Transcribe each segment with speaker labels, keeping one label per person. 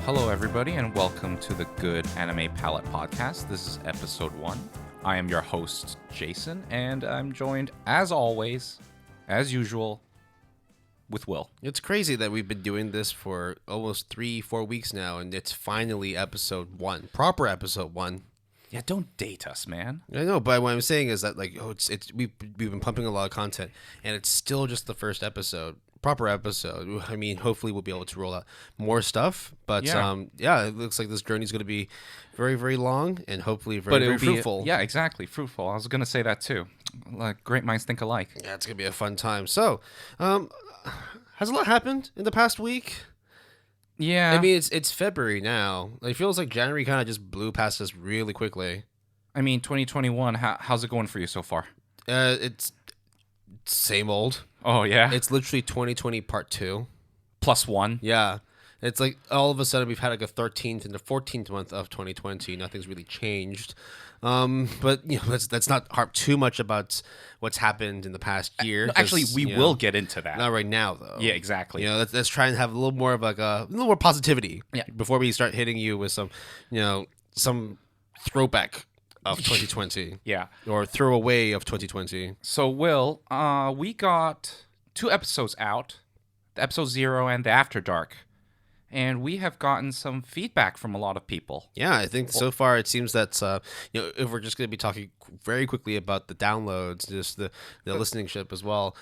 Speaker 1: Hello, everybody, and welcome to the Good Anime Palette Podcast. This is episode 1. I am your host, Jason, and I'm joined, as always, as usual, with Will.
Speaker 2: It's crazy that we've been doing this for almost 3-4 weeks now, and it's finally episode 1, proper episode 1.
Speaker 1: Yeah, don't date us, man.
Speaker 2: I know, but what I'm saying is that we've been pumping a lot of content, and it's still just the first episode, proper episode. I mean, hopefully we'll be able to roll out more stuff, but it looks like this journey is going to be very, very long, and hopefully very fruitful.
Speaker 1: Yeah, exactly, fruitful. I was going to say that too. Like, great minds think alike.
Speaker 2: Yeah, it's going to be a fun time. So, has a lot happened in the past week?
Speaker 1: Yeah.
Speaker 2: I mean, it's February now. It feels like January kind of just blew past us really quickly.
Speaker 1: I mean, 2021, how's it going for you so far?
Speaker 2: It's same old.
Speaker 1: Oh, yeah?
Speaker 2: It's literally 2020 part 2.
Speaker 1: +1.
Speaker 2: Yeah. It's like all of a sudden we've had like a 13th and the 14th month of 2020. Nothing's really changed. But let's not harp too much about what's happened in the past year.
Speaker 1: No, actually, we will get into that.
Speaker 2: Not right now, though.
Speaker 1: Yeah, exactly.
Speaker 2: Let's try and have a little more of like a little more positivity.
Speaker 1: Yeah.
Speaker 2: Before we start hitting you with some throwback of 2020.
Speaker 1: Yeah.
Speaker 2: Or throwaway of 2020.
Speaker 1: So, Will, we got 2 episodes out, the episode 0 and the After Dark. And we have gotten some feedback from a lot of people.
Speaker 2: Yeah, I think so far it seems that if we're just going to be talking very quickly about the downloads, just the listening-ship as well,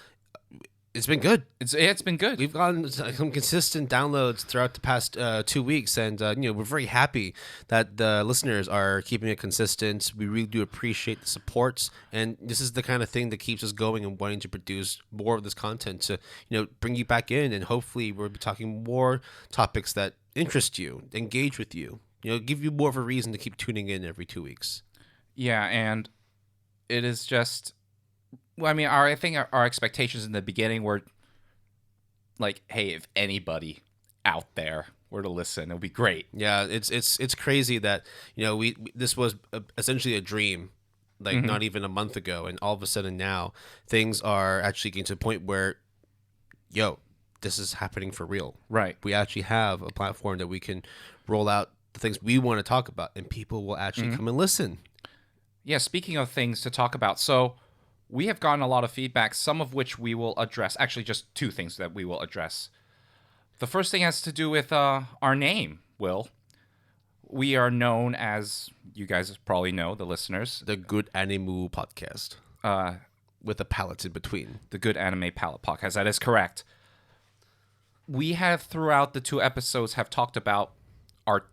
Speaker 2: it's been good.
Speaker 1: It's been good.
Speaker 2: We've gotten some consistent downloads throughout the past 2 weeks, and we're very happy that the listeners are keeping it consistent. We really do appreciate the supports, and this is the kind of thing that keeps us going and wanting to produce more of this content to bring you back in, and hopefully we'll be talking more topics that interest you, engage with you, give you more of a reason to keep tuning in every 2 weeks.
Speaker 1: Yeah, and it is just. Well, I mean, I think our expectations in the beginning were like, hey, if anybody out there were to listen, it would be great.
Speaker 2: Yeah, it's crazy that this was essentially a dream, like not even a month ago, and all of a sudden now things are actually getting to a point where, this is happening for real.
Speaker 1: Right.
Speaker 2: We actually have a platform that we can roll out the things we want to talk about, and people will actually come and listen.
Speaker 1: Yeah. Speaking of things to talk about, so. We have gotten a lot of feedback, some of which we will address. Actually, just 2 things that we will address. The first thing has to do with our name, Will. We are known as, you guys probably know, the listeners.
Speaker 2: The Good Anime Podcast. With a palette in between.
Speaker 1: The Good Anime Palette Podcast. That is correct. We have, throughout the 2 episodes, have talked about our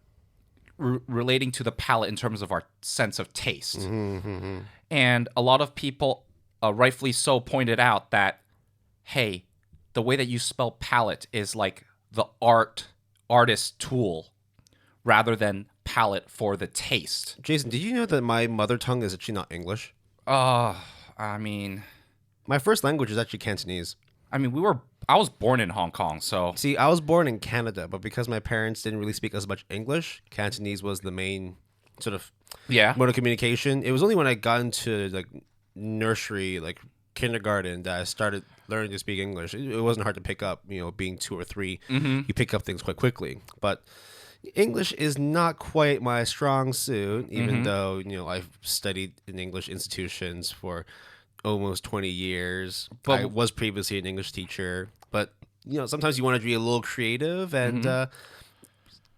Speaker 1: relating to the palette in terms of our sense of taste.
Speaker 2: Mm-hmm.
Speaker 1: And a lot of people... rightfully so pointed out that, hey, the way that you spell palette is like the artist tool rather than palette for the taste.
Speaker 2: Jason, did you know that my mother tongue is actually not English?
Speaker 1: I mean...
Speaker 2: My first language is actually Cantonese.
Speaker 1: I mean, I was born in Hong Kong, so...
Speaker 2: See, I was born in Canada, but because my parents didn't really speak as much English, Cantonese was the main sort of mode of communication. It was only when I got into, nursery, kindergarten, that I started learning to speak English. It wasn't hard to pick up, being 2 or 3, you pick up things quite quickly. But English is not quite my strong suit, even though, I've studied in English institutions for almost 20 years. But I was previously an English teacher. But, sometimes you want to be a little creative, and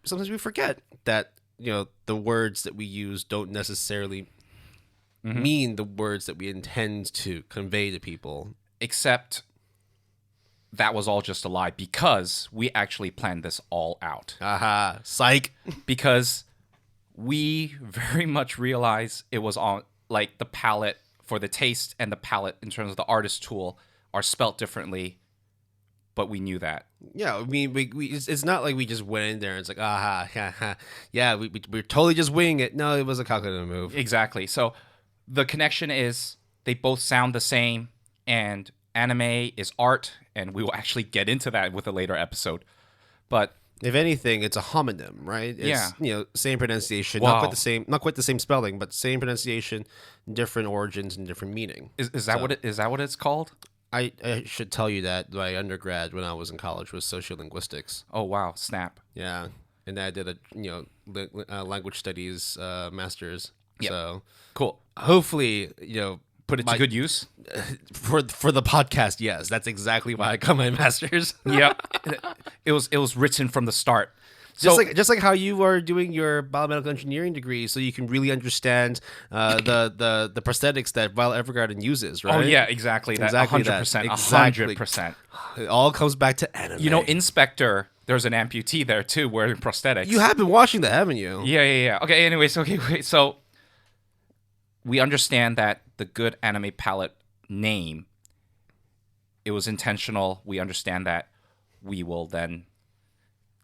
Speaker 2: sometimes we forget that, the words that we use don't necessarily mean the words that we intend to convey to people.
Speaker 1: Except that was all just a lie, because we actually planned this all out.
Speaker 2: Aha, psych.
Speaker 1: Because we very much realized it was on, the palette for the taste and the palette in terms of the artist tool are spelt differently, but we knew that.
Speaker 2: Yeah, I mean, it's not like we just went in there and it's like, yeah, we're totally just winging it. No, it was a calculated move.
Speaker 1: Exactly. So the connection is they both sound the same, and anime is art, and we will actually get into that with a later episode. But
Speaker 2: if anything, it's a homonym, right? It's, same pronunciation,
Speaker 1: wow.
Speaker 2: not quite the same spelling, but same pronunciation, different origins and different meaning.
Speaker 1: Is that what it's called?
Speaker 2: I should tell you that my undergrad when I was in college was sociolinguistics.
Speaker 1: Oh wow, snap.
Speaker 2: Yeah. and then I did a language studies master's.
Speaker 1: Yep.
Speaker 2: So
Speaker 1: cool.
Speaker 2: Hopefully,
Speaker 1: put it to good use
Speaker 2: for the podcast. Yes, that's exactly why I got my master's.
Speaker 1: Yeah, it was written from the start.
Speaker 2: Just like how you are doing your biomedical engineering degree, so you can really understand the prosthetics that Violet Evergarden uses, right?
Speaker 1: Oh yeah, exactly. That 100%, 100%.
Speaker 2: It all comes back to anime.
Speaker 1: Inspector. There's an amputee there too, wearing prosthetics.
Speaker 2: You have been watching that, haven't you?
Speaker 1: Yeah. Okay. Anyways, wait. So we understand that the Good Anime Palette name, it was intentional. We understand that. We will then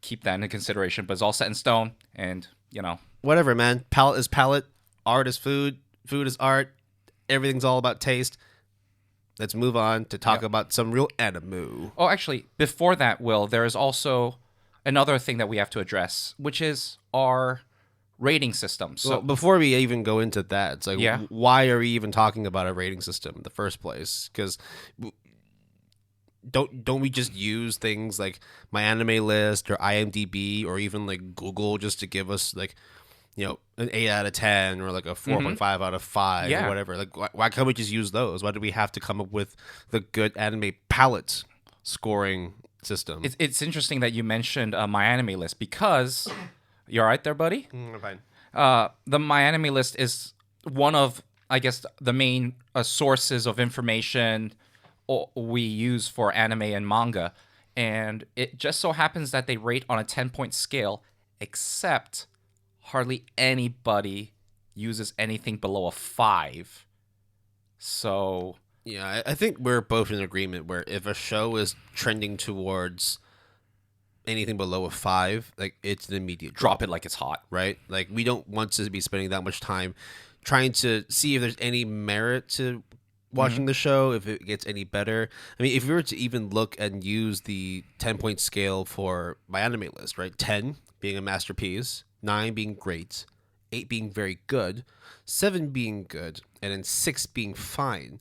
Speaker 1: keep that into consideration, but it's all set in stone, and
Speaker 2: whatever, man. Palette is palette, art is food, food is art. Everything's all about taste. Let's move on to talk about some real anime.
Speaker 1: Oh, actually, before that, Will, there is also another thing that we have to address, which is our rating system. So
Speaker 2: before we even go into that, it's like, why are we even talking about a rating system in the first place? Because don't we just use things like My Anime List or IMDb or even like Google just to give us like an 8 out of 10 or like a 4.5 out of 5 or whatever? Like why can't we just use those? Why do we have to come up with the Good Anime Palette scoring system?
Speaker 1: It's interesting that you mentioned My Anime List, because you all right there, buddy?
Speaker 2: I'm fine.
Speaker 1: The My Anime List is one of, I guess, the main sources of information we use for anime and manga, and it just so happens that they rate on a 10-point scale, except hardly anybody uses anything below a 5. So
Speaker 2: yeah, I think we're both in agreement where if a show is trending towards anything below a 5, like, it's an immediate
Speaker 1: drop it like it's hot,
Speaker 2: right? Like, we don't want to be spending that much time trying to see if there's any merit to watching the show, if it gets any better. I mean, if we were to even look and use the 10-point scale for My Anime List, right? 10 being a masterpiece, 9 being great, 8 being very good, 7 being good, and then 6 being fine.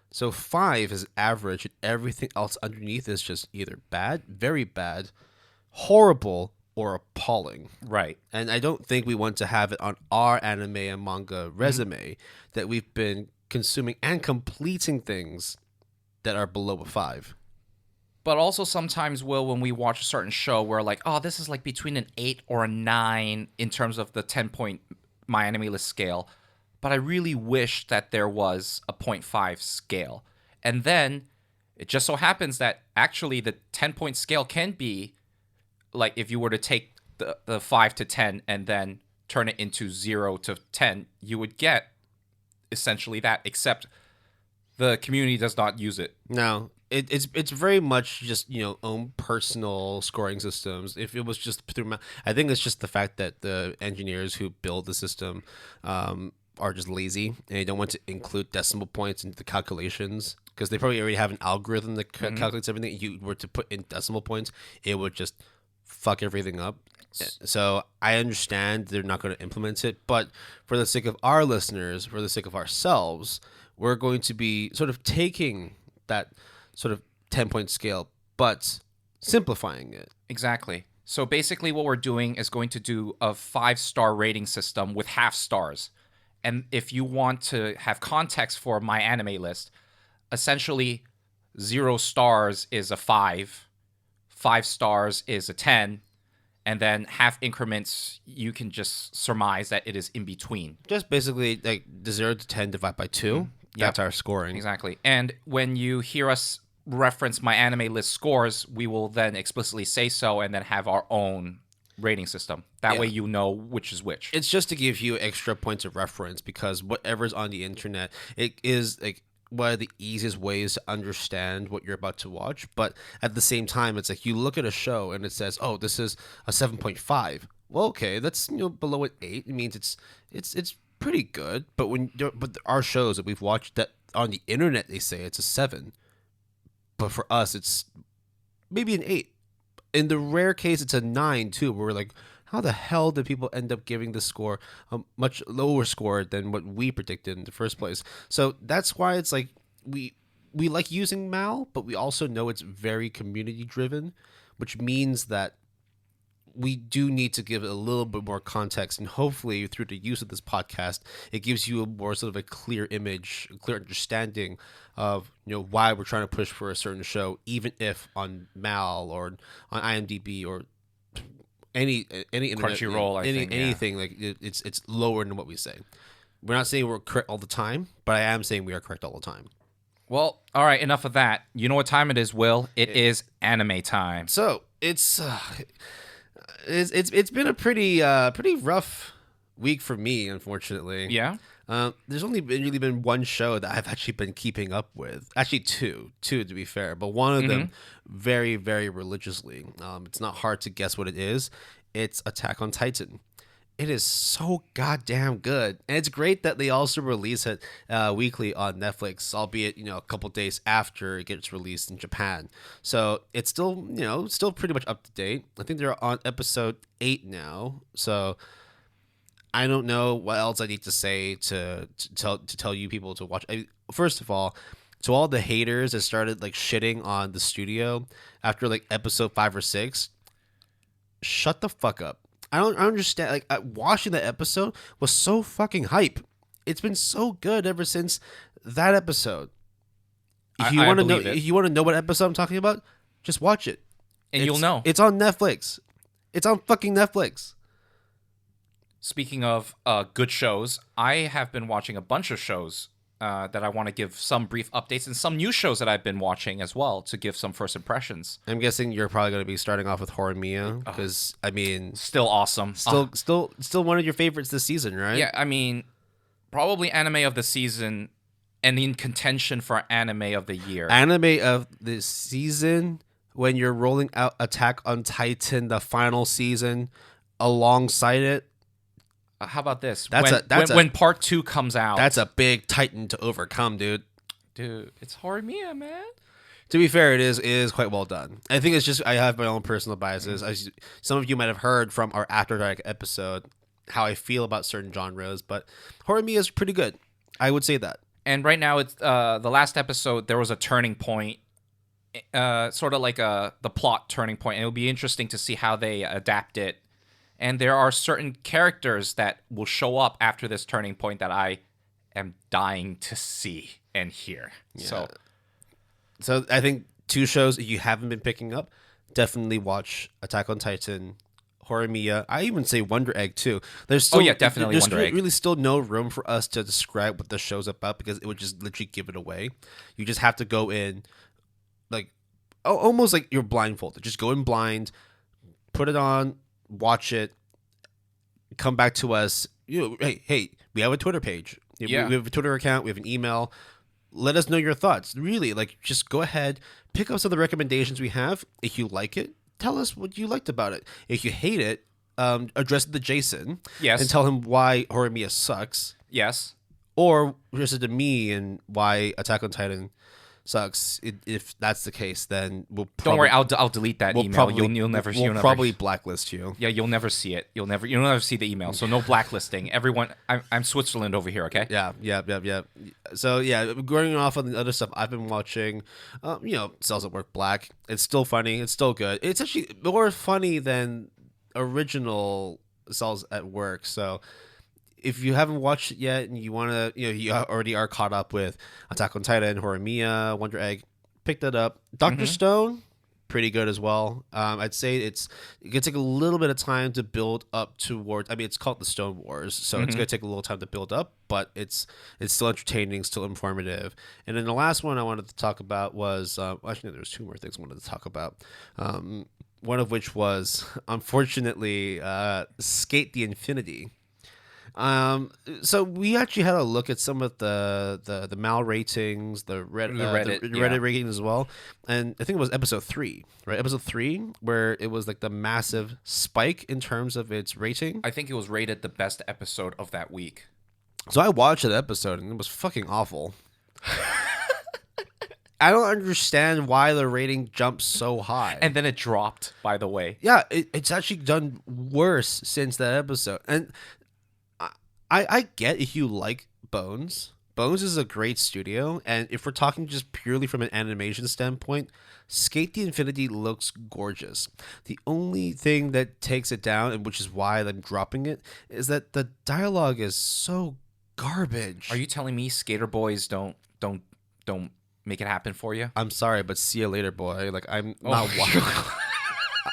Speaker 2: So 5 is average, and everything else underneath is just either bad, very bad, horrible, or appalling.
Speaker 1: Right.
Speaker 2: And I don't think we want to have it on our anime and manga resume that we've been consuming and completing things that are below a 5.
Speaker 1: But also sometimes, Will, when we watch a certain show, we're like, oh, this is like between an 8 or a 9 in terms of the 10-point My Anime List scale. But I really wish that there was a 0.5 scale. And then it just so happens that actually the 10-point scale can be, like, if you were to take the 5 to 10 and then turn it into 0 to 10, you would get essentially that, except the community does not use it.
Speaker 2: No, it's very much just own personal scoring systems. If it was just through, I think it's just the fact that the engineers who build the system are just lazy and they don't want to include decimal points into the calculations, because they probably already have an algorithm that calculates everything. If you were to put in decimal points, it would just fuck everything up. So I understand they're not going to implement it, but for the sake of our listeners, for the sake of ourselves, we're going to be sort of taking that sort of 10-point scale, but simplifying it.
Speaker 1: Exactly. So basically what we're doing is going to do a 5-star rating system with half stars. And if you want to have context for My Anime List, essentially 0 stars is a 5, 5 stars is a 10, and then half increments, you can just surmise that it is in between.
Speaker 2: Just basically like the 0 to 10 divided by 2. That's our scoring.
Speaker 1: Exactly. And when you hear us reference My Anime List scores, we will then explicitly say so and then have our own rating system. That way you know which is which.
Speaker 2: It's just to give you extra points of reference, because whatever's on the internet, it is like one of the easiest ways to understand what you're about to watch. But at the same time, it's like you look at a show and it says, oh, this is a 7.5. Well, okay, that's below an 8. It means it's pretty good. But but our shows that we've watched that on the internet, they say it's a 7. But for us, it's maybe an 8. In the rare case, it's a 9 too, where we're like, how the hell did people end up giving the score a much lower score than what we predicted in the first place? So that's why it's like we like using Mal, but we also know it's very community driven, which means that we do need to give a little bit more context, and hopefully through the use of this podcast, it gives you a more sort of a clear image, a clear understanding of why we're trying to push for a certain show, even if on Mal or on IMDb or any internet,
Speaker 1: Crunchyroll,
Speaker 2: anything like it's lower than what we say. We're not saying we're correct all the time, but I am saying we are correct all the time.
Speaker 1: Well, all right, enough of that. You know what time it is, Will? It is anime time.
Speaker 2: So it's been a pretty rough week for me, unfortunately.
Speaker 1: Yeah.
Speaker 2: There's only really been one show that I've actually been keeping up with. Actually, two to be fair, but one of them very, very religiously. It's not hard to guess what it is. It's Attack on Titan. It is so goddamn good, and it's great that they also release it weekly on Netflix, albeit a couple days after it gets released in Japan. So it's still still pretty much up to date. I think they're on episode 8 now. So I don't know what else I need to say to tell you people to watch. First of all, to all the haters that started like shitting on the studio after like episode 5 or 6, shut the fuck up. I don't understand. Like watching that episode was so fucking hype. It's been so good ever since that episode. If you want to know what episode I'm talking about, just watch it,
Speaker 1: and you'll know.
Speaker 2: It's on Netflix. It's on fucking Netflix.
Speaker 1: Speaking of good shows, I have been watching a bunch of shows that I want to give some brief updates, and some new shows that I've been watching as well to give some first impressions.
Speaker 2: I'm guessing you're probably going to be starting off with Horimiya because I mean,
Speaker 1: still awesome.
Speaker 2: Still one of your favorites this season, right?
Speaker 1: Yeah, I mean, probably anime of the season and in contention for anime of the year.
Speaker 2: Anime of the season when you're rolling out Attack on Titan, the final season, alongside it.
Speaker 1: How about this?
Speaker 2: When
Speaker 1: part 2 comes out,
Speaker 2: that's a big Titan to overcome, dude.
Speaker 1: Dude, it's Horimiya, man.
Speaker 2: To be fair, it is quite well done. I think it's just I have my own personal biases. Some of you might have heard from our After Dark episode how I feel about certain genres, but Horimiya is pretty good. I would say that.
Speaker 1: And right now, it's the last episode. There was a turning point, sort of like the plot turning point. And it'll be interesting to see how they adapt it. And there are certain characters that will show up after this turning point that I am dying to see and hear. Yeah.
Speaker 2: So I think 2 shows if you haven't been picking up, definitely watch Attack on Titan, Horimiya. I even say Wonder Egg too. There's still,
Speaker 1: definitely Wonder Egg.
Speaker 2: There's really still no room for us to describe what the show's about because it would just literally give it away. You just have to go in like almost like you're blindfolded. Just go in blind, put it on, watch it, come back to us. Hey, we have a Twitter page.
Speaker 1: Yeah.
Speaker 2: We have a Twitter account. We have an email. Let us know your thoughts. Really, like, just go ahead, pick up some of the recommendations we have. If you like it, tell us what you liked about it. If you hate it, address it to Jason.
Speaker 1: Yes.
Speaker 2: And tell him why Horimiya sucks.
Speaker 1: Yes.
Speaker 2: Or address it to me and why Attack on Titan sucks. If that's the case, then we'll
Speaker 1: don't worry. I'll delete that email. You'll never.
Speaker 2: We'll probably blacklist you.
Speaker 1: Yeah, you'll never see it. You'll never see the email. So no blacklisting. Everyone, I'm Switzerland over here. Okay.
Speaker 2: Yeah. So yeah, going off on the other stuff I've been watching, Cells at Work Black. It's still funny. It's still good. It's actually more funny than original Cells at Work. So if you haven't watched it yet and you want to, you already are caught up with Attack on Titan, Horimiya, Wonder Egg, pick that up. Dr. Stone, pretty good as well. I'd say it can take a little bit of time to build up towards. I mean, it's called the Stone Wars, so it's going to take a little time to build up, but it's still entertaining, still informative. And then the last one I wanted to talk about was actually there's 2 more things I wanted to talk about. One of which was unfortunately Skate the Infinity. So we actually had a look at some of the Mal ratings, the Reddit ratings as well, and I think it was episode 3, right? Episode 3, where it was like the massive spike in terms of its rating.
Speaker 1: I think it was rated the best episode of that week.
Speaker 2: So I watched that episode and it was fucking awful. I don't understand why the rating jumped so high.
Speaker 1: And then it dropped, by the way.
Speaker 2: Yeah, it's actually done worse since that episode. And I get if you like Bones, Bones is a great studio, and if we're talking just purely from an animation standpoint, Skate the Infinity looks gorgeous. The only thing that takes it down, and which is why I'm dropping it, is that the dialogue is so garbage.
Speaker 1: Are you telling me Skater Boys don't make it happen for you?
Speaker 2: I'm sorry, but see you later, boy. Like I'm not watching.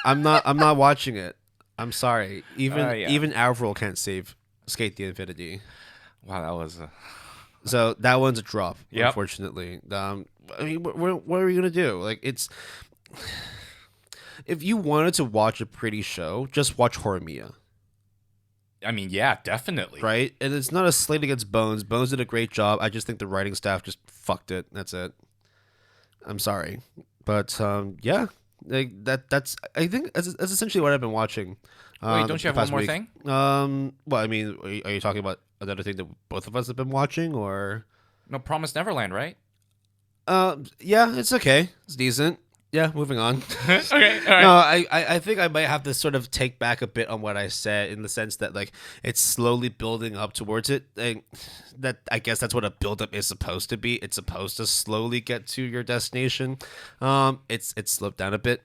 Speaker 2: I'm not watching it. I'm sorry. Even Avril can't save Skate the Infinity.
Speaker 1: Wow, that was
Speaker 2: So that one's a drop, unfortunately. I mean, what are you gonna do? Like, it's if you wanted to watch a pretty show, just watch Horimiya.
Speaker 1: I mean, yeah, definitely.
Speaker 2: Right, and it's not a slate against Bones. Bones did a great job. I just think the writing staff just fucked it. That's it. I'm sorry, but yeah, like that's I think that's essentially what I've been watching.
Speaker 1: Wait, don't you have one more thing?
Speaker 2: Well, I mean, are you talking about another thing that both of us have been watching, or
Speaker 1: no? Promised Neverland, right?
Speaker 2: Yeah, it's okay. It's decent. Yeah, moving on.
Speaker 1: Okay, all right.
Speaker 2: No, I think I might have to sort of take back a bit on what I said in the sense that like it's slowly building up towards it. And that I guess that's what a build-up is supposed to be. It's supposed to slowly get to your destination. It's slowed down a bit.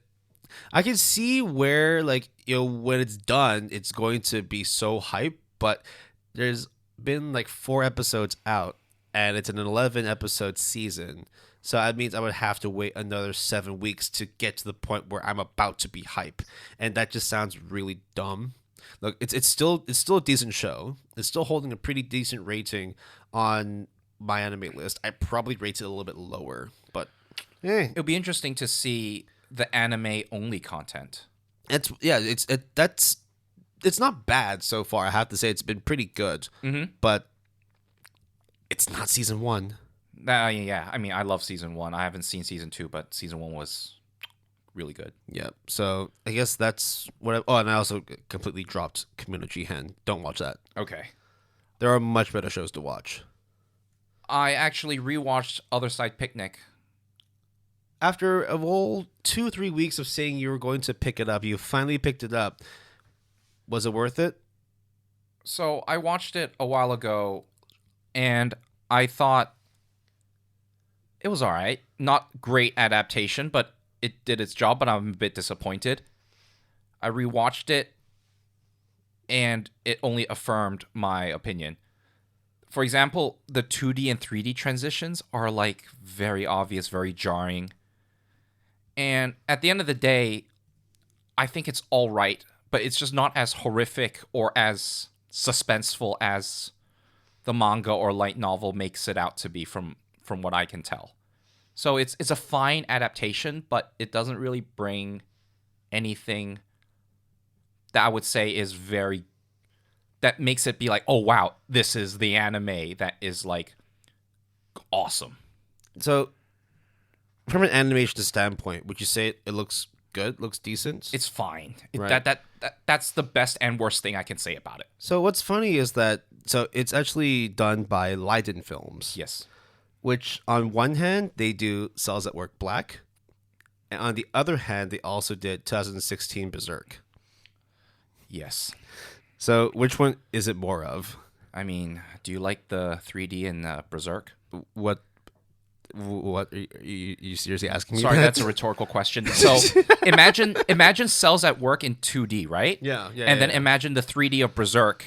Speaker 2: I can see where like when it's done, it's going to be so hype. But there's been like 4 episodes out, and it's an 11 episode season. So that means I would have to wait another 7 weeks to get to the point where I'm about to be hype, and that just sounds really dumb. Look, it's still a decent show. It's still holding a pretty decent rating on my anime list. I probably rate it a little bit lower, but
Speaker 1: it'll be interesting to see the anime only content.
Speaker 2: It's not bad so far. I have to say it's been pretty good, but it's not season 1.
Speaker 1: Yeah, I mean, I love season 1. I haven't seen season 2, but season 1 was really good.
Speaker 2: Yeah, so I guess that's what. And I also completely dropped Community Hen. Don't watch that.
Speaker 1: Okay.
Speaker 2: There are much better shows to watch.
Speaker 1: I actually rewatched Other Side Picnic.
Speaker 2: After a whole 2-3 weeks of saying you were going to pick it up, you finally picked it up. Was it worth it?
Speaker 1: So I watched it a while ago, and I thought it was all right. Not great adaptation, but it did its job, but I'm a bit disappointed. I rewatched it, and it only affirmed my opinion. For example, the 2D and 3D transitions are like very obvious, very jarring. And at the end of the day, I think it's all right, but it's just not as horrific or as suspenseful as the manga or light novel makes it out to be from what I can tell. So it's a fine adaptation, but it doesn't really bring anything that I would say is that makes it be like, oh wow, this is the anime that is like awesome.
Speaker 2: So from an animation standpoint, would you say it looks good, looks decent?
Speaker 1: It's fine.
Speaker 2: Right.
Speaker 1: That's the best and worst thing I can say about it.
Speaker 2: So what's funny is that it's actually done by Leiden Films.
Speaker 1: Yes.
Speaker 2: Which on one hand they do Cells at Work Black, and on the other hand they also did 2016 Berserk.
Speaker 1: Yes.
Speaker 2: So which one is it more of?
Speaker 1: I mean, do you like the 3D in Berserk?
Speaker 2: What are you seriously asking me?
Speaker 1: Sorry, that's a rhetorical question. So imagine Cells at Work in 2D, right?
Speaker 2: Yeah.
Speaker 1: And then imagine the 3D of Berserk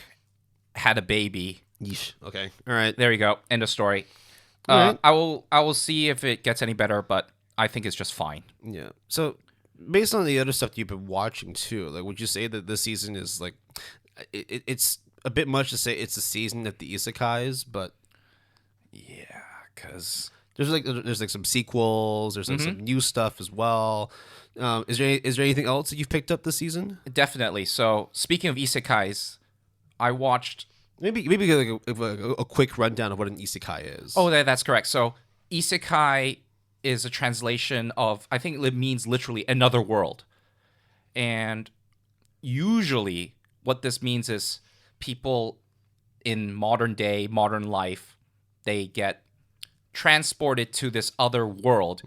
Speaker 1: had a baby.
Speaker 2: Yeesh. Okay. All right.
Speaker 1: There you go. End of story.
Speaker 2: Right.
Speaker 1: I will see if it gets any better, but I think it's just fine.
Speaker 2: Yeah. So based on the other stuff you've been watching too, like would you say that this season is like it's a bit much to say it's a season of the isekais, but
Speaker 1: yeah, because
Speaker 2: there's like some sequels, there's like some new stuff as well. Is there anything else that you've picked up this season?
Speaker 1: Definitely. So speaking of isekais, I watched
Speaker 2: maybe like a quick rundown of what an isekai is.
Speaker 1: Oh, that's correct. So isekai is a translation of, I think it means literally another world. And usually what this means is people in modern life, they get transported to this other world.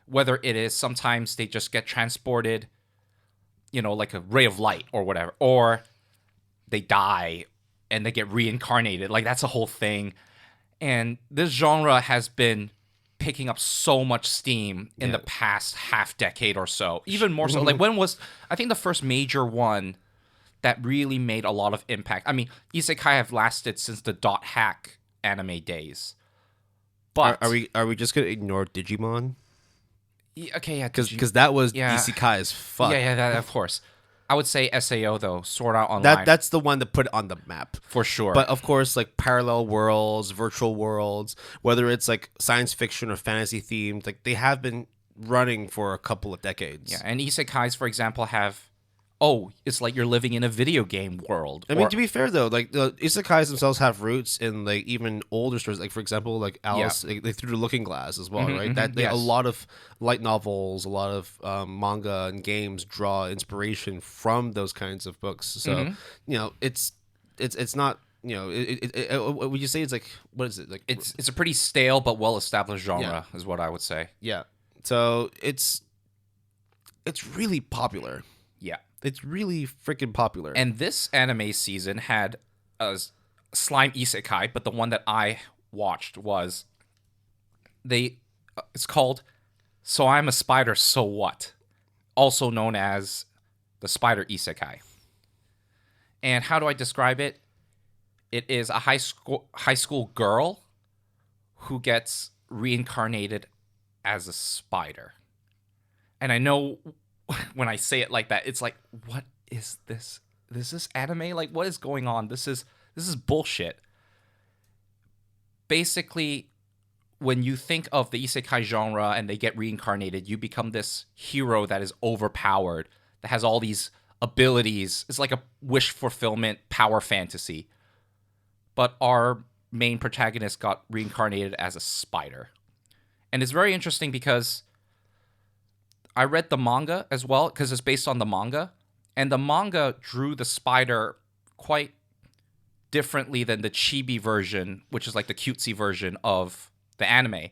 Speaker 1: Whether it is sometimes they just get transported, like a ray of light or whatever, or they die and they get reincarnated. Like that's a whole thing. And this genre has been picking up so much steam in the past half decade or so. Even more so. Like, when was, I think, the first major one that really made a lot of impact? I mean, isekai have lasted since the dot hack anime days. But
Speaker 2: are we just gonna ignore Digimon?
Speaker 1: Okay, yeah,
Speaker 2: because that was isekai as fuck.
Speaker 1: Yeah, of course. I would say SAO though, Sword Art Online.
Speaker 2: That's the one that put it on the map
Speaker 1: for sure.
Speaker 2: But of course, like parallel worlds, virtual worlds, whether it's like science fiction or fantasy themed, like they have been running for a couple of decades.
Speaker 1: Yeah, and isekais, for example, have it's like you're living in a video game world.
Speaker 2: I mean, to be fair though, like the isekais themselves have roots in like even older stories. Like for example, like Alice, they threw the Looking Glass as well, right? That a lot of light novels, a lot of manga and games draw inspiration from those kinds of books. So you know, it's not. You know, would you say it's like, what is it like?
Speaker 1: It's a pretty stale but well established genre, is what I would say.
Speaker 2: Yeah. So it's really popular.
Speaker 1: Yeah.
Speaker 2: It's really freaking popular.
Speaker 1: And this anime season had a slime isekai, but the one that I watched was it's called So I'm a Spider, So What? Also known as the Spider Isekai. And how do I describe it? It is a high school girl who gets reincarnated as a spider. And I know when I say it like that, it's like, what is this? Is this anime? Like, what is going on? This is bullshit. Basically, when you think of the isekai genre and they get reincarnated, you become this hero that is overpowered, that has all these abilities. It's like a wish fulfillment power fantasy. But our main protagonist got reincarnated as a spider. And it's very interesting because I read the manga as well, because it's based on the manga. And the manga drew the spider quite differently than the chibi version, which is like the cutesy version of the anime.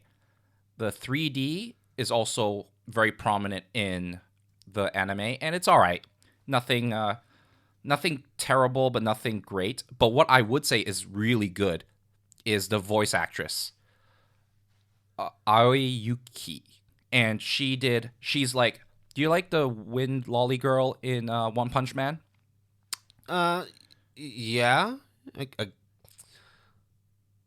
Speaker 1: The 3D is also very prominent in the anime, and it's all right. Nothing terrible, but nothing great. But what I would say is really good is the voice actress, Aoi Yuki. And she's like, do you like the wind lolly girl in One Punch Man?
Speaker 2: Yeah.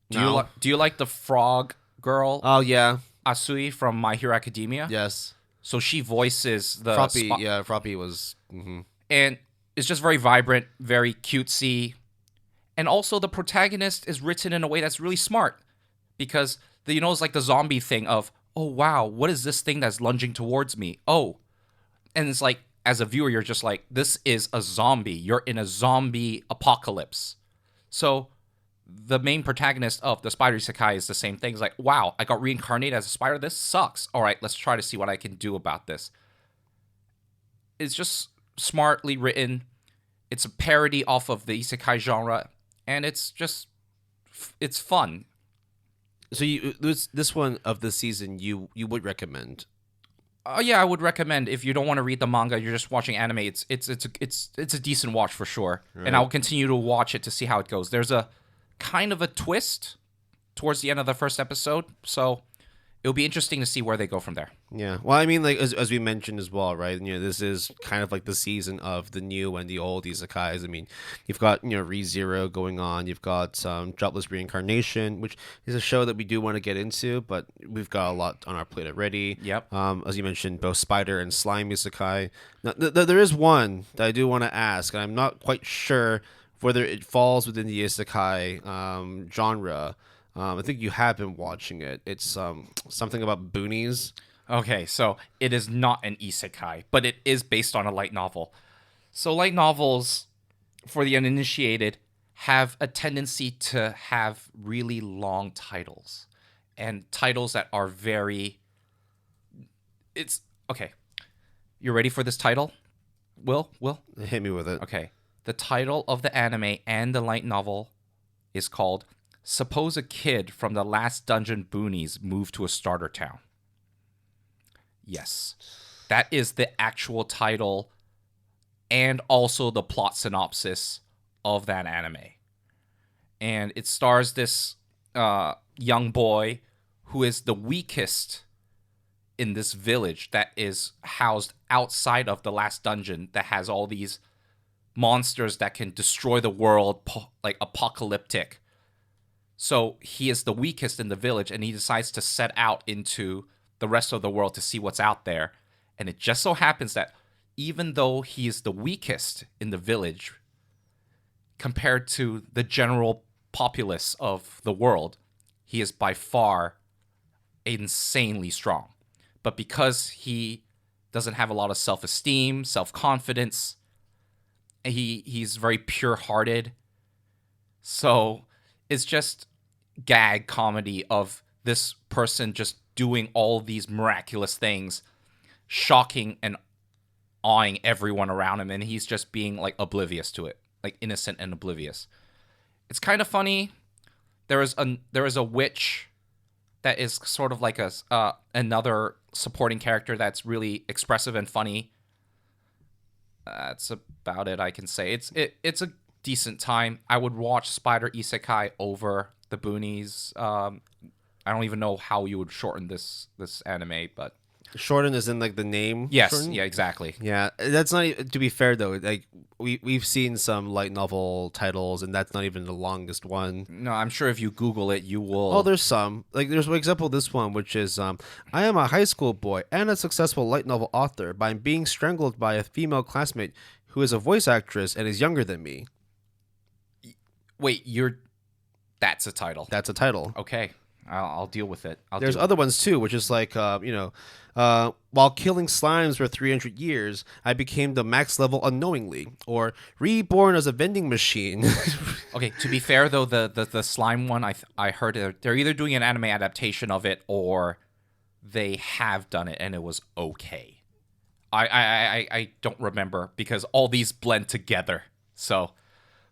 Speaker 1: Do you like the frog girl?
Speaker 2: Oh, yeah.
Speaker 1: Asui from My Hero Academia?
Speaker 2: Yes.
Speaker 1: So she voices the...
Speaker 2: Froppy was... Mm-hmm.
Speaker 1: And it's just very vibrant, very cutesy. And also the protagonist is written in a way that's really smart. Because, it's like the zombie thing of, oh, wow, what is this thing that's lunging towards me? Oh. And it's like, as a viewer, you're just like, this is a zombie. You're in a zombie apocalypse. So the main protagonist of the Spider Isekai is the same thing. It's like, wow, I got reincarnated as a spider. This sucks. All right, let's try to see what I can do about this. It's just smartly written. It's a parody off of the Isekai genre. And it's fun.
Speaker 2: So this one of the season you would recommend?
Speaker 1: Yeah, I would recommend. If you don't want to read the manga, you're just watching anime. It's a decent watch for sure, right. And I will continue to watch it to see how it goes. There's a kind of a twist towards the end of the first episode, so it'll be interesting to see where they go from there.
Speaker 2: Yeah, well, I mean, like as we mentioned as well, right? This is kind of like the season of the new and the old isekais. I mean, you've got ReZero going on. You've got Jobless Reincarnation, which is a show that we do want to get into, but we've got a lot on our plate already.
Speaker 1: Yep.
Speaker 2: As you mentioned, both Spider and Slime isekai. Now, there is one that I do want to ask, and I'm not quite sure whether it falls within the isekai genre. I think you have been watching it. It's something about boonies.
Speaker 1: Okay, so it is not an isekai, but it is based on a light novel. So light novels, for the uninitiated, have a tendency to have really long titles. And titles that are very... It's... Okay. You ready for this title? Will?
Speaker 2: Hit me with it.
Speaker 1: Okay. The title of the anime and the light novel is called... Suppose a kid from the Last Dungeon Boonies moved to a starter town. Yes. That is the actual title and also the plot synopsis of that anime. And it stars this young boy who is the weakest in this village that is housed outside of the last dungeon that has all these monsters that can destroy the world, like apocalyptic. So he is the weakest in the village, and he decides to set out into the rest of the world to see what's out there. And it just so happens that even though he is the weakest in the village compared to the general populace of the world, he is by far insanely strong. But because he doesn't have a lot of self-esteem, self-confidence, he's very pure-hearted. So it's just gag comedy of this person just doing all these miraculous things, shocking and awing everyone around him, and he's just being like oblivious to it, like innocent and oblivious. It's kind of funny. There is a witch that is sort of like another supporting character that's really expressive and funny. That's about it I can say. It's a decent time. I would watch Spider Isekai over the Boonies. I don't even know how you would shorten this anime, but
Speaker 2: shorten is in like the name.
Speaker 1: Yes,
Speaker 2: shorten?
Speaker 1: Yeah, exactly.
Speaker 2: Yeah, that's not. To be fair though, like we've seen some light novel titles, and that's not even the longest one.
Speaker 1: No, I'm sure if you Google it, you will.
Speaker 2: Oh, there's some. Like there's, for example, this one, which is I am a high school boy and a successful light novel author, but I'm being strangled by a female classmate who is a voice actress and is younger than me.
Speaker 1: Wait, that's a title.
Speaker 2: That's a title.
Speaker 1: Okay. I'll deal with it.
Speaker 2: There's other ones too, which is like, while killing slimes for 300 years, I became the max level unknowingly, or reborn as a vending machine.
Speaker 1: Okay, to be fair though, the slime one, I heard they're either doing an anime adaptation of it or they have done it and it was okay. I don't remember because all these blend together. So,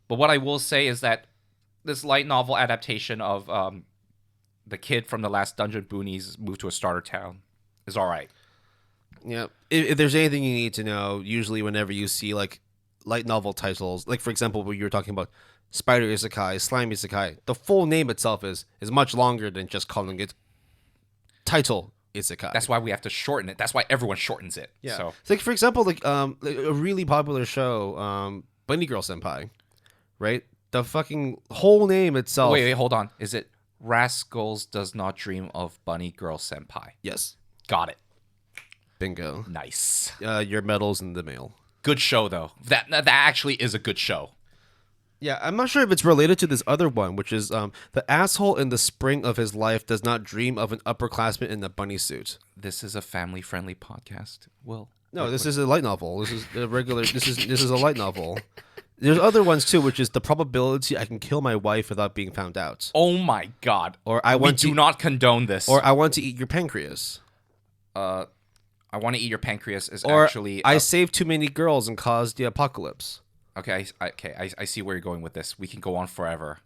Speaker 1: but what I will say is that this light novel adaptation of the kid from the last Dungeon Boonies moved to a starter town is all right.
Speaker 2: Yeah. If there's anything you need to know, usually whenever you see like light novel titles, like for example, when you were talking about Spider Isekai, Slime Isekai, the full name itself is much longer than just calling it title Isekai.
Speaker 1: That's why we have to shorten it. That's why everyone shortens it.
Speaker 2: Yeah.
Speaker 1: So
Speaker 2: It's like for example, like a really popular show, Bunny Girl Senpai, right? The fucking whole name itself.
Speaker 1: Wait, hold on. Is it Rascals Does Not Dream of Bunny Girl Senpai?
Speaker 2: Yes.
Speaker 1: Got it.
Speaker 2: Bingo.
Speaker 1: Nice.
Speaker 2: Your medal's in the mail.
Speaker 1: Good show, though. That actually is a good show.
Speaker 2: Yeah, I'm not sure if it's related to this other one, which is the asshole in the spring of his life does not dream of an upperclassman in a bunny suit.
Speaker 1: This is a family-friendly podcast. Well,
Speaker 2: no, this is a light novel. This is a regular. This is a light novel. There's other ones too, which is the probability I can kill my wife without being found out.
Speaker 1: Oh my god!
Speaker 2: Or
Speaker 1: we do not condone this.
Speaker 2: Or I want to eat your pancreas.
Speaker 1: I want to eat your pancreas is
Speaker 2: or
Speaker 1: actually.
Speaker 2: I saved too many girls and caused the apocalypse.
Speaker 1: Okay, I see where you're going with this. We can go on forever.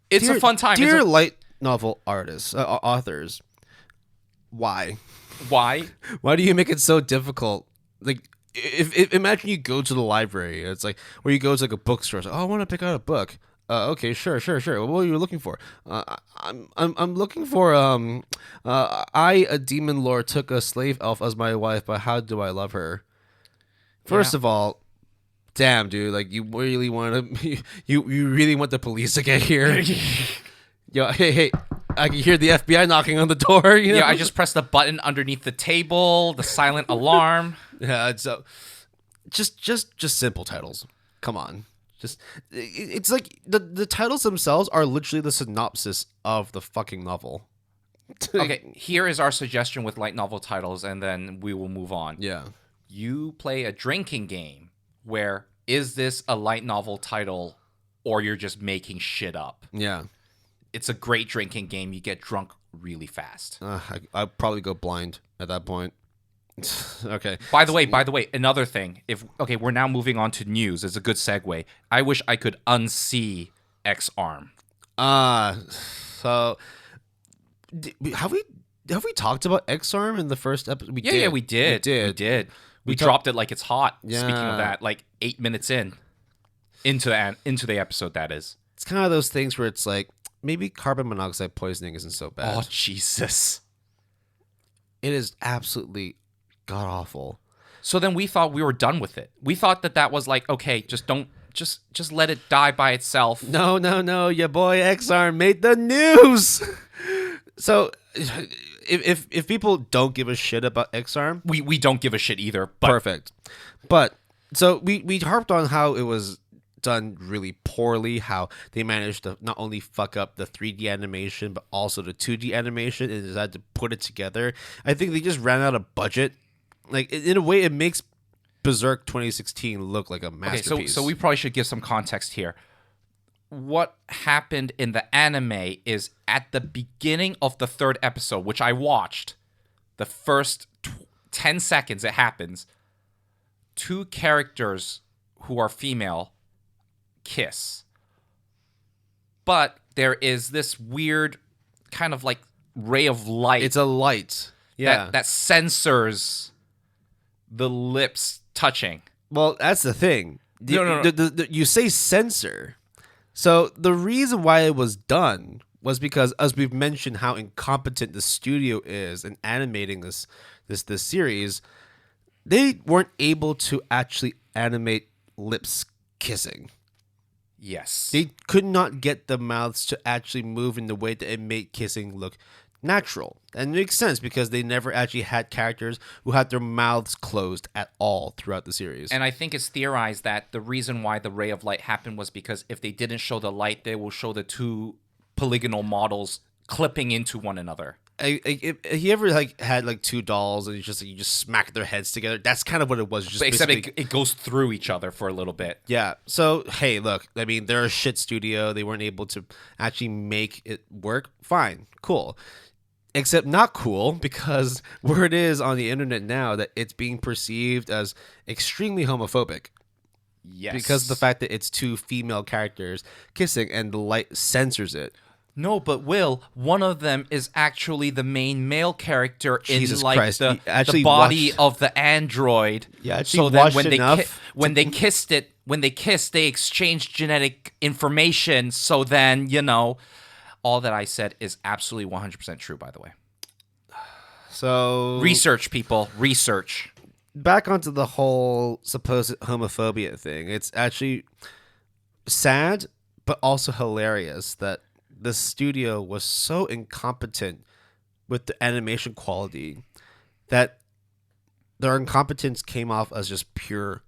Speaker 1: It's a fun time.
Speaker 2: Dear light novel artists, authors, why?
Speaker 1: Why?
Speaker 2: Why do you make it so difficult? Like, if imagine you go to the library, it's like, or you go to like a bookstore. It's like, oh, I want to pick out a book. Okay, sure. What are you looking for? I'm looking for I, a demon lord, took a slave elf as my wife, but how do I love her? First of all, damn, dude, like you really want to, you really want the police to get here? Yo, hey, I can hear the FBI knocking on the door. You know?
Speaker 1: Yeah, I just pressed the button underneath the table, the silent alarm.
Speaker 2: Yeah, so just simple titles. Come on. It's like the titles themselves are literally the synopsis of the fucking novel.
Speaker 1: Okay, here is our suggestion with light novel titles, and then we will move on.
Speaker 2: Yeah.
Speaker 1: You play a drinking game where is this a light novel title or you're just making shit up?
Speaker 2: Yeah.
Speaker 1: It's a great drinking game. You get drunk really fast.
Speaker 2: I'd probably go blind at that point. Okay.
Speaker 1: By the way, another thing. We're now moving on to news. It's a good segue. I wish I could unsee X-Arm.
Speaker 2: So have we talked about X-Arm in the first episode? We did.
Speaker 1: We did. We dropped it like it's hot. Yeah. Speaking of that, like 8 minutes into the episode, that is.
Speaker 2: It's kind of those things where it's like, maybe carbon monoxide poisoning isn't so bad.
Speaker 1: Oh, Jesus.
Speaker 2: It is absolutely god-awful.
Speaker 1: So then we thought we were done with it. We thought that was like, okay, just let it die by itself.
Speaker 2: No. Your boy X-Arm made the news. So if people don't give a shit about X-Arm,
Speaker 1: we don't give a shit either. But
Speaker 2: perfect. But so we harped on how it was done really poorly, how they managed to not only fuck up the 3D animation but also the 2D animation and decided to put it together. I think they just ran out of budget. Like, in a way, it makes Berserk 2016 look like a masterpiece.
Speaker 1: Okay, so we probably should give some context here. What happened in the anime is at the beginning of the 3rd episode, which I watched, the first 10 seconds it happens, 2 characters who are female kiss. But there is this weird kind of like ray of light.
Speaker 2: It's a light. Yeah.
Speaker 1: That censors the lips touching.
Speaker 2: Well, that's the thing.
Speaker 1: No.
Speaker 2: You say censor. So the reason why it was done was because, as we've mentioned, how incompetent the studio is in animating this series, they weren't able to actually animate lips kissing.
Speaker 1: Yes.
Speaker 2: They could not get the mouths to actually move in the way that it made kissing look natural. And it makes sense because they never actually had characters who had their mouths closed at all throughout the series.
Speaker 1: And I think it's theorized that the reason why the ray of light happened was because if they didn't show the light, they will show the 2 polygonal models clipping into one another.
Speaker 2: If you ever had 2 dolls and you just smack their heads together, that's kind of what it was. Just
Speaker 1: except it goes through each other for a little bit.
Speaker 2: Yeah. So hey, look, I mean, they're a shit studio. They weren't able to actually make it work. Fine, cool. Except not cool, because word is on the internet now that it's being perceived as extremely homophobic.
Speaker 1: Yes.
Speaker 2: Because of the fact that it's 2 female characters kissing and the light censors it.
Speaker 1: No, but Will, one of them is actually the main male character in
Speaker 2: Jesus Christ.
Speaker 1: the body of the android.
Speaker 2: Yeah, actually
Speaker 1: so that when they kissed, they exchanged genetic information. So then, all that I said is absolutely 100% true, by the way.
Speaker 2: So
Speaker 1: research, people, research.
Speaker 2: Back onto the whole supposed homophobia thing. It's actually sad, but also hilarious that the studio was so incompetent with the animation quality that their incompetence came off as just pure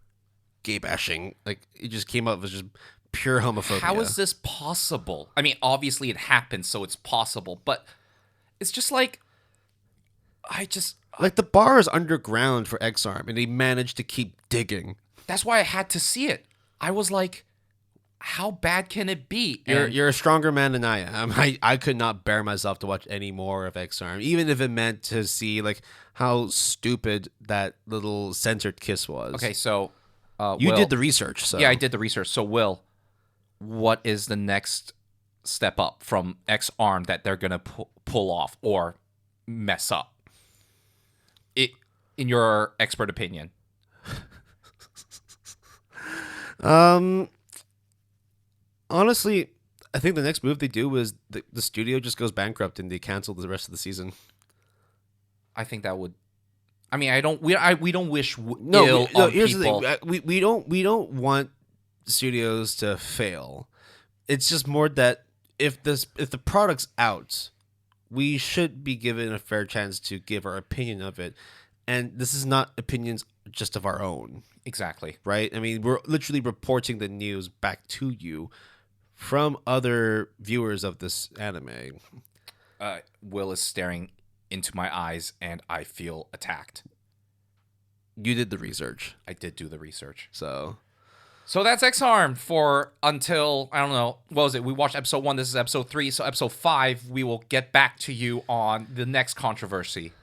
Speaker 2: gay bashing. Like, it just came off as just pure homophobia.
Speaker 1: How is this possible? I mean, obviously it happened, so it's possible, but it's just like,
Speaker 2: like, the bar is underground for X-Arm, and they managed to keep digging.
Speaker 1: That's why I had to see it. I was like, how bad can it be?
Speaker 2: You're a stronger man than I am. I could not bear myself to watch any more of X-Arm, even if it meant to see like how stupid that little censored kiss was.
Speaker 1: Okay, so
Speaker 2: you did the research. So
Speaker 1: yeah, I did the research. So Will, what is the next step up from X-Arm that they're gonna pull off or mess up? In your expert opinion.
Speaker 2: Honestly, I think the next move they do is the studio just goes bankrupt and they cancel the rest of the season.
Speaker 1: I think that would. I mean, we don't wish ill on
Speaker 2: here's
Speaker 1: people.
Speaker 2: The thing. We don't want studios to fail. It's just more that if the product's out, we should be given a fair chance to give our opinion of it. And this is not opinions just of our own.
Speaker 1: Exactly.
Speaker 2: Right? I mean, we're literally reporting the news back to you from other viewers of this anime.
Speaker 1: Will is staring into my eyes, and I feel attacked.
Speaker 2: You did the research.
Speaker 1: I did do the research.
Speaker 2: So
Speaker 1: that's X-Arm for until, I don't know, what was it? We watched episode 1, this is episode 3, so episode 5, we will get back to you on the next controversy.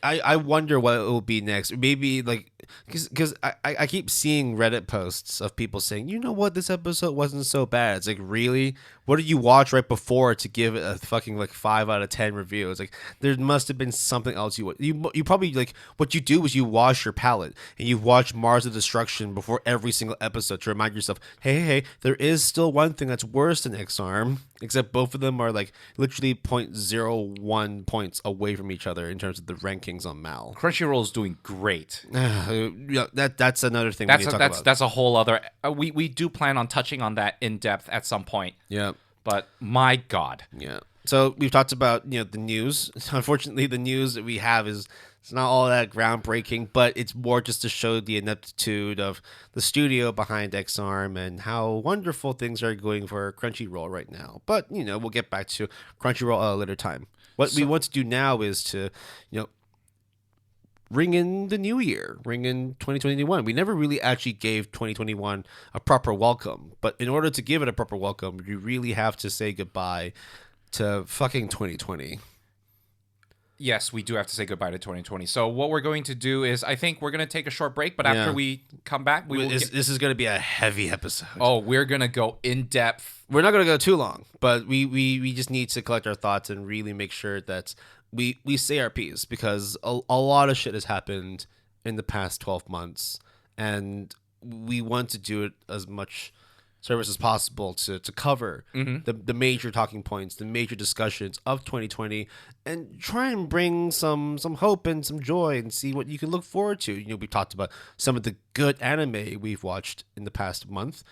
Speaker 2: I wonder what it will be next. Maybe like because I keep seeing Reddit posts of people saying, you know what, this episode wasn't so bad. It's like, really? What did you watch right before to give it a fucking like 5 out of 10 review? It's like there must have been something else you probably like. What you do is you wash your palate and you watch Mars of Destruction before every single episode to remind yourself, hey, there is still one thing that's worse than X-Arm, except both of them are like literally 0.01 points away from each other in terms of the rankings on Mal.
Speaker 1: Crunchyroll is doing great.
Speaker 2: Yeah, that's another thing we need to talk about.
Speaker 1: That's a whole other. We do plan on touching on that in depth at some point.
Speaker 2: Yeah,
Speaker 1: but my God.
Speaker 2: Yeah. So we've talked about the news. Unfortunately, the news that we have it's not all that groundbreaking, but it's more just to show the ineptitude of the studio behind X-Arm and how wonderful things are going for Crunchyroll right now. But we'll get back to Crunchyroll at a later time. What we want to do now is to ring in the new year, ring in 2021. We never really actually gave 2021 a proper welcome, but in order to give it a proper welcome, you really have to say goodbye to fucking 2020.
Speaker 1: Yes, we do have to say goodbye to 2020. So what we're going to do is, I think we're going to take a short break, but after we come back,
Speaker 2: this is going to be a heavy episode.
Speaker 1: Oh, we're going to go in depth.
Speaker 2: We're not going to go too long, but we just need to collect our thoughts and really make sure that we say our piece, because a lot of shit has happened in the past 12 months, and we want to do it as much service as possible to cover the major talking points, the major discussions of 2020, and try and bring some hope and some joy and see what you can look forward to. We talked about some of the good anime we've watched in the past month.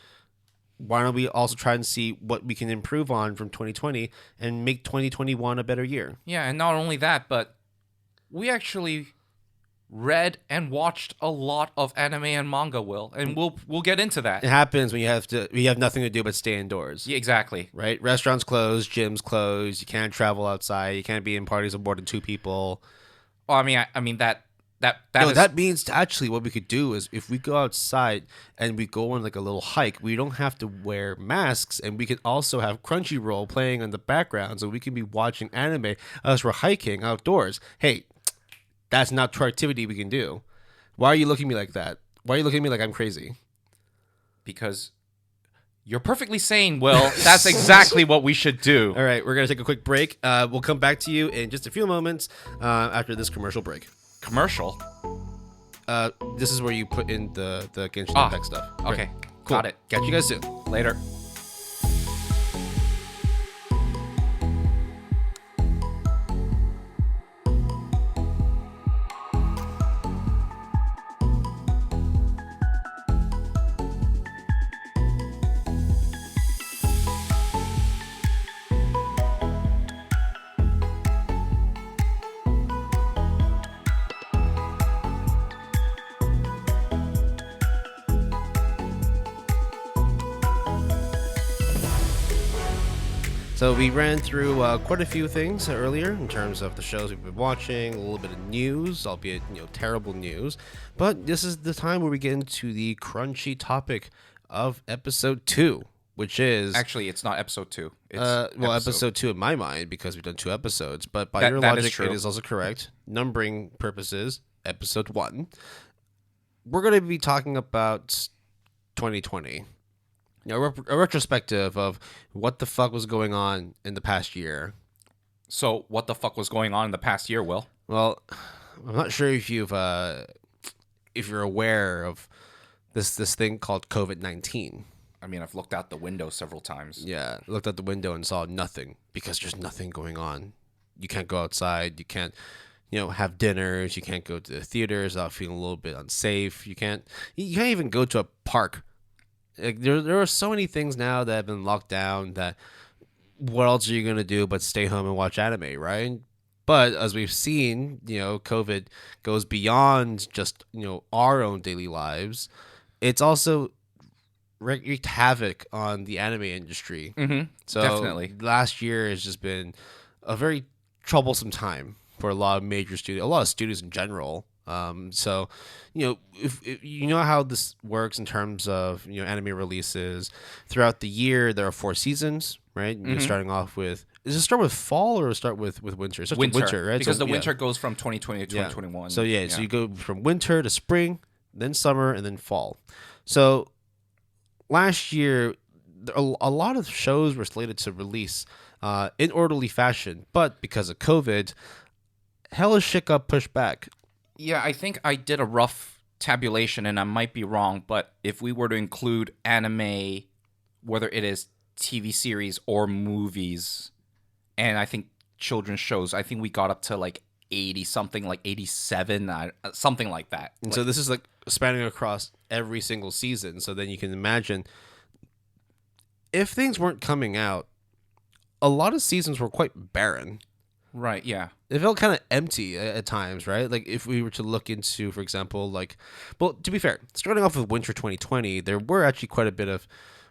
Speaker 2: Why don't we also try and see what we can improve on from 2020 and make 2021 a better year? Yeah,
Speaker 1: and not only that, but we actually read and watched a lot of anime and manga, Will, and we'll get into that.
Speaker 2: It happens when you have nothing to do but stay indoors.
Speaker 1: Yeah, exactly.
Speaker 2: Right? Restaurants closed, gyms closed, you can't travel outside, you can't be in parties of more than 2 people.
Speaker 1: Well, I mean that
Speaker 2: means actually what we could do is, if we go outside and we go on like a little hike, we don't have to wear masks, and we can also have Crunchyroll playing in the background, so we can be watching anime as we're hiking outdoors. Hey, that's not true activity we can do. Why are you looking at me like that? Why are you looking at me like I'm crazy?
Speaker 1: Because you're perfectly sane, Will. That's exactly what we should do.
Speaker 2: All right, we're going to take a quick break. We'll come back to you in just a few moments after this commercial break.
Speaker 1: Commercial?
Speaker 2: This is where you put in the Genshin Impact stuff.
Speaker 1: Okay, cool. Got it.
Speaker 2: Catch you guys soon.
Speaker 1: Later.
Speaker 2: So we ran through quite a few things earlier in terms of the shows we've been watching, a little bit of news, albeit terrible news. But this is the time where we get into the crunchy topic of episode 2, which is
Speaker 1: actually it's not episode 2. It's
Speaker 2: episode 2 in my mind, because we've done 2 episodes. But by your logic, it is also correct. Numbering purposes, episode 1. We're going to be talking about 2020. A retrospective of what the fuck was going on in the past year.
Speaker 1: So, what the fuck was going on in the past year, Will?
Speaker 2: Well, I'm not sure if you're aware of this thing called COVID-19.
Speaker 1: I mean, I've looked out the window several times.
Speaker 2: Yeah, looked out the window and saw nothing, because there's nothing going on. You can't go outside. You can't, have dinners. You can't go to the theaters without feeling a little bit unsafe. You can't even go to a park. Like, there are so many things now that have been locked down that what else are you going to do but stay home and watch anime, right? But as we've seen, COVID goes beyond just, our own daily lives. It's also wreaked havoc on the anime industry.
Speaker 1: Mm-hmm.
Speaker 2: So
Speaker 1: definitely.
Speaker 2: Last year has just been a very troublesome time for a lot of studios in general. So, if you know how this works in terms of, anime releases throughout the year, there are 4 seasons, right?
Speaker 1: Mm-hmm.
Speaker 2: Starting off with, does it start with fall or start with winter? It starts with winter, right?
Speaker 1: Because the winter goes from 2020 to 2021.
Speaker 2: So, so you go from winter to spring, then summer, and then fall. So last year, a lot of shows were slated to release in orderly fashion, but because of COVID, hella shit got pushed back.
Speaker 1: Yeah, I think I did a rough tabulation, and I might be wrong, but if we were to include anime, whether it is TV series or movies, and I think children's shows, I think we got up to like 80 something, like 87, something like that.
Speaker 2: And so this is like spanning across every single season. So then you can imagine if things weren't coming out, a lot of seasons were quite barren.
Speaker 1: Right, yeah.
Speaker 2: It felt kind of empty at times, right? Like if we were to look into, for example, like, well, to be fair, starting off with winter 2020, there were actually quite a bit of,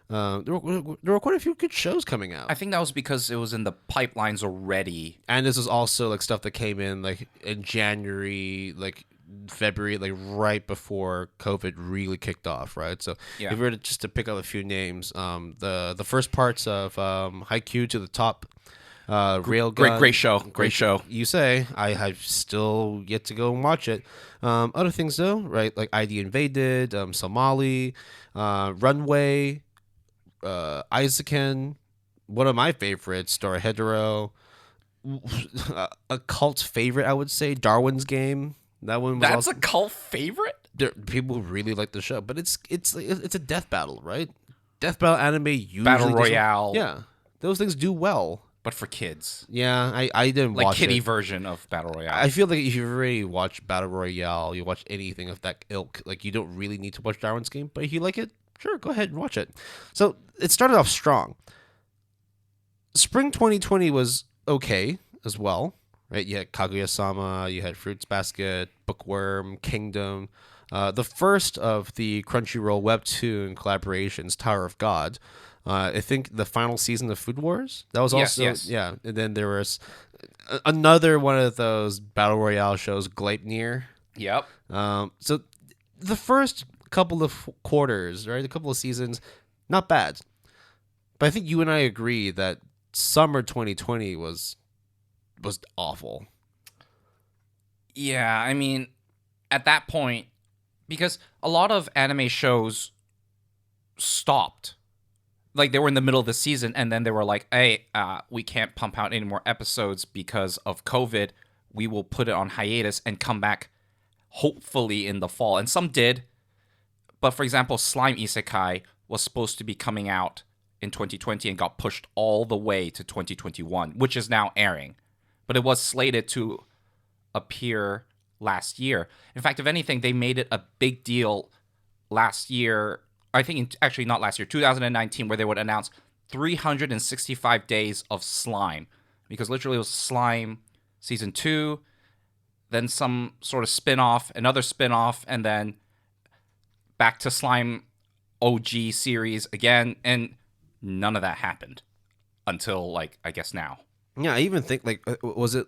Speaker 2: there were quite a few good shows coming out.
Speaker 1: I think that was because it was in the pipelines already.
Speaker 2: And this was also like stuff that came in like in January, like February, like right before COVID really kicked off, right? So if we were to pick up a few names, the first parts of Haikyuu to the top. Railgun.
Speaker 1: Great show.
Speaker 2: You say. I have still yet to go and watch it. Other things though, right? Like ID Invaded, Somali, Runway, Isaacen. One of my favorites, Dorohedoro. A cult favorite, I would say, Darwin's Game. That one.
Speaker 1: That's a cult favorite.
Speaker 2: People really like the show, but it's a death battle, right? Death battle anime usually
Speaker 1: battle royale.
Speaker 2: Yeah, those things do well.
Speaker 1: But for kids.
Speaker 2: Yeah, I didn't watch it.
Speaker 1: Like kiddie version of Battle Royale.
Speaker 2: I feel like if you've already watched Battle Royale, you watch anything of that ilk, like you don't really need to watch Darwin's Game. But if you like it, sure, go ahead and watch it. So it started off strong. Spring 2020 was okay as well, right? You had Kaguya-sama, you had Fruits Basket, Bookworm, Kingdom. The first of the Crunchyroll Webtoon collaborations, Tower of God. I think the final season of Food Wars. That was also
Speaker 1: yes.
Speaker 2: Yeah. And then there was another one of those battle royale shows, Gleipnir.
Speaker 1: Yep.
Speaker 2: So the first couple of quarters, right, a couple of seasons, not bad. But I think you and I agree that summer 2020 was awful.
Speaker 1: Yeah, I mean, at that point, because a lot of anime shows stopped. Like they were in the middle of the season and then they were like, hey, we can't pump out any more episodes because of COVID. We will put it on hiatus and come back hopefully in the fall. And some did. But for example, Slime Isekai was supposed to be coming out in 2020 and got pushed all the way to 2021, which is now airing. But it was slated to appear last year. In fact, if anything, they made it a big deal last year. I think actually not last year, 2019, where they would announce 365 days of Slime. Because literally it was Slime Season 2, then some sort of spin-off, another spin-off, and then back to Slime OG series again. And none of that happened until, like, I guess now.
Speaker 2: Yeah, I even think, like, was it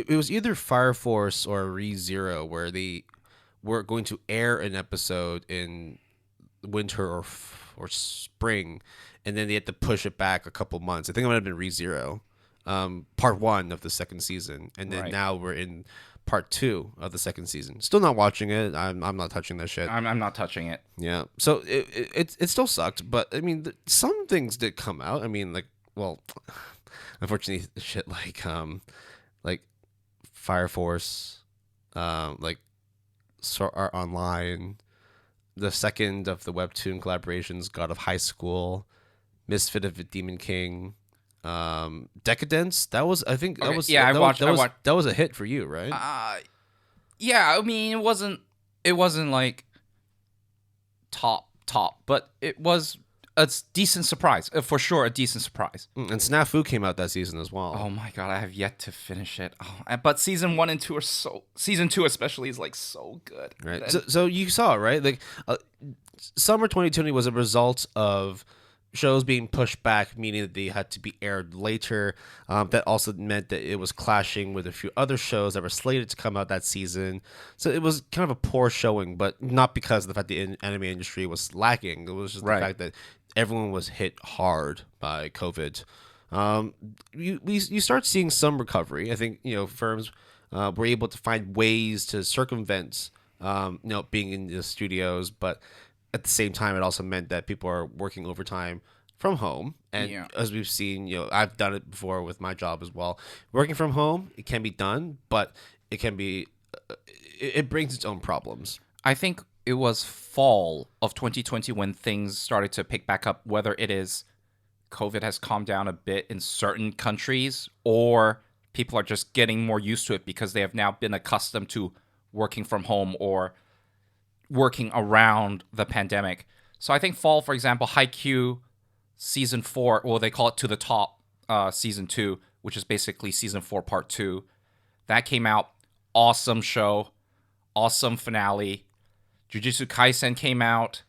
Speaker 2: was either Fire Force or ReZero where they were going to air an episode in winter or spring, and then they had to push it back a couple months. I think it might have been ReZero, part 1 of the second season, and then now we're in part 2 of the second season. Still not watching it. I'm not touching that shit.
Speaker 1: I'm not touching it.
Speaker 2: Yeah. So it still sucked, but I mean, some things did come out. I mean, like, well, unfortunately, shit like Fire Force, like Sword Art Online. The second of the Webtoon collaborations, God of High School, Misfit of Demon King, Decadence. That was, I think, that was that was a hit for you, right?
Speaker 1: Yeah. I mean, it wasn't like top, but it was a decent surprise, for sure. A decent surprise.
Speaker 2: And Snafu came out that season as well.
Speaker 1: Oh my god, I have yet to finish it. But season 1 and 2 are season 2 especially is like so good.
Speaker 2: Right. So you saw, right? Like summer 2020 was a result of shows being pushed back, meaning that they had to be aired later. That also meant that it was clashing with a few other shows that were slated to come out that season. So it was kind of a poor showing, but not because of the fact the anime industry was lacking. It was just the fact that everyone was hit hard by COVID. You start seeing some recovery. I think firms were able to find ways to circumvent being in the studios, but at the same time, it also meant that people are working overtime from home. And as we've seen, I've done it before with my job as well. Working from home, it can be done, but it can be, it brings its own problems.
Speaker 1: I think it was fall of 2020 when things started to pick back up, whether it is COVID has calmed down a bit in certain countries or people are just getting more used to it because they have now been accustomed to working from home or working around the pandemic. So I think fall, for example, Haikyuu season 4, well, they call it To the Top season 2, which is basically season 4 part 2. That came out. Awesome show. Awesome finale. Jujutsu Kaisen came out.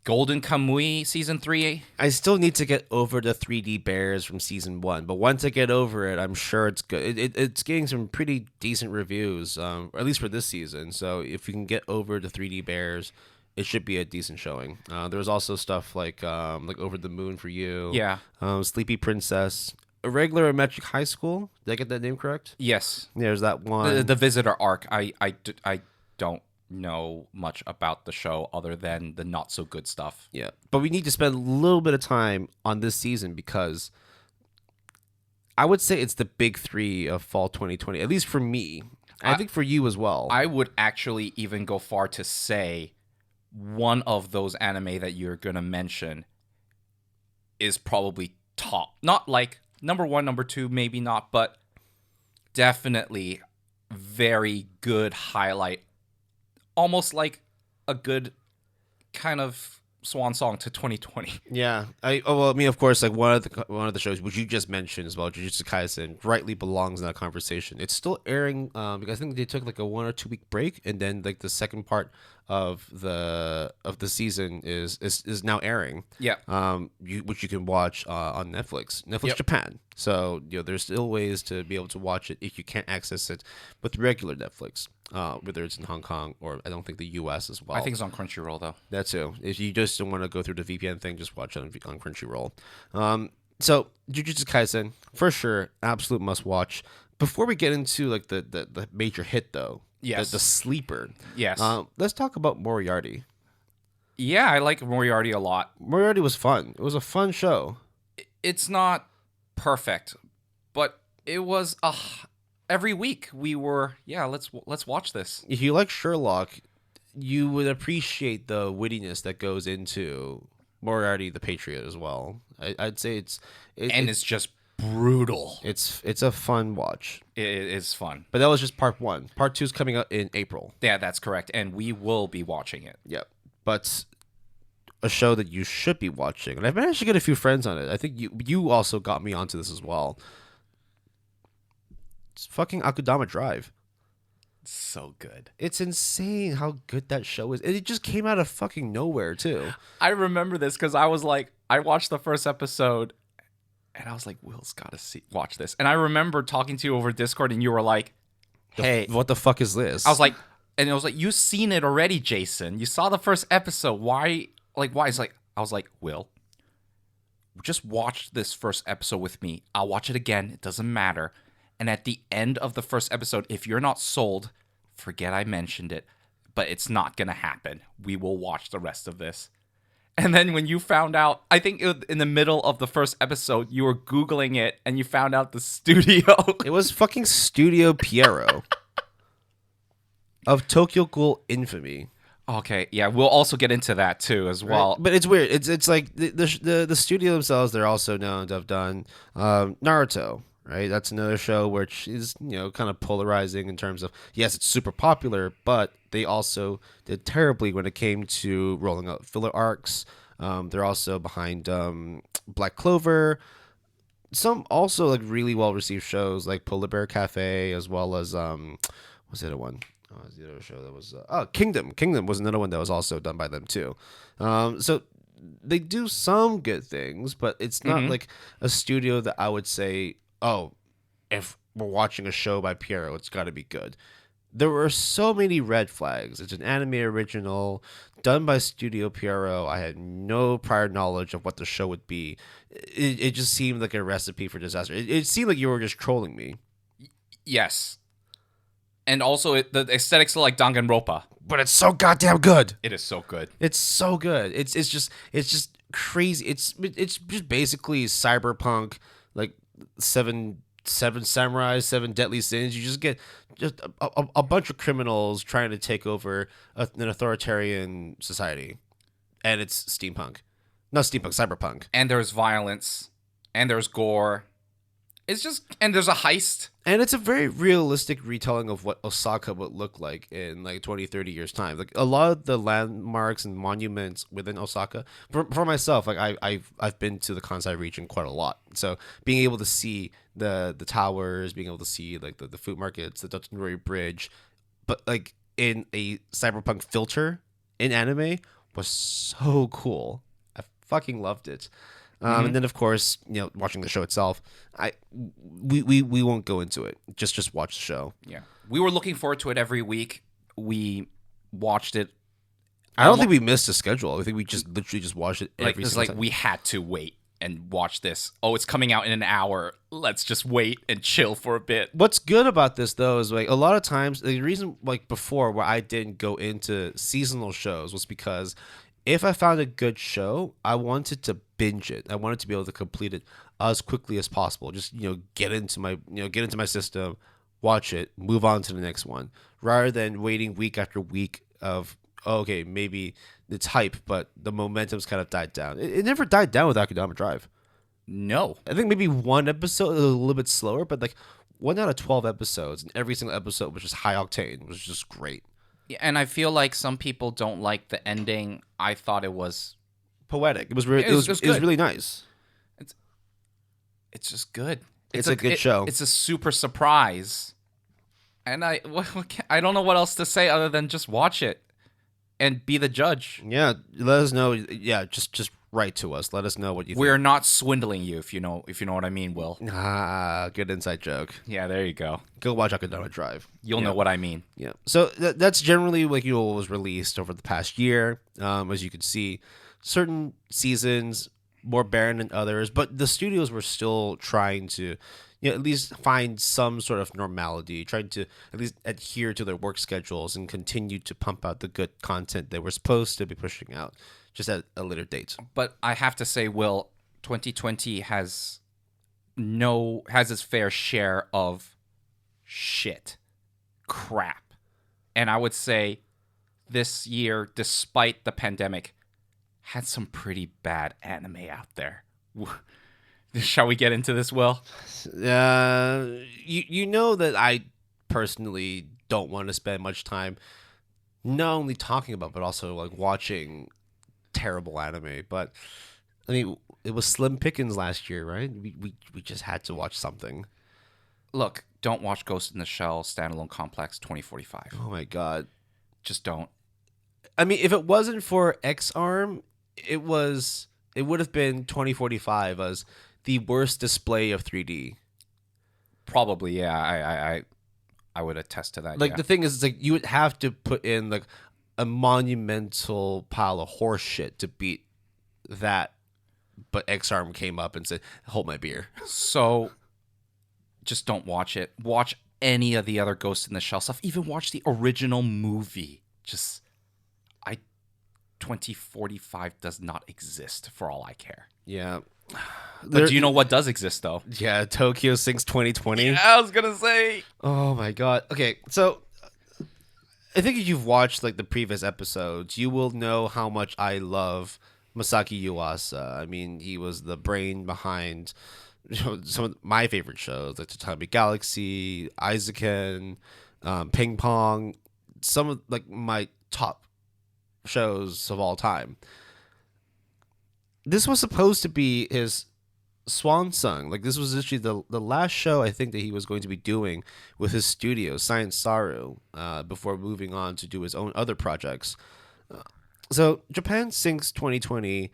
Speaker 1: Golden Kamuy season 3.
Speaker 2: I still need to get over the 3D bears from season 1, but once I get over it, I'm sure it's good. It's getting some pretty decent reviews, at least for this season. So if you can get over the 3D bears, it should be a decent showing. There's also stuff like Over the Moon for You.
Speaker 1: Yeah.
Speaker 2: Sleepy Princess. Irregular Metric High School. Did I get that name correct?
Speaker 1: Yes.
Speaker 2: Yeah, there's that one.
Speaker 1: The Visitor arc. I don't know much about the show other than the not so good stuff.
Speaker 2: Yeah, but we need to spend a little bit of time on this season because I would say it's the big 3 of fall 2020, at least for me. I think for you as well.
Speaker 1: I would actually even go far to say one of those anime that you're going to mention is probably top. Not like number 1, number 2, maybe not, but definitely very good highlight. Almost like a good kind of swan song to 2020.
Speaker 2: Yeah. Of course, like one of the shows which you just mentioned as well, Jujutsu Kaisen, rightly belongs in that conversation. It's still airing because I think they took like a 1 or 2 week break, and then like the second part of the season is now airing.
Speaker 1: Yeah.
Speaker 2: Which you can watch on Netflix Japan. So there's still ways to be able to watch it if you can't access it with regular Netflix. Whether it's in Hong Kong or I don't think the U.S. as well.
Speaker 1: I think it's on Crunchyroll though.
Speaker 2: That too. If you just don't want to go through the VPN thing, just watch it on Crunchyroll. So Jujutsu Kaisen for sure, absolute must watch. Before we get into like the major hit though,
Speaker 1: yes,
Speaker 2: the sleeper.
Speaker 1: Yes.
Speaker 2: Let's talk about Moriarty.
Speaker 1: Yeah, I like Moriarty a lot.
Speaker 2: Moriarty was fun. It was a fun show.
Speaker 1: It's not perfect, but it was every week we were, let's watch this.
Speaker 2: If you like Sherlock, you would appreciate the wittiness that goes into Moriarty the Patriot as well. I'd say it's
Speaker 1: just brutal.
Speaker 2: It's a fun watch.
Speaker 1: It is fun.
Speaker 2: But that was just part 1. Part 2 is coming out in April.
Speaker 1: Yeah, that's correct. And we will be watching it.
Speaker 2: Yep. But a show that you should be watching, and I've managed to get a few friends on it. I think you also got me onto this as well. It's fucking Akudama Drive.
Speaker 1: So good.
Speaker 2: It's insane how good that show is. And it just came out of fucking nowhere, too.
Speaker 1: I remember this because I was like, I watched the first episode and I was like, Will's got to watch this. And I remember talking to you over Discord and you were like, hey.
Speaker 2: What the fuck is this?
Speaker 1: I was like, you've seen it already, Jason. You saw the first episode. Why? It's like, I was like, Will, just watch this first episode with me. I'll watch it again. It doesn't matter. And at the end of the first episode, if you're not sold, forget I mentioned it, but it's not going to happen. We will watch the rest of this. And then when you found out, I think in the middle of the first episode, you were Googling it and you found out the studio.
Speaker 2: It was fucking Studio Pierrot of Tokyo Ghoul infamy.
Speaker 1: Okay, yeah, we'll also get into that too as well.
Speaker 2: Right? But it's weird. It's like the studio themselves, they're also known to have done Naruto. Right, that's another show which is kind of polarizing in terms of yes, it's super popular, but they also did terribly when it came to rolling out filler arcs. They're also behind Black Clover. Some also like really well received shows like Polar Bear Cafe, as well as what's the other one? Oh, was the other show that was Kingdom. Kingdom was another one that was also done by them too. So they do some good things, but it's not like a studio that I would say, oh, if we're watching a show by Pierrot, it's got to be good. There were so many red flags. It's an anime original done by Studio Pierrot. I had no prior knowledge of what the show would be. It just seemed like a recipe for disaster. It seemed like you were just trolling me.
Speaker 1: Yes. And also, the aesthetics are like Danganronpa.
Speaker 2: But it's so goddamn good.
Speaker 1: It is so good.
Speaker 2: It's so good. It's just crazy. It's just basically cyberpunk, like seven samurais, seven deadly sins. You just get just a bunch of criminals trying to take over an authoritarian society, and it's steampunk, not steampunk, cyberpunk.
Speaker 1: And there's violence, and there's gore. It's just, and there's a heist.
Speaker 2: And it's a very realistic retelling of what Osaka would look like in like 20, 30 years time. Like a lot of the landmarks and monuments within Osaka, for myself, like I've been to the Kansai region quite a lot. So being able to see the towers, being able to see like the food markets, the Dotonori Bridge, but like in a cyberpunk filter in anime was so cool. I fucking loved it. And then, of course, watching the show itself, we won't go into it. Just watch the show.
Speaker 1: Yeah, we were looking forward to it every week. We watched it.
Speaker 2: I don't think we missed a schedule. I think we just literally just watched it every single time.
Speaker 1: We had to wait and watch this. Oh, it's coming out in an hour. Let's just wait and chill for a bit.
Speaker 2: What's good about this though is like a lot of times the reason like before where I didn't go into seasonal shows was because if I found a good show, I wanted to binge it. I wanted to be able to complete it as quickly as possible. Just get into my system, watch it, move on to the next one, rather than waiting week after week of okay, maybe it's hype, but the momentum's kind of died down. It never died down with Akudama Drive.
Speaker 1: No,
Speaker 2: I think maybe one episode a little bit slower, but like 1 out of 12 episodes, and every single episode was just high octane. It was just great.
Speaker 1: Yeah, and I feel like some people don't like the ending. I thought it was
Speaker 2: poetic. It was really nice.
Speaker 1: It's just good.
Speaker 2: It's a good show.
Speaker 1: It's a super surprise, and I don't know what else to say other than just watch it and be the judge.
Speaker 2: Yeah, let us know. Yeah, just write to us. Let us know what you think.
Speaker 1: We're not swindling you, if you know what I mean, Will.
Speaker 2: Good inside joke.
Speaker 1: Yeah, there you go.
Speaker 2: Go watch Akudama Drive.
Speaker 1: You'll know what I mean.
Speaker 2: Yeah. So that's generally like what was released over the past year. As you can see, certain seasons more barren than others, but the studios were still trying to at least find some sort of normality, trying to at least adhere to their work schedules and continue to pump out the good content they were supposed to be pushing out, just at a later date.
Speaker 1: But I have to say, Will, 2020 has its fair share of crap. And I would say this year, despite the pandemic, had some pretty bad anime out there. Shall we get into this, Will?
Speaker 2: You know that I personally don't want to spend much time not only talking about, but also like watching terrible anime. But I mean, it was slim pickings last year, right? We just had to watch something.
Speaker 1: Look, don't watch Ghost in the Shell Standalone Complex 2045.
Speaker 2: Oh my god.
Speaker 1: Just don't.
Speaker 2: I mean, if it wasn't for X-Arm, it would have been 2045 as the worst display of 3D.
Speaker 1: Probably, yeah. I would attest to that.
Speaker 2: Like,
Speaker 1: yeah.
Speaker 2: The thing is, it's like you would have to put in like a monumental pile of horse shit to beat that. But X-Arm came up and said, "Hold my beer."
Speaker 1: So, just don't watch it. Watch any of the other Ghost in the Shell stuff. Even watch the original movie. 2045 does not exist for all I care.
Speaker 2: Yeah.
Speaker 1: But do you know what does exist, though?
Speaker 2: Yeah, Tokyo Sinks 2020.
Speaker 1: Yeah, I was going to say.
Speaker 2: Oh, my God. Okay, so I think if you've watched like the previous episodes, you will know how much I love Masaki Yuasa. I mean, he was the brain behind some of my favorite shows, like Tatami Galaxy, Aizuken, Ping Pong, some of like my top shows of all time. This was supposed to be his swan song. Like, this was literally the last show I think that he was going to be doing with his studio, Science Saru, before moving on to do his own other projects. So Japan Sinks 2020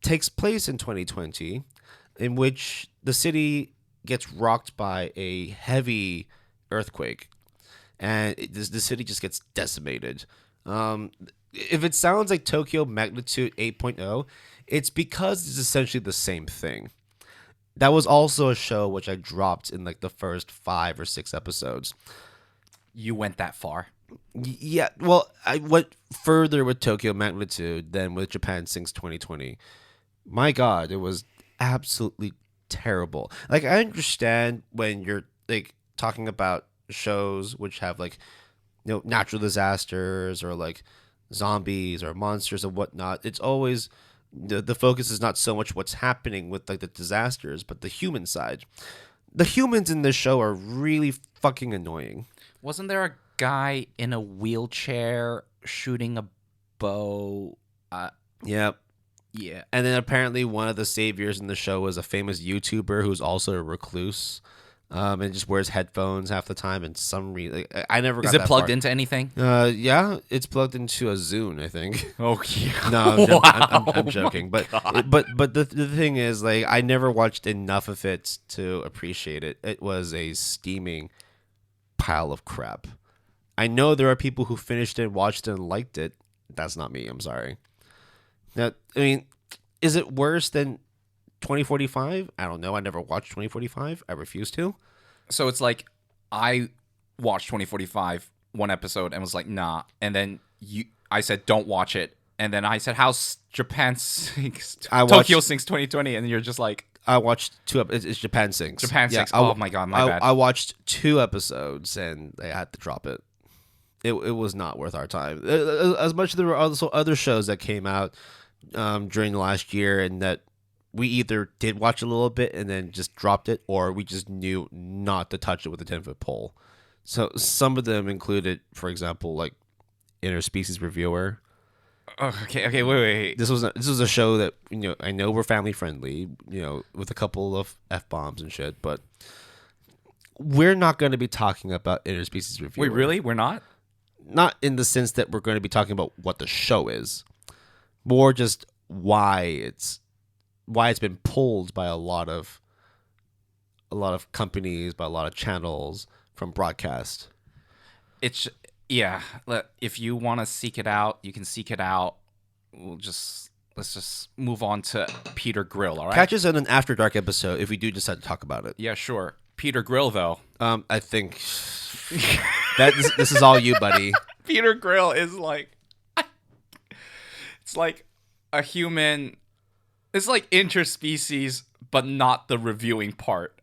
Speaker 2: takes place in 2020, in which the city gets rocked by a heavy earthquake, and the city just gets decimated. If it sounds like Tokyo Magnitude 8.0, it's because it's essentially the same thing. That was also a show which I dropped in like the first 5 or 6 episodes.
Speaker 1: you went that far.
Speaker 2: Yeah, well, I went further with Tokyo Magnitude than with Japan Sinks 2020. My God, it was absolutely terrible. Like, I understand when you're like talking about shows which have like natural disasters or like zombies or monsters and whatnot. It's always the focus is not so much what's happening with like the disasters, but the human side. The humans in this show are really fucking annoying.
Speaker 1: Wasn't there a guy in a wheelchair shooting a bow?
Speaker 2: Yep.
Speaker 1: Yeah.
Speaker 2: And then apparently one of the saviors in the show was a famous YouTuber who's also a recluse. And just wears headphones half the time, and some reason I never got.
Speaker 1: Is it
Speaker 2: that
Speaker 1: plugged
Speaker 2: far.
Speaker 1: into anything?
Speaker 2: Yeah, it's plugged into a Zune, I think.
Speaker 1: Oh yeah.
Speaker 2: No,
Speaker 1: Wow.
Speaker 2: I'm joking, but the thing is, like, I never watched enough of it to appreciate it. It was a steaming pile of crap. I know there are people who finished it, watched it, and liked it. That's not me. I'm sorry. Now, I mean, is it worse than 2045? I don't know. I never watched 2045. I refuse to.
Speaker 1: So it's like I watched 2045 one episode and was like, nah. And then I said, don't watch it. And then I said, how's Japan Sinks? Tokyo Sinks 2020. And you're just like,
Speaker 2: I watched two. It's Japan Sinks.
Speaker 1: Japan Sinks. Oh my God, my bad.
Speaker 2: I watched 2 episodes and I had to drop it. It was not worth our time. As much as there were also other shows that came out during the last year and that we either did watch a little bit and then just dropped it, or we just knew not to touch it with a 10-foot pole. So some of them included, for example, like Interspecies Reviewer.
Speaker 1: Oh, okay, wait.
Speaker 2: This was a show that I know we're family friendly, with a couple of F-bombs and shit, but we're not going to be talking about Interspecies Reviewer.
Speaker 1: Wait, really? We're not?
Speaker 2: Not in the sense that we're going to be talking about what the show is, more just why it's been pulled by a lot of companies, by a lot of channels from broadcast.
Speaker 1: It's if you want to seek it out, you can seek it out. Let's just move on to Peter Grill, all right?
Speaker 2: Catch us in an After Dark episode if we do decide to talk about it.
Speaker 1: Yeah, sure. Peter Grill, though.
Speaker 2: I think that this is all you, buddy.
Speaker 1: Peter Grill is like, it's like a human. It's like interspecies, but not the reviewing part.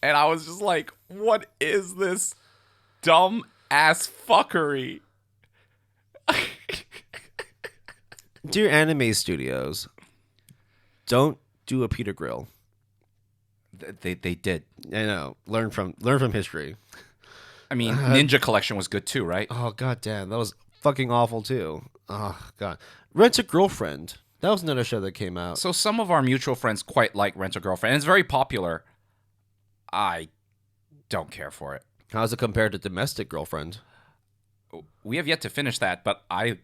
Speaker 1: And I was just like, what is this dumb ass fuckery?
Speaker 2: Dear anime studios, don't do a Peter Grill.
Speaker 1: They did.
Speaker 2: I know. Learn from history.
Speaker 1: I mean, Ninja Collection was good too, right?
Speaker 2: Oh god damn, that was fucking awful too. Oh god. Rent a Girlfriend. That was another show that came out.
Speaker 1: So some of our mutual friends quite like Rent a Girlfriend. And it's very popular. I don't care for it.
Speaker 2: How's it compared to Domestic Girlfriend?
Speaker 1: We have yet to finish that, but I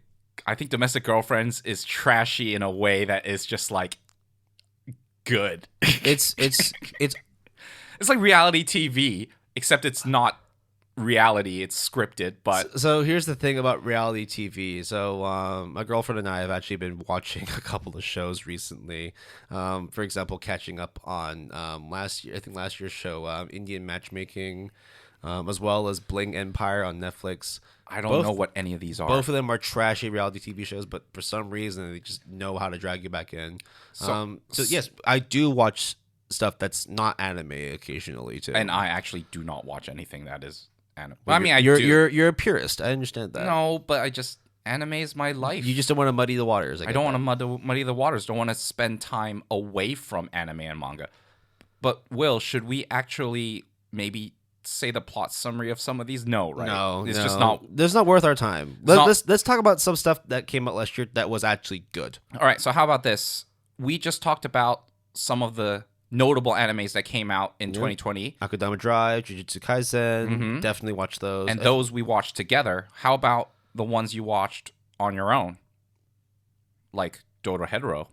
Speaker 1: think Domestic Girlfriends is trashy in a way that is just like good.
Speaker 2: It's
Speaker 1: like reality TV, except it's not reality, it's scripted. But
Speaker 2: so here's the thing about reality TV. So my girlfriend and I have actually been watching a couple of shows recently. For example, catching up on last year's show, Indian Matchmaking, as well as Bling Empire on Netflix.
Speaker 1: I don't know what any of these are.
Speaker 2: Both of them are trashy reality TV shows, but for some reason they just know how to drag you back in. So yes, I do watch stuff that's not anime occasionally too.
Speaker 1: And I actually do not watch anything that is anime.
Speaker 2: Well,
Speaker 1: I mean,
Speaker 2: you're a purist. I understand that.
Speaker 1: No, but anime is my life.
Speaker 2: You just don't want to muddy the waters.
Speaker 1: I don't want to muddy the waters. Don't want to spend time away from anime and manga. But Will, should we actually maybe say the plot summary of some of these? No, right?
Speaker 2: No,
Speaker 1: it's just not.
Speaker 2: It's not worth our time. Let's talk about some stuff that came out last year that was actually good.
Speaker 1: All right. So how about this? We just talked about some of the notable animes that came out in 2020.
Speaker 2: Akudama Drive, Jujutsu Kaisen. Definitely watch those.
Speaker 1: And those we watched together. How about the ones you watched on your own? Like Dorohedoro.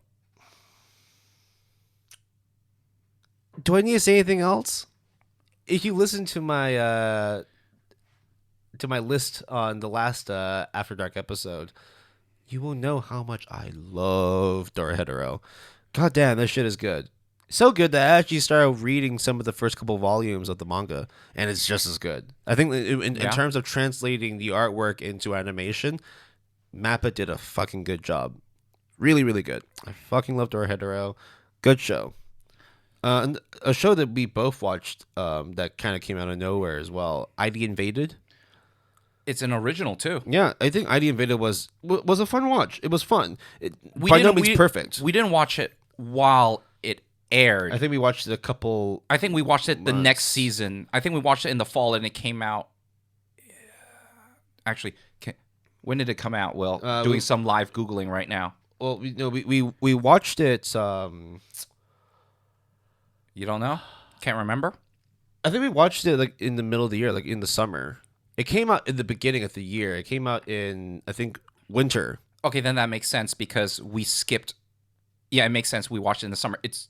Speaker 2: Do I need to say anything else? If you listen to my list on the last After Dark episode, you will know how much I love Dorohedoro. God damn, that shit is good. So good that I actually started reading some of the first couple volumes of the manga, and it's just as good. I think in terms of translating the artwork into animation, Mappa did a fucking good job. Really, really good. I fucking loved Dorohedoro. Good show. And a show that we both watched that kind of came out of nowhere as well. ID Invaded.
Speaker 1: It's an original too.
Speaker 2: Yeah, I think ID Invaded was a fun watch. It was fun. By no means perfect.
Speaker 1: We didn't watch it while it aired.
Speaker 2: I think we watched it a couple.
Speaker 1: I think we watched it the next season. I think we watched it in the fall, and it came out. Actually, when did it come out? Will doing some live googling right now.
Speaker 2: Well, we watched it.
Speaker 1: You don't know? Can't remember?
Speaker 2: I think we watched it like in the middle of the year, like in the summer. It came out in the beginning of the year. It came out in, I think, winter.
Speaker 1: Okay, then that makes sense because we skipped. Yeah, it makes sense. We watched it in the summer. It's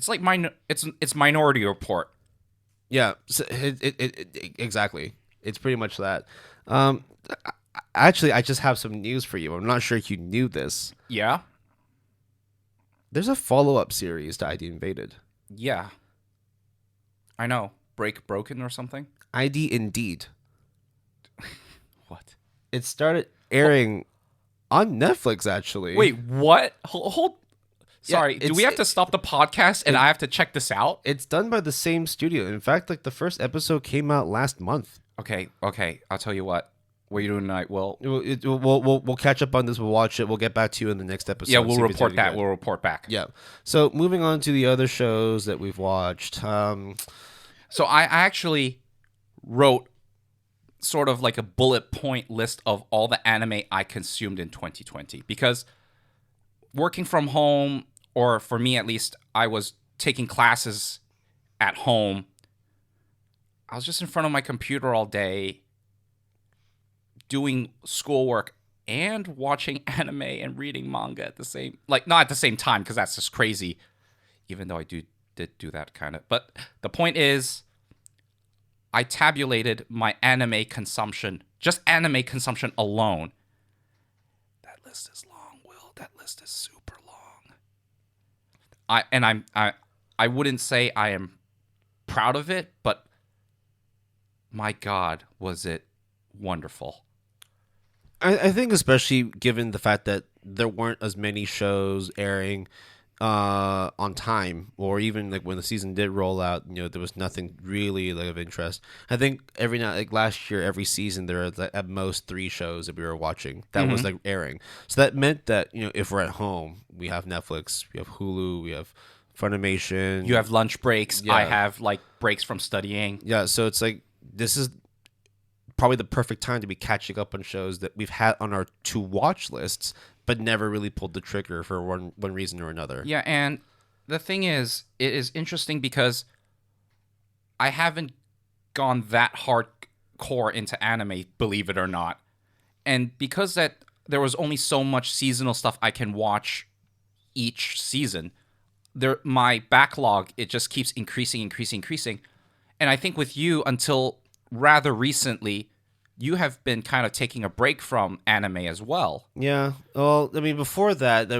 Speaker 1: like it's Minority Report.
Speaker 2: Yeah, so exactly. It's pretty much that. Actually, I just have some news for you. I'm not sure if you knew this.
Speaker 1: Yeah?
Speaker 2: There's a follow-up series to ID Invaded.
Speaker 1: Yeah. I know. Broken or something?
Speaker 2: ID Indeed.
Speaker 1: What?
Speaker 2: It started airing on Netflix, actually.
Speaker 1: Wait, what? Hold. Sorry, do we have to stop the podcast and I have to check this out?
Speaker 2: It's done by the same studio. In fact, like the first episode came out last month.
Speaker 1: Okay. I'll tell you what. What are you doing tonight, Will?
Speaker 2: We'll catch up on this. We'll watch it. We'll get back to you in the next episode.
Speaker 1: Yeah, we'll report that. We'll report back.
Speaker 2: Yeah. So moving on to the other shows that we've watched.
Speaker 1: So I actually wrote sort of like a bullet point list of all the anime I consumed in 2020 because working from home, or for me at least, I was taking classes at home. I was just in front of my computer all day doing schoolwork and watching anime and reading manga at the same, like not at the same time because that's just crazy, even though I did do that kind of. But the point is, I tabulated my anime consumption, just anime consumption alone. That list is long, Will. That list is super long. I wouldn't say I am proud of it, but my God, was it wonderful.
Speaker 2: I think especially given the fact that there weren't as many shows airing on time, or even like when the season did roll out, there was nothing really like of interest. I think every night, like last year, every season there was at most 3 shows that we were watching that was like airing. So that meant that if we're at home, we have Netflix, we have Hulu, we have Funimation.
Speaker 1: You have lunch breaks. Yeah. I have like breaks from studying.
Speaker 2: Yeah, so it's like this is probably the perfect time to be catching up on shows that we've had on our to watch lists, but never really pulled the trigger for one reason or another.
Speaker 1: Yeah, and the thing is, it is interesting because I haven't gone that hardcore into anime, believe it or not. And because that there was only so much seasonal stuff I can watch each season, my backlog, it just keeps increasing. And I think with you, until rather recently, you have been kind of taking a break from anime as well.
Speaker 2: Yeah. Well, I mean, before that, I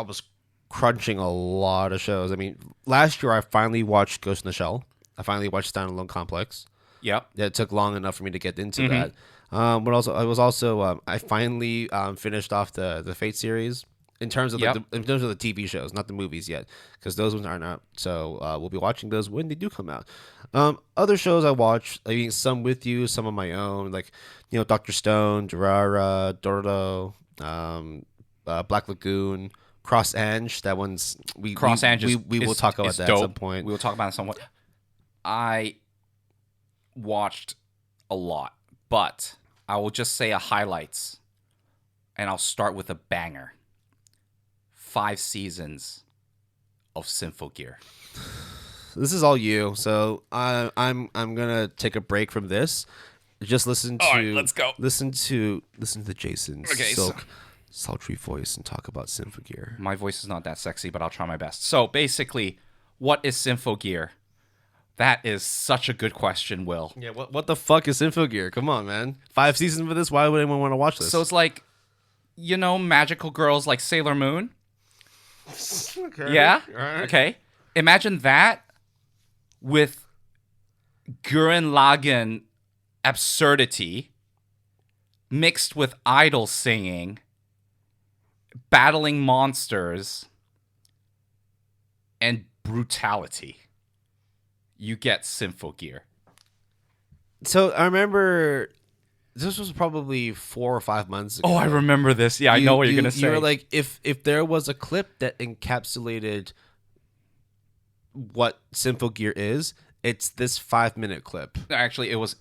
Speaker 2: was crunching a lot of shows. I mean, last year I finally watched Ghost in the Shell. I finally watched Standalone Complex.
Speaker 1: Yep.
Speaker 2: Yeah, it took long enough for me to get into that. But also I finally finished off the Fate series. In terms of the TV shows, not the movies yet, because those ones aren't out. So we'll be watching those when they do come out. Other shows I watched, I mean, some with you, some of my own, like Dr. Stone, Durara, Dordo, Black Lagoon, Cross Ange. That one's we will talk about that dope. At some point.
Speaker 1: We will talk about it somewhat. I watched a lot, but I will just say a highlights, and I'll start with a banger. 5 seasons of Symphogear.
Speaker 2: This is all you, so I'm gonna take a break from this. Just listen to.
Speaker 1: All right, let's go.
Speaker 2: Listen to Jason's sultry voice and talk about Symphogear.
Speaker 1: My voice is not that sexy, but I'll try my best. So basically, what is Symphogear? That is such a good question, Will.
Speaker 2: Yeah, what the fuck is Symphogear? Come on, man. 5 seasons for this? Why would anyone want to watch this?
Speaker 1: So it's like, magical girls like Sailor Moon.
Speaker 2: Okay.
Speaker 1: Yeah?
Speaker 2: All right.
Speaker 1: Okay. Imagine that with Gurren Lagann absurdity mixed with idol singing, battling monsters, and brutality. You get Symphogear.
Speaker 2: So I remember this was probably 4 or 5 months ago.
Speaker 1: Oh, I remember this. Yeah, I know what you're going to say.
Speaker 2: You were like, if there was a clip that encapsulated what Symphogear is, it's this 5-minute clip.
Speaker 1: Actually, it was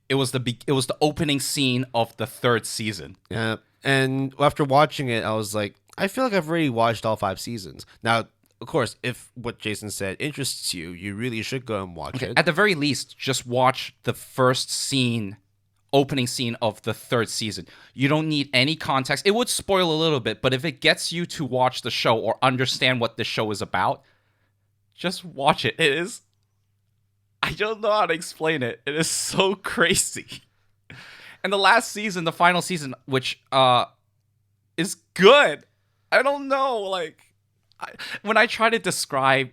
Speaker 1: the opening scene of the 3rd season.
Speaker 2: Yeah, and after watching it, I was like, I feel like I've already watched all 5 seasons. Now, of course, if what Jason said interests you, you really should go and watch it.
Speaker 1: At the very least, just watch the first opening scene of the 3rd season. You don't need any context. It would spoil a little bit, but if it gets you to watch the show or understand what the show is about, just watch it. It is... I don't know how to explain it. It is so crazy. And the last season, the final season, which is good. I don't know. Like, when I try to describe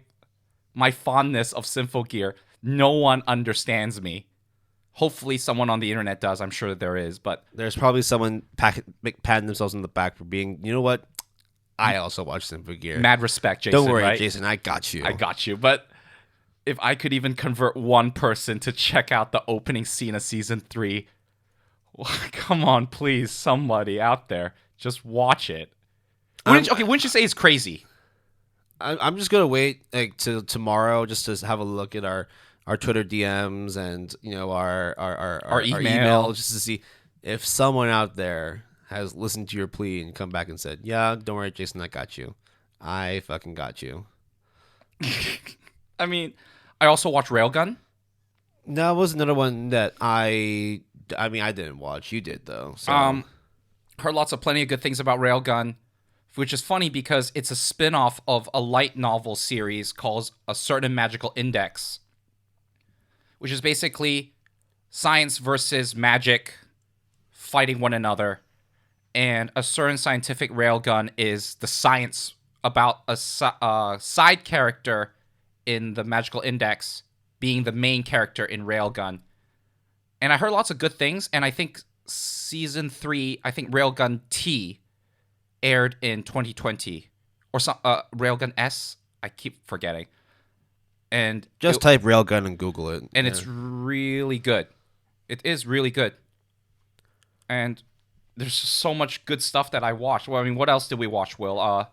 Speaker 1: my fondness of Symphogear, no one understands me. Hopefully someone on the internet does. I'm sure that there is. But
Speaker 2: there's probably someone patting themselves in the back for being, you know what? I also watch Symphogear.
Speaker 1: Mad respect, Jason.
Speaker 2: Don't worry,
Speaker 1: right?
Speaker 2: Jason. I got you.
Speaker 1: I got you. But if I could even convert one person to check out the opening scene of season 3, well, come on, please, somebody out there, just watch it. Wouldn't you say it's crazy?
Speaker 2: I'm just gonna wait like till tomorrow just to have a look at our Twitter DMs and our email just to see if someone out there has listened to your plea and come back and said, "Yeah, don't worry, Jason, I got you. I fucking got you."
Speaker 1: I mean, I also watched Railgun.
Speaker 2: That was another one that I didn't watch. You did though. So.
Speaker 1: Heard plenty of good things about Railgun, which is funny because it's a spin-off of a light novel series called A Certain Magical Index, which is basically science versus magic fighting one another. And A Certain Scientific Railgun is the science about a side character in the Magical Index being the main character in Railgun. And I heard lots of good things, and I think season 3, I think Railgun T aired in 2020 or some Railgun S. I keep forgetting. And
Speaker 2: just type Railgun and Google it,
Speaker 1: and it's really good. It is really good, and there's so much good stuff that I watched. Well, I mean, what else did we watch, Will?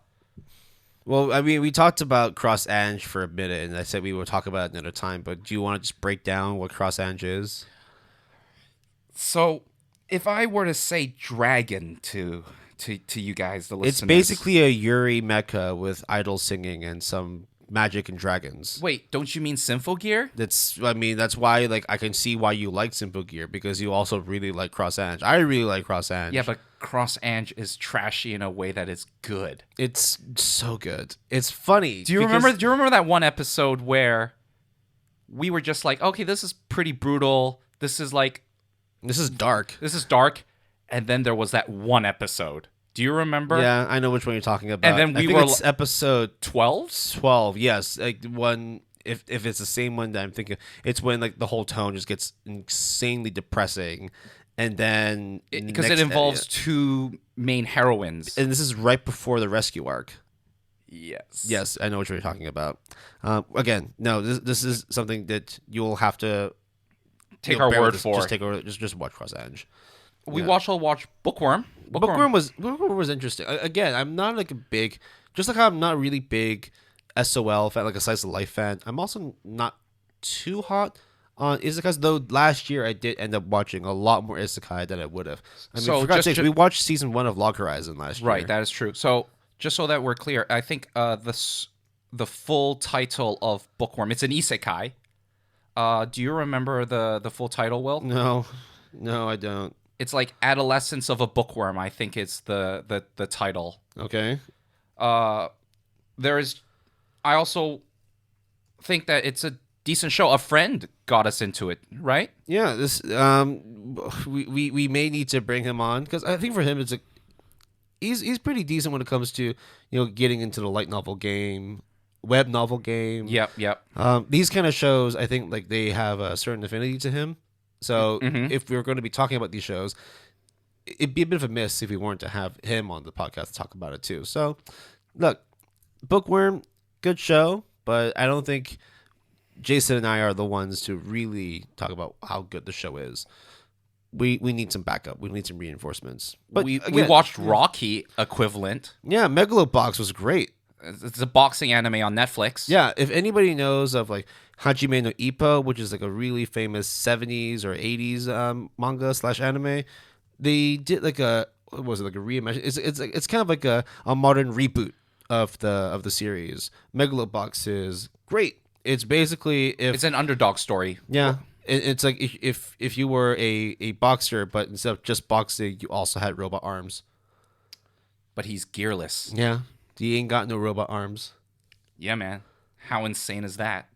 Speaker 2: Well, I mean, we talked about Cross Ange for a minute, and I said we would talk about it another time. But do you want to just break down what Cross Ange is?
Speaker 1: So, if I were to say dragon to you guys, the listeners,
Speaker 2: it's basically a Yuri mecha with idol singing and some magic and dragons.
Speaker 1: Wait, don't you mean Symphogear?
Speaker 2: That's why I can see why you like Symphogear, because you also really like Cross Ange. I really like Cross Ange.
Speaker 1: Yeah, but Cross Ange is trashy in a way that is good.
Speaker 2: It's so good. It's funny.
Speaker 1: Do you remember that one episode where we were just like, okay, this is pretty brutal. This is dark. This is dark. And then there was that one episode. Do you remember?
Speaker 2: Yeah, I know which one you're talking about.
Speaker 1: And then
Speaker 2: it's episode
Speaker 1: 12?
Speaker 2: 12, yes. Like one, if it's the same one that I'm thinking, it's when the whole tone just gets insanely depressing, and then
Speaker 1: because it involves two main heroines,
Speaker 2: and this is right before the rescue arc.
Speaker 1: Yes,
Speaker 2: I know what you're talking about. Again, no, this is something that you'll have to
Speaker 1: take our word for.
Speaker 2: Just watch Cross Ange.
Speaker 1: We watch Bookworm.
Speaker 2: Bookworm was interesting. Again, I'm not a big, just like how I'm not really big SOL fan, like a slice of life fan. I'm also not too hot on isekais, though last year I did end up watching a lot more isekai than I would have. I mean, for God's sake, we watched season 1 of Log Horizon last year.
Speaker 1: Right, that is true. So just so that we're clear, I think the full title of Bookworm, it's an isekai. Do you remember the full title, Will?
Speaker 2: No, I don't.
Speaker 1: It's like Adolescence of a Bookworm, I think it's the title.
Speaker 2: Okay.
Speaker 1: I also think that it's a decent show. A friend got us into it, right?
Speaker 2: Yeah, this we may need to bring him on, because I think for him he's pretty decent when it comes to getting into the light novel game. web novel game.
Speaker 1: Yep.
Speaker 2: These kind of shows, I think, like they have a certain affinity to him. So if we were going to be talking about these shows, it'd be a bit of a miss if we weren't to have him on the podcast to talk about it too. So, look, Bookworm, good show, but I don't think Jason and I are the ones to really talk about how good the show is. We need some backup. We need some reinforcements. But
Speaker 1: we watched Rocky equivalent.
Speaker 2: Yeah, Megalobox was great.
Speaker 1: It's a boxing anime on Netflix.
Speaker 2: Yeah, if anybody knows of like Hajime no Ippo, which is like a really famous 70s or 80s manga / anime, they did like what was it, like a reimagining? It's kind of like a modern reboot of the series. Megalobox is great. It's basically
Speaker 1: it's an underdog story.
Speaker 2: Yeah. It's like if you were a boxer, but instead of just boxing, you also had robot arms.
Speaker 1: But he's gearless.
Speaker 2: Yeah, he ain't got no robot arms.
Speaker 1: Yeah, man. How insane is that?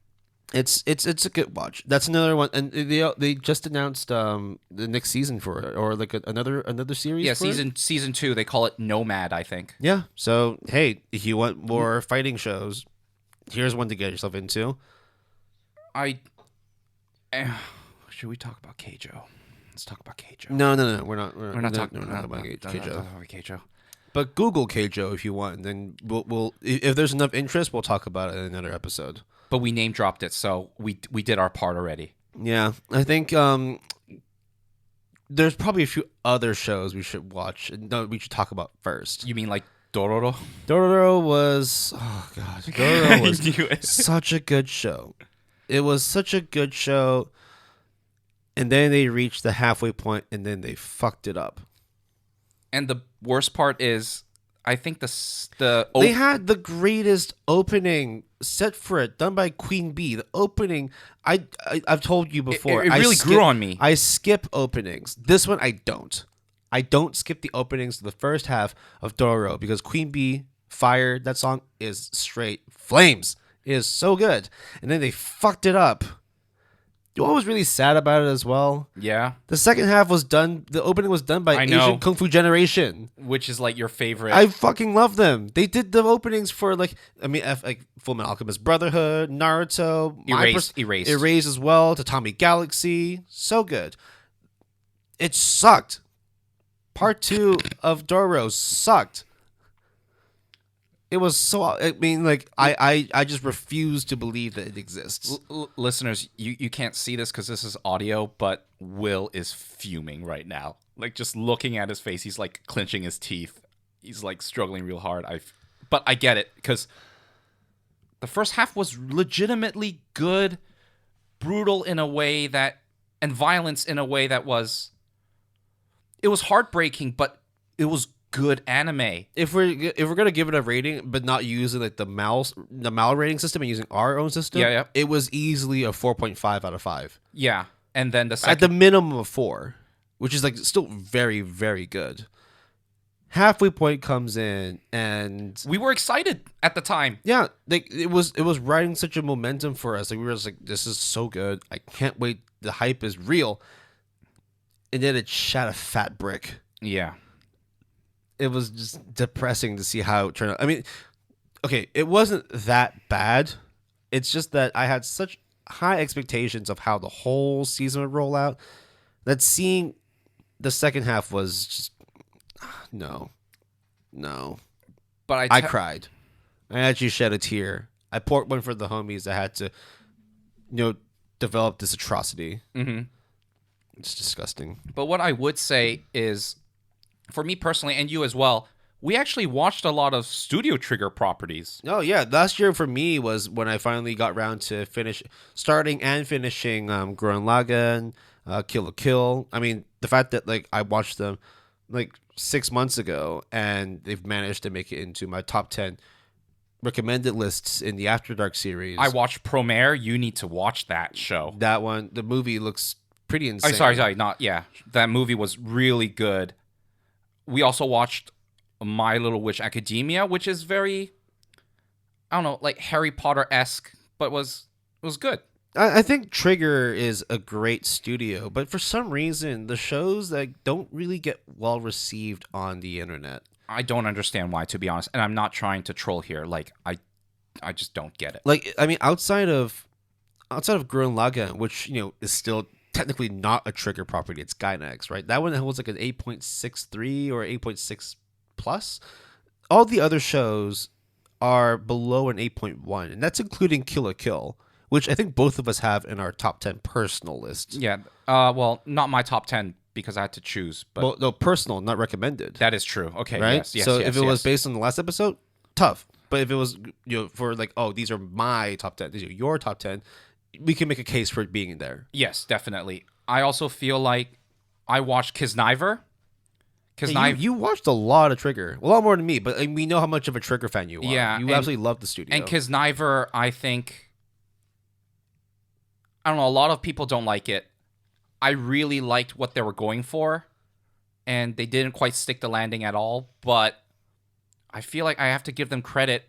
Speaker 2: It's a good watch. That's another one, and they just announced the next season for it, or like another series.
Speaker 1: Yeah,
Speaker 2: for
Speaker 1: season 2. They call it Nomad, I think.
Speaker 2: Yeah. So hey, if you want more fighting shows, here's one to get yourself into.
Speaker 1: Should we talk about Keijo? Let's talk about Keijo.
Speaker 2: No. We're not talking about
Speaker 1: Keijo.
Speaker 2: But Google Keijo if you want, and then we'll if there's enough interest, we'll talk about it in another episode.
Speaker 1: But we name dropped it, so we did our part already.
Speaker 2: Yeah, I think there's probably a few other shows we should watch. No, we should talk about first.
Speaker 1: You mean like Dororo?
Speaker 2: Dororo was Dororo was such a good show. It was such a good show, and then they reached the halfway point, and then they fucked it up.
Speaker 1: And the worst part is, I think
Speaker 2: they had the greatest opening set for it, done by Queen Bee. The opening, I've told you before,
Speaker 1: it really grew on me.
Speaker 2: I skip openings. This one, I don't. I don't skip the openings to the first half of Dororo because Queen Bee, Fire, that song is straight flames. It is so good. And then they fucked it up. You know what was really sad about it as well?
Speaker 1: Yeah.
Speaker 2: The second half was done. The opening was done by Asian Kung Fu Generation,
Speaker 1: which is like your favorite.
Speaker 2: I fucking love them. They did the openings for like Full Metal Alchemist Brotherhood, Naruto, Erased as well, Tatami Galaxy. So good. It sucked. Part 2 of Dororo sucked. It was so. I mean, like I just refuse to believe that it exists.
Speaker 1: Listeners, you can't see this because this is audio, but Will is fuming right now. Like just looking at his face, he's like clenching his teeth. He's like struggling real hard. But I get it because the first half was legitimately good, brutal in a way that, and violence in a way that was. It was heartbreaking, but it was good anime.
Speaker 2: If we're gonna give it a rating, but not using like the mal rating system and using our own system,
Speaker 1: yeah,
Speaker 2: it was easily a 4.5 out of 5.
Speaker 1: Yeah, and then the second,
Speaker 2: at the minimum of 4, which is like still very, very good. Halfway point comes in, and
Speaker 1: we were excited at the time.
Speaker 2: Yeah, like it was riding such a momentum for us. Like we were just like, this is so good. I can't wait. The hype is real, and then it shot a fat brick.
Speaker 1: Yeah.
Speaker 2: It was just depressing to see how it turned out. I mean, okay, it wasn't that bad. It's just that I had such high expectations of how the whole season would roll out that seeing the second half was just no.
Speaker 1: But
Speaker 2: I cried. I actually shed a tear. I poured one for the homies that had to, develop this atrocity.
Speaker 1: Mm-hmm.
Speaker 2: It's disgusting.
Speaker 1: But what I would say is, for me personally, and you as well, we actually watched a lot of Studio Trigger properties.
Speaker 2: Oh, yeah. Last year for me was when I finally got around to starting and finishing Gurren Lagann, Kill la Kill. I mean, the fact that like I watched them like 6 months ago and they've managed to make it into my top 10 recommended lists in the After Dark series.
Speaker 1: I watched Promare. You need to watch that show.
Speaker 2: That one, the movie looks pretty insane.
Speaker 1: Oh, sorry. That movie was really good. We also watched My Little Witch Academia, which is very, I don't know, like Harry Potter-esque, but was good.
Speaker 2: I think Trigger is a great studio, but for some reason, the shows that don't really get well received on the internet.
Speaker 1: I don't understand why, to be honest, and I'm not trying to troll here. Like, just don't get it.
Speaker 2: Like, I mean, outside of Gurren Lagann, which is still technically not a trigger property, it's Gainax, right? That one holds like an 8.63 or 8.6 plus. All the other shows are below an 8.1, and that's including Kill la Kill, which I think both of us have in our top 10 personal list.
Speaker 1: Yeah. Well, not my top 10 because I had to choose. But
Speaker 2: well, no, personal, not recommended.
Speaker 1: That is true. Okay.
Speaker 2: Right.
Speaker 1: Yes.
Speaker 2: So if it was based on the last episode, tough. But if it was for like, oh, these are my top 10, these are your top 10, we can make a case for it being in there.
Speaker 1: Yes, definitely. I also feel like I watched Kisniver.
Speaker 2: You watched a lot of Trigger. A lot more than me, but we know how much of a Trigger fan you are.
Speaker 1: Yeah.
Speaker 2: You absolutely love the studio.
Speaker 1: And Kisniver, I think, I don't know, a lot of people don't like it. I really liked what they were going for, and they didn't quite stick the landing at all, but I feel like I have to give them credit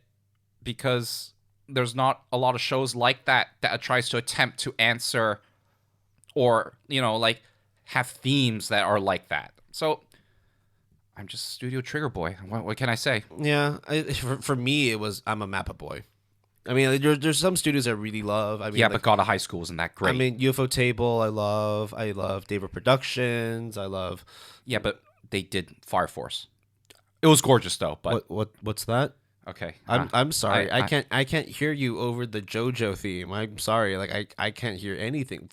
Speaker 1: because there's not a lot of shows like that tries to attempt to answer or, like have themes that are like that. So I'm just Studio Trigger boy. What can I say?
Speaker 2: Yeah, for me, I'm a Mappa boy. I mean, there's some studios I really love. I mean,
Speaker 1: yeah, but God of High School isn't that great.
Speaker 2: I mean, UFO Table, I love David Productions, I love.
Speaker 1: Yeah, but they did Fire Force. It was gorgeous though. But
Speaker 2: what's that?
Speaker 1: Okay,
Speaker 2: I'm sorry. I can't hear you over the JoJo theme. I'm sorry. Like I can't hear anything.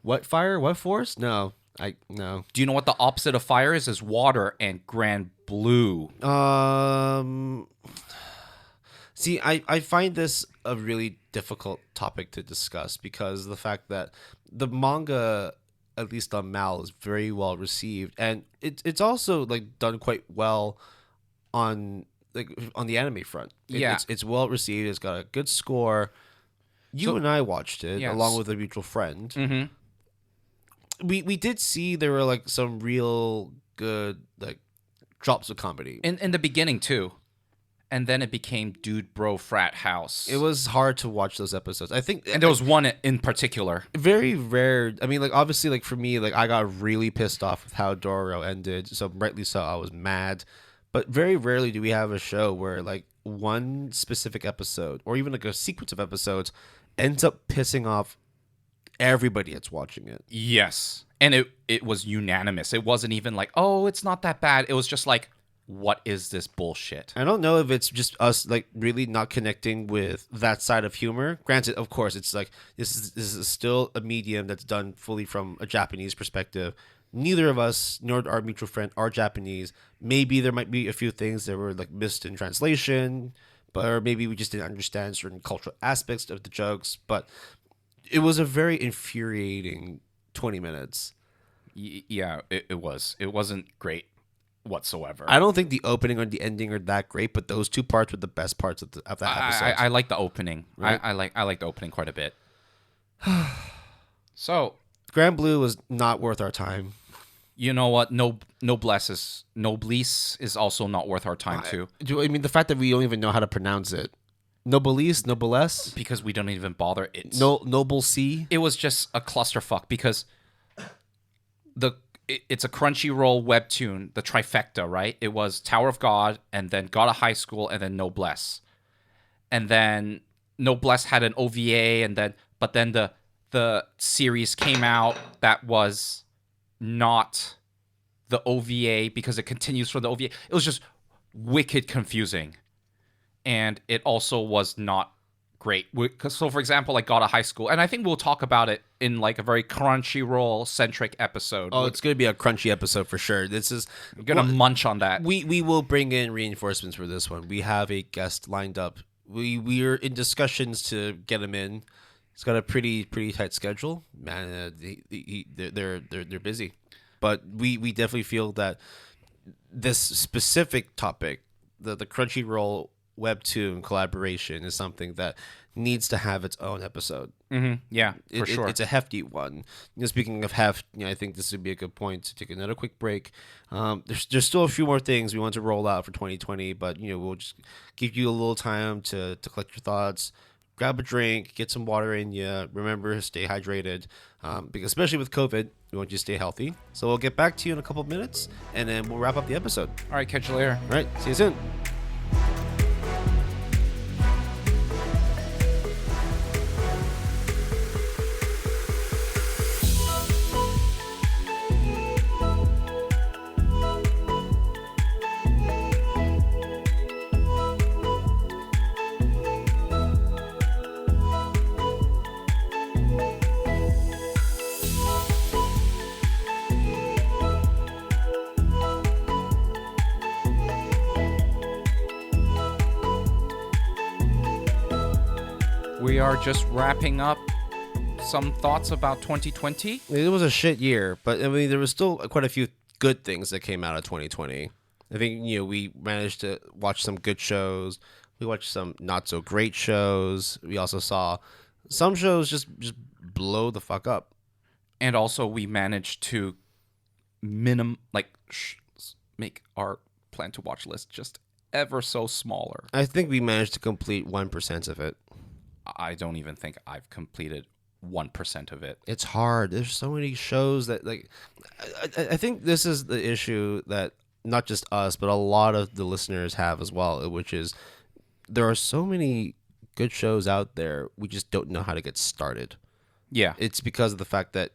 Speaker 2: What fire? What force? No. No.
Speaker 1: Do you know what the opposite of fire is? Is water and Grand Blue.
Speaker 2: See, I find this a really difficult topic to discuss because of the fact that the manga, at least on Mal, is very well received, and it's also like done quite well on the anime front. It's well received. It's got a good score. You and I watched it along with a mutual friend.
Speaker 1: Mm-hmm.
Speaker 2: We did see there were like some real good like drops of comedy
Speaker 1: in the beginning too. And then it became Dude Bro Frat House.
Speaker 2: It was hard to watch those episodes. I think,
Speaker 1: and there was one in particular.
Speaker 2: Very rare. I mean, like obviously, like for me, like I got really pissed off with how Doro ended. So rightly so, I was mad. But very rarely do we have a show where like one specific episode or even like a sequence of episodes ends up pissing off everybody that's watching it.
Speaker 1: Yes, and it was unanimous. It wasn't even like, oh, it's not that bad. It was just like, what is this bullshit?
Speaker 2: I don't know if it's just us like really not connecting with that side of humor. Granted, of course, it's like this is still a medium that's done fully from a Japanese perspective. Neither of us nor our mutual friend are Japanese. Maybe there might be a few things that were like missed in translation, or maybe we just didn't understand certain cultural aspects of the jokes. But it was a very infuriating 20 minutes.
Speaker 1: Yeah, it was. It wasn't great whatsoever.
Speaker 2: I don't think the opening or the ending are that great, but those two parts were the best parts of that episode.
Speaker 1: I like the opening.
Speaker 2: Right?
Speaker 1: I like the opening quite a bit. So
Speaker 2: Grand Blue was not worth our time.
Speaker 1: You know what? Noblesse is also not worth our time too.
Speaker 2: I mean the fact that we don't even know how to pronounce it? Noblesse?
Speaker 1: Because we don't even bother. It's
Speaker 2: Noble C.
Speaker 1: It was just a clusterfuck because it's a Crunchyroll webtoon, the trifecta, right? It was Tower of God, and then God of High School, and then Noblesse. And then Noblesse had an OVA, but then the series came out that was not the OVA because it continues from the OVA. It was just wicked confusing. And it also was not great. So, for example, like God of High School, and I think we'll talk about it in like a very Crunchyroll-centric episode.
Speaker 2: Oh, it's going to be a crunchy episode for sure.
Speaker 1: We're going to munch on that.
Speaker 2: We will bring in reinforcements for this one. We have a guest lined up. We are in discussions to get him in. He's got a pretty tight schedule. Man, they're busy. But we definitely feel that this specific topic, the Crunchyroll webtoon collaboration, is something that needs to have its own episode.
Speaker 1: Mm-hmm. Yeah, for sure.
Speaker 2: It's a hefty one. Speaking of heft, I think this would be a good point to take another quick break. There's still a few more things we want to roll out for 2020, but we'll just give you a little time to collect your thoughts. Grab a drink, get some water in you. Remember, stay hydrated, because especially with COVID, we want you to stay healthy. So we'll get back to you in a couple of minutes, and then we'll wrap up the episode.
Speaker 1: All right, catch you later.
Speaker 2: All right, see you soon.
Speaker 1: we are just wrapping up some thoughts about 2020.
Speaker 2: It was a shit year, but I mean, there was still quite a few good things that came out of 2020. I think, we managed to watch some good shows. We watched some not so great shows. We also saw some shows just blow the fuck up.
Speaker 1: And also we managed to make our plan to watch list just ever so smaller.
Speaker 2: I think we managed to complete 1% of it.
Speaker 1: I don't even think I've completed 1% of it.
Speaker 2: It's hard. There's so many shows that I think this is the issue that not just us, but a lot of the listeners have as well, which is there are so many good shows out there. We just don't know how to get started.
Speaker 1: Yeah.
Speaker 2: It's because of the fact that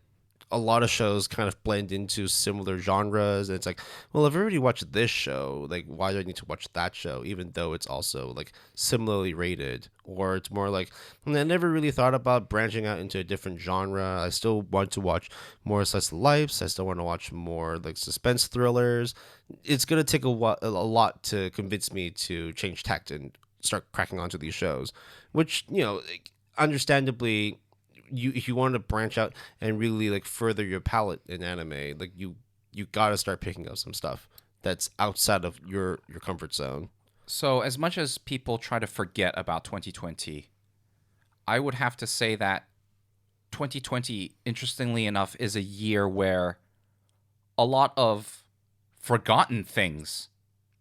Speaker 2: a lot of shows kind of blend into similar genres. And it's like, well, I've already watched this show. Like, why do I need to watch that show? Even though it's also like similarly rated. Or it's more like, I never really thought about branching out into a different genre. I still want to watch more slice of life. I still want to watch more like suspense thrillers. It's going to take a lot to convince me to change tact and start cracking onto these shows, which, understandably, if you want to branch out and really like further your palette in anime, like you got to start picking up some stuff that's outside of your comfort zone.
Speaker 1: So as much as people try to forget about 2020, I would have to say that 2020, interestingly enough, is a year where a lot of forgotten things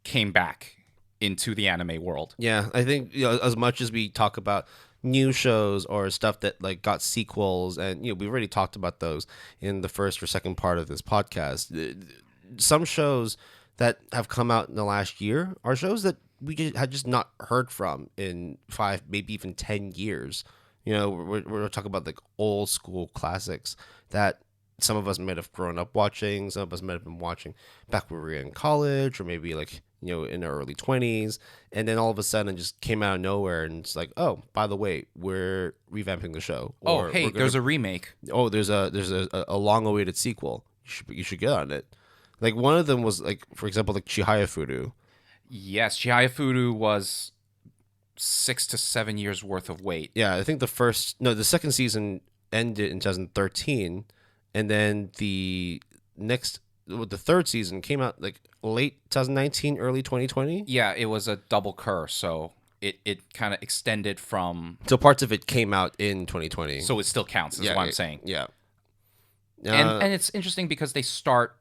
Speaker 1: came back into the anime world.
Speaker 2: Yeah, I think as much as we talk about new shows or stuff that like got sequels, and we've already talked about those in the first or second part of this podcast. Some shows that have come out in the last year are shows that we had just not heard from in 5, maybe even 10 years. We're talking about like old school classics that some of us might have grown up watching, some of us might have been watching back when we were in college, or maybe like in our early 20s, and then all of a sudden it just came out of nowhere, and it's like, oh, by the way, we're revamping the show.
Speaker 1: Or, hey, there's a remake.
Speaker 2: Oh, there's a long-awaited sequel. You should get on it. Like one of them was like, for example, like Chihaya.
Speaker 1: Yes, Chihaya was 6 to 7 years worth of wait.
Speaker 2: Yeah, I think the second season ended in 2013, and then the third season came out like late 2019, early 2020.
Speaker 1: Yeah, it was a double curse, so it kind of extended from...
Speaker 2: So parts of it came out in 2020.
Speaker 1: So it still counts, is what I'm saying.
Speaker 2: Yeah.
Speaker 1: And it's interesting because they start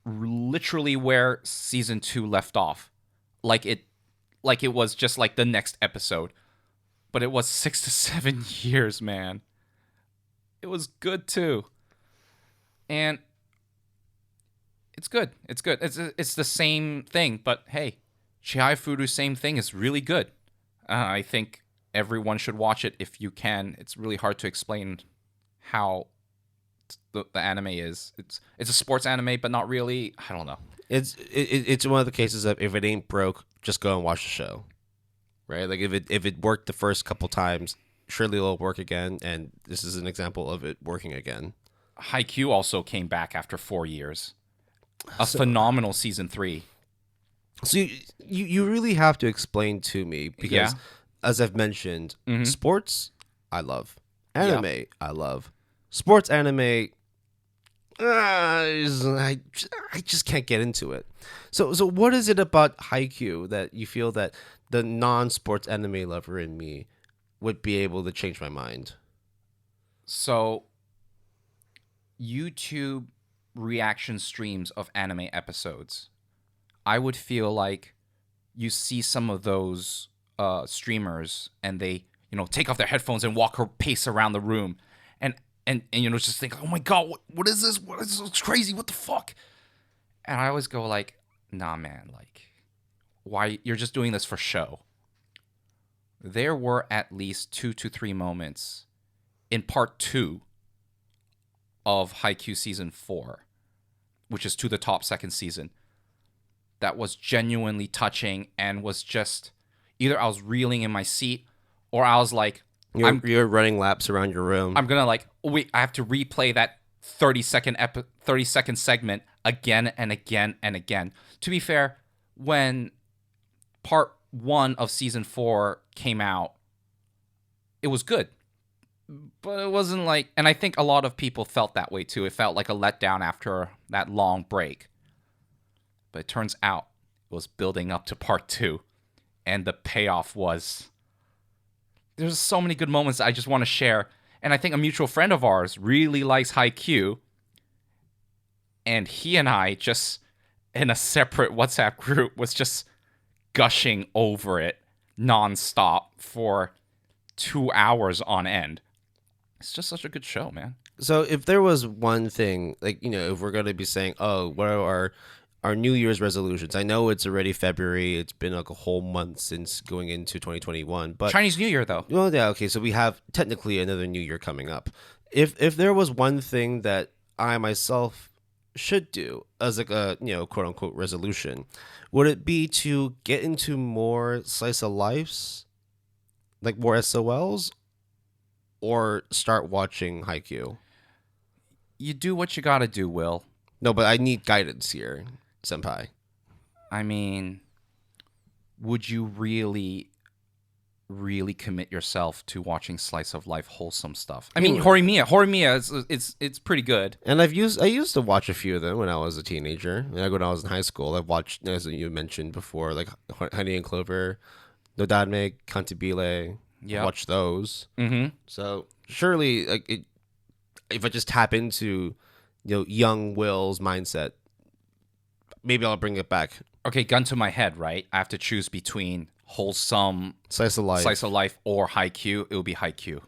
Speaker 1: literally where season 2 left off. Like it was just like the next episode. But it was 6 to 7 years, man. It was good too. And it's good. It's good. It's the same thing, but hey, Chihaya same thing is really good. I think everyone should watch it if you can. It's really hard to explain how the anime is. It's a sports anime, but not really. I don't know.
Speaker 2: It's one of the cases of if it ain't broke, just go and watch the show, right? Like if it worked the first couple times, surely it'll work again. And this is an example of it working again.
Speaker 1: Haikyuu also came back after 4 years. A phenomenal season 3.
Speaker 2: So you really have to explain to me because, as I've mentioned, sports I love, anime I love, sports anime. I just can't get into it. So what is it about Haikyuu that you feel that the non-sports anime lover in me would be able to change my mind?
Speaker 1: So YouTube reaction streams of anime episodes, I would feel like you see some of those streamers and they take off their headphones and walk or pace around the room and just think, oh my god, what is this? What is this? It's crazy, what the fuck? And I always go like, nah man, like, why? You're just doing this for show. There were at least 2 to 3 moments in part 2 of Haikyuu season 4, which is To the Top second season, that was genuinely touching and was just either I was reeling in my seat or I was like,
Speaker 2: you're running laps around your room.
Speaker 1: I'm gonna like, wait, I have to replay that 30-second segment again and again and again. To be fair, when part 1 of season 4 came out, it was good, but it wasn't like, and I think a lot of people felt that way too. It felt like a letdown after that long break. But it turns out it was building up to part 2, and the payoff was, there's so many good moments I just want to share. And I think a mutual friend of ours really likes Haikyuu, and he and I just, in a separate WhatsApp group, was just gushing over it nonstop for 2 hours on end. It's just such a good show, man.
Speaker 2: So if there was one thing, like, if we're going to be saying, oh, what are our New Year's resolutions? I know it's already February. It's been like a whole month since going into 2021. But
Speaker 1: Chinese New Year, though.
Speaker 2: Well, yeah, okay. So we have technically another New Year coming up. If there was one thing that I myself should do as like a, quote unquote resolution, would it be to get into more slice of lives, like more SOLs, or start watching Haikyuu?
Speaker 1: You do what you gotta do, Will.
Speaker 2: No, but I need guidance here, senpai.
Speaker 1: I mean, would you really commit yourself to watching slice of life wholesome stuff? I mean, Horimiya it's pretty good.
Speaker 2: And I used to watch a few of them when I was a teenager. Like when I was in high school, I watched, as you mentioned before, like Honey and Clover, Nodame, Cantabile. Yeah, watch those.
Speaker 1: Mm-hmm.
Speaker 2: So surely, like, if I just tap into, young Will's mindset, maybe I'll bring it back.
Speaker 1: Okay, gun to my head, right? I have to choose between wholesome
Speaker 2: slice of life
Speaker 1: or Haikyuu. It would be Haikyuu.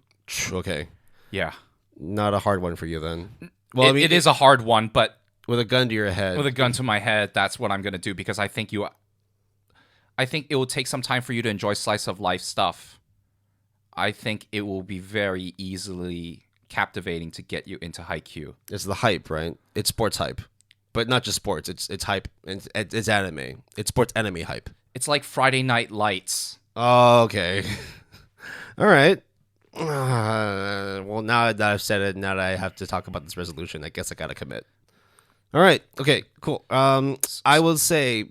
Speaker 2: Okay.
Speaker 1: Yeah.
Speaker 2: Not a hard one for you then.
Speaker 1: Well, it is a hard one, but
Speaker 2: with a gun to your head.
Speaker 1: With a gun to my head, that's what I'm gonna do, because I think it will take some time for you to enjoy slice of life stuff. I think it will be very easily captivating to get you into Haikyuu.
Speaker 2: It's the hype, right? It's sports hype, but not just sports. It's hype. It's anime. It's sports anime hype.
Speaker 1: It's like Friday Night Lights.
Speaker 2: Oh, okay. All right. Well, now that I've said it, now that I have to talk about this resolution, I guess I gotta commit. All right. Okay. Cool. I will say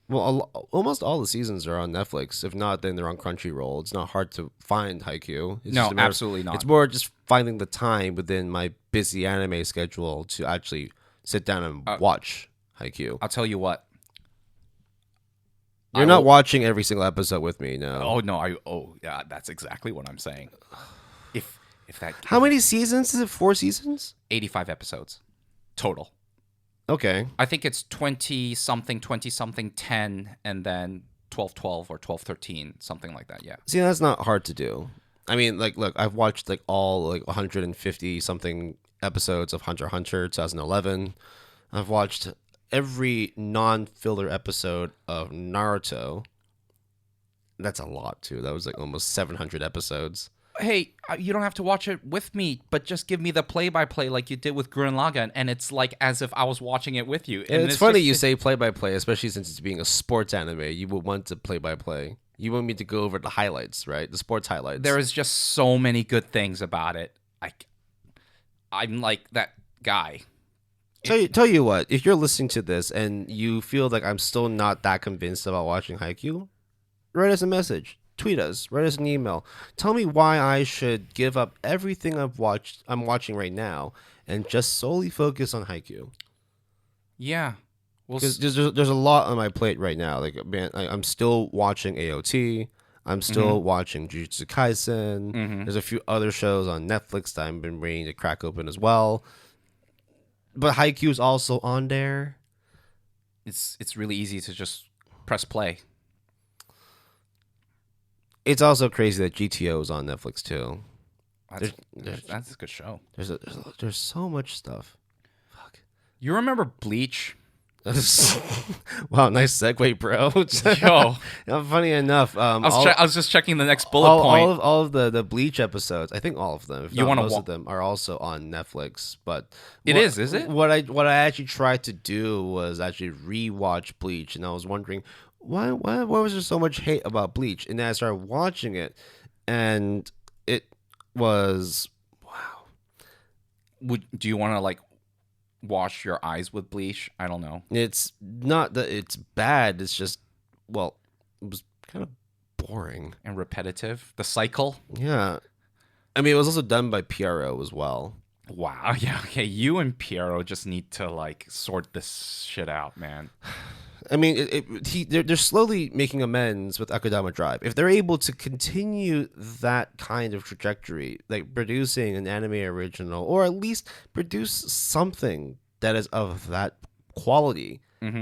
Speaker 2: almost all the seasons are on Netflix. If not, then they're on Crunchyroll. It's not hard to find Haikyuu.
Speaker 1: No, absolutely not.
Speaker 2: It's more just finding the time within my busy anime schedule to actually sit down and watch Haikyuu.
Speaker 1: I'll tell you what.
Speaker 2: You're not watching every single episode with me, no.
Speaker 1: Oh no, yeah, that's exactly what I'm saying. If that.
Speaker 2: How many seasons is it? 4 seasons?
Speaker 1: 85 episodes total.
Speaker 2: Okay.
Speaker 1: I think it's 20-something, 10, and then 12, or 12-13, something like that, yeah.
Speaker 2: See, that's not hard to do. I mean, like, look, I've watched, like, all, like, 150-something episodes of Hunter x Hunter 2011. I've watched every non-filler episode of Naruto. That's a lot, too. That was, like, almost 700 episodes.
Speaker 1: Hey, you don't have to watch it with me, but just give me the play-by-play like you did with Gurren Lagann, and it's like as if I was watching it with you. And
Speaker 2: it's funny you say play-by-play, especially since it's being a sports anime. You would want to play-by-play. You want me to go over the highlights, right? The sports highlights.
Speaker 1: There is just so many good things about it. I'm like that guy.
Speaker 2: Tell you what, if you're listening to this and you feel like I'm still not that convinced about watching Haikyuu, write us a message. Tweet us, write us an email. Tell me why I should give up everything I'm watching right now and just solely focus on Haikyuu.
Speaker 1: Yeah.
Speaker 2: Because there's a lot on my plate right now. Like, man, I'm still watching AOT. I'm still watching Jujutsu Kaisen. Mm-hmm. There's a few other shows on Netflix that I've been waiting to crack open as well. But Haikyuu is also on there.
Speaker 1: It's really easy to just press play.
Speaker 2: It's also crazy that GTO is on Netflix too.
Speaker 1: That's a good show.
Speaker 2: There's so much stuff. Fuck.
Speaker 1: You remember Bleach?
Speaker 2: Wow, nice segue, bro.
Speaker 1: Yo,
Speaker 2: funny enough, I
Speaker 1: was just checking the next bullet point.
Speaker 2: All of the Bleach episodes, I think all of them, if not most of them, are also on Netflix. But
Speaker 1: is it?
Speaker 2: What I actually tried to do was actually rewatch Bleach, and I was wondering why was there so much hate about Bleach? And then I started watching it, and it was wow.
Speaker 1: Do you want to like wash your eyes with bleach? I don't know.
Speaker 2: It's not that it's bad. It's just, well, it was kind of boring
Speaker 1: and repetitive. The cycle.
Speaker 2: Yeah. I mean, it was also done by PRO as well.
Speaker 1: Wow. Yeah. Okay. You and Piero just need to like sort this shit out, man.
Speaker 2: I mean, they're slowly making amends with Akudama Drive. If they're able to continue that kind of trajectory, like producing an anime original, or at least produce something that is of that quality,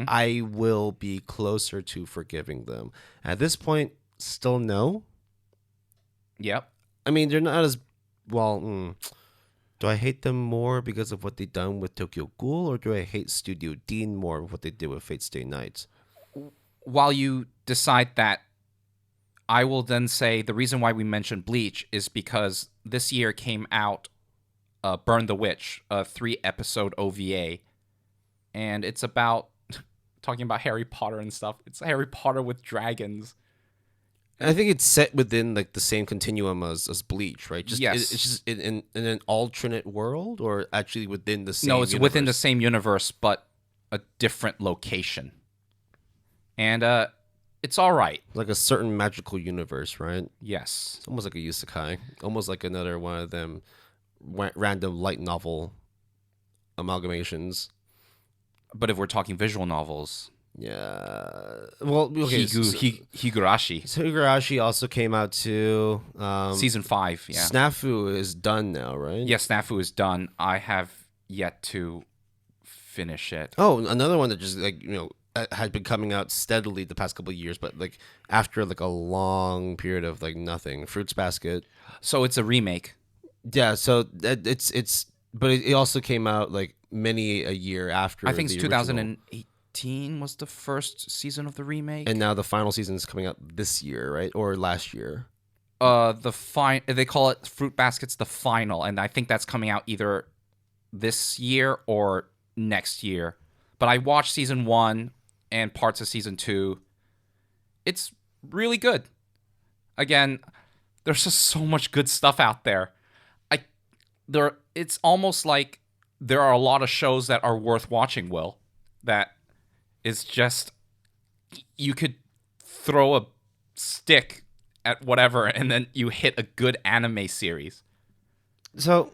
Speaker 2: I will be closer to forgiving them. At this point, still no.
Speaker 1: Yep.
Speaker 2: I mean, they're not as well. Do I hate them more because of what they've done with Tokyo Ghoul, or do I hate Studio Dean more of what they did with Fate Stay Night?
Speaker 1: While you decide that, I will then say the reason why we mentioned Bleach is because this year came out Burn the Witch, a 3-episode OVA, and it's about talking about Harry Potter and stuff. It's Harry Potter with dragons.
Speaker 2: And I think it's set within like the same continuum as Bleach, right?
Speaker 1: Yes.
Speaker 2: It's just in an alternate world, or actually within the same.
Speaker 1: No, it's
Speaker 2: universe?
Speaker 1: within the same universe, but a different location. And it's all right.
Speaker 2: Like a certain magical universe, right?
Speaker 1: Yes.
Speaker 2: It's almost like a isekai, almost like another one of them random light novel amalgamations.
Speaker 1: But if we're talking visual novels,
Speaker 2: yeah. Well, okay.
Speaker 1: Higurashi.
Speaker 2: So Higurashi also came out too.
Speaker 1: Season 5, yeah.
Speaker 2: Snafu is done now, right?
Speaker 1: Yeah, Snafu is done. I have yet to finish it.
Speaker 2: Oh, another one that just had been coming out steadily the past couple of years, but like after like a long period of like nothing. Fruits Basket.
Speaker 1: So it's a remake.
Speaker 2: Yeah. So but it also came out like many a year after.
Speaker 1: I think it's 2018 was the first season of the remake,
Speaker 2: and now the final season is coming out this year, right, or last year?
Speaker 1: They call it Fruit Basket's the final, and I think that's coming out either this year or next year. But I watched season 1 and parts of season 2. It's really good. Again, there's just so much good stuff out there. It's almost like there are a lot of shows that are worth watching, Will, that is just, you could throw a stick at whatever and then you hit a good anime series.
Speaker 2: So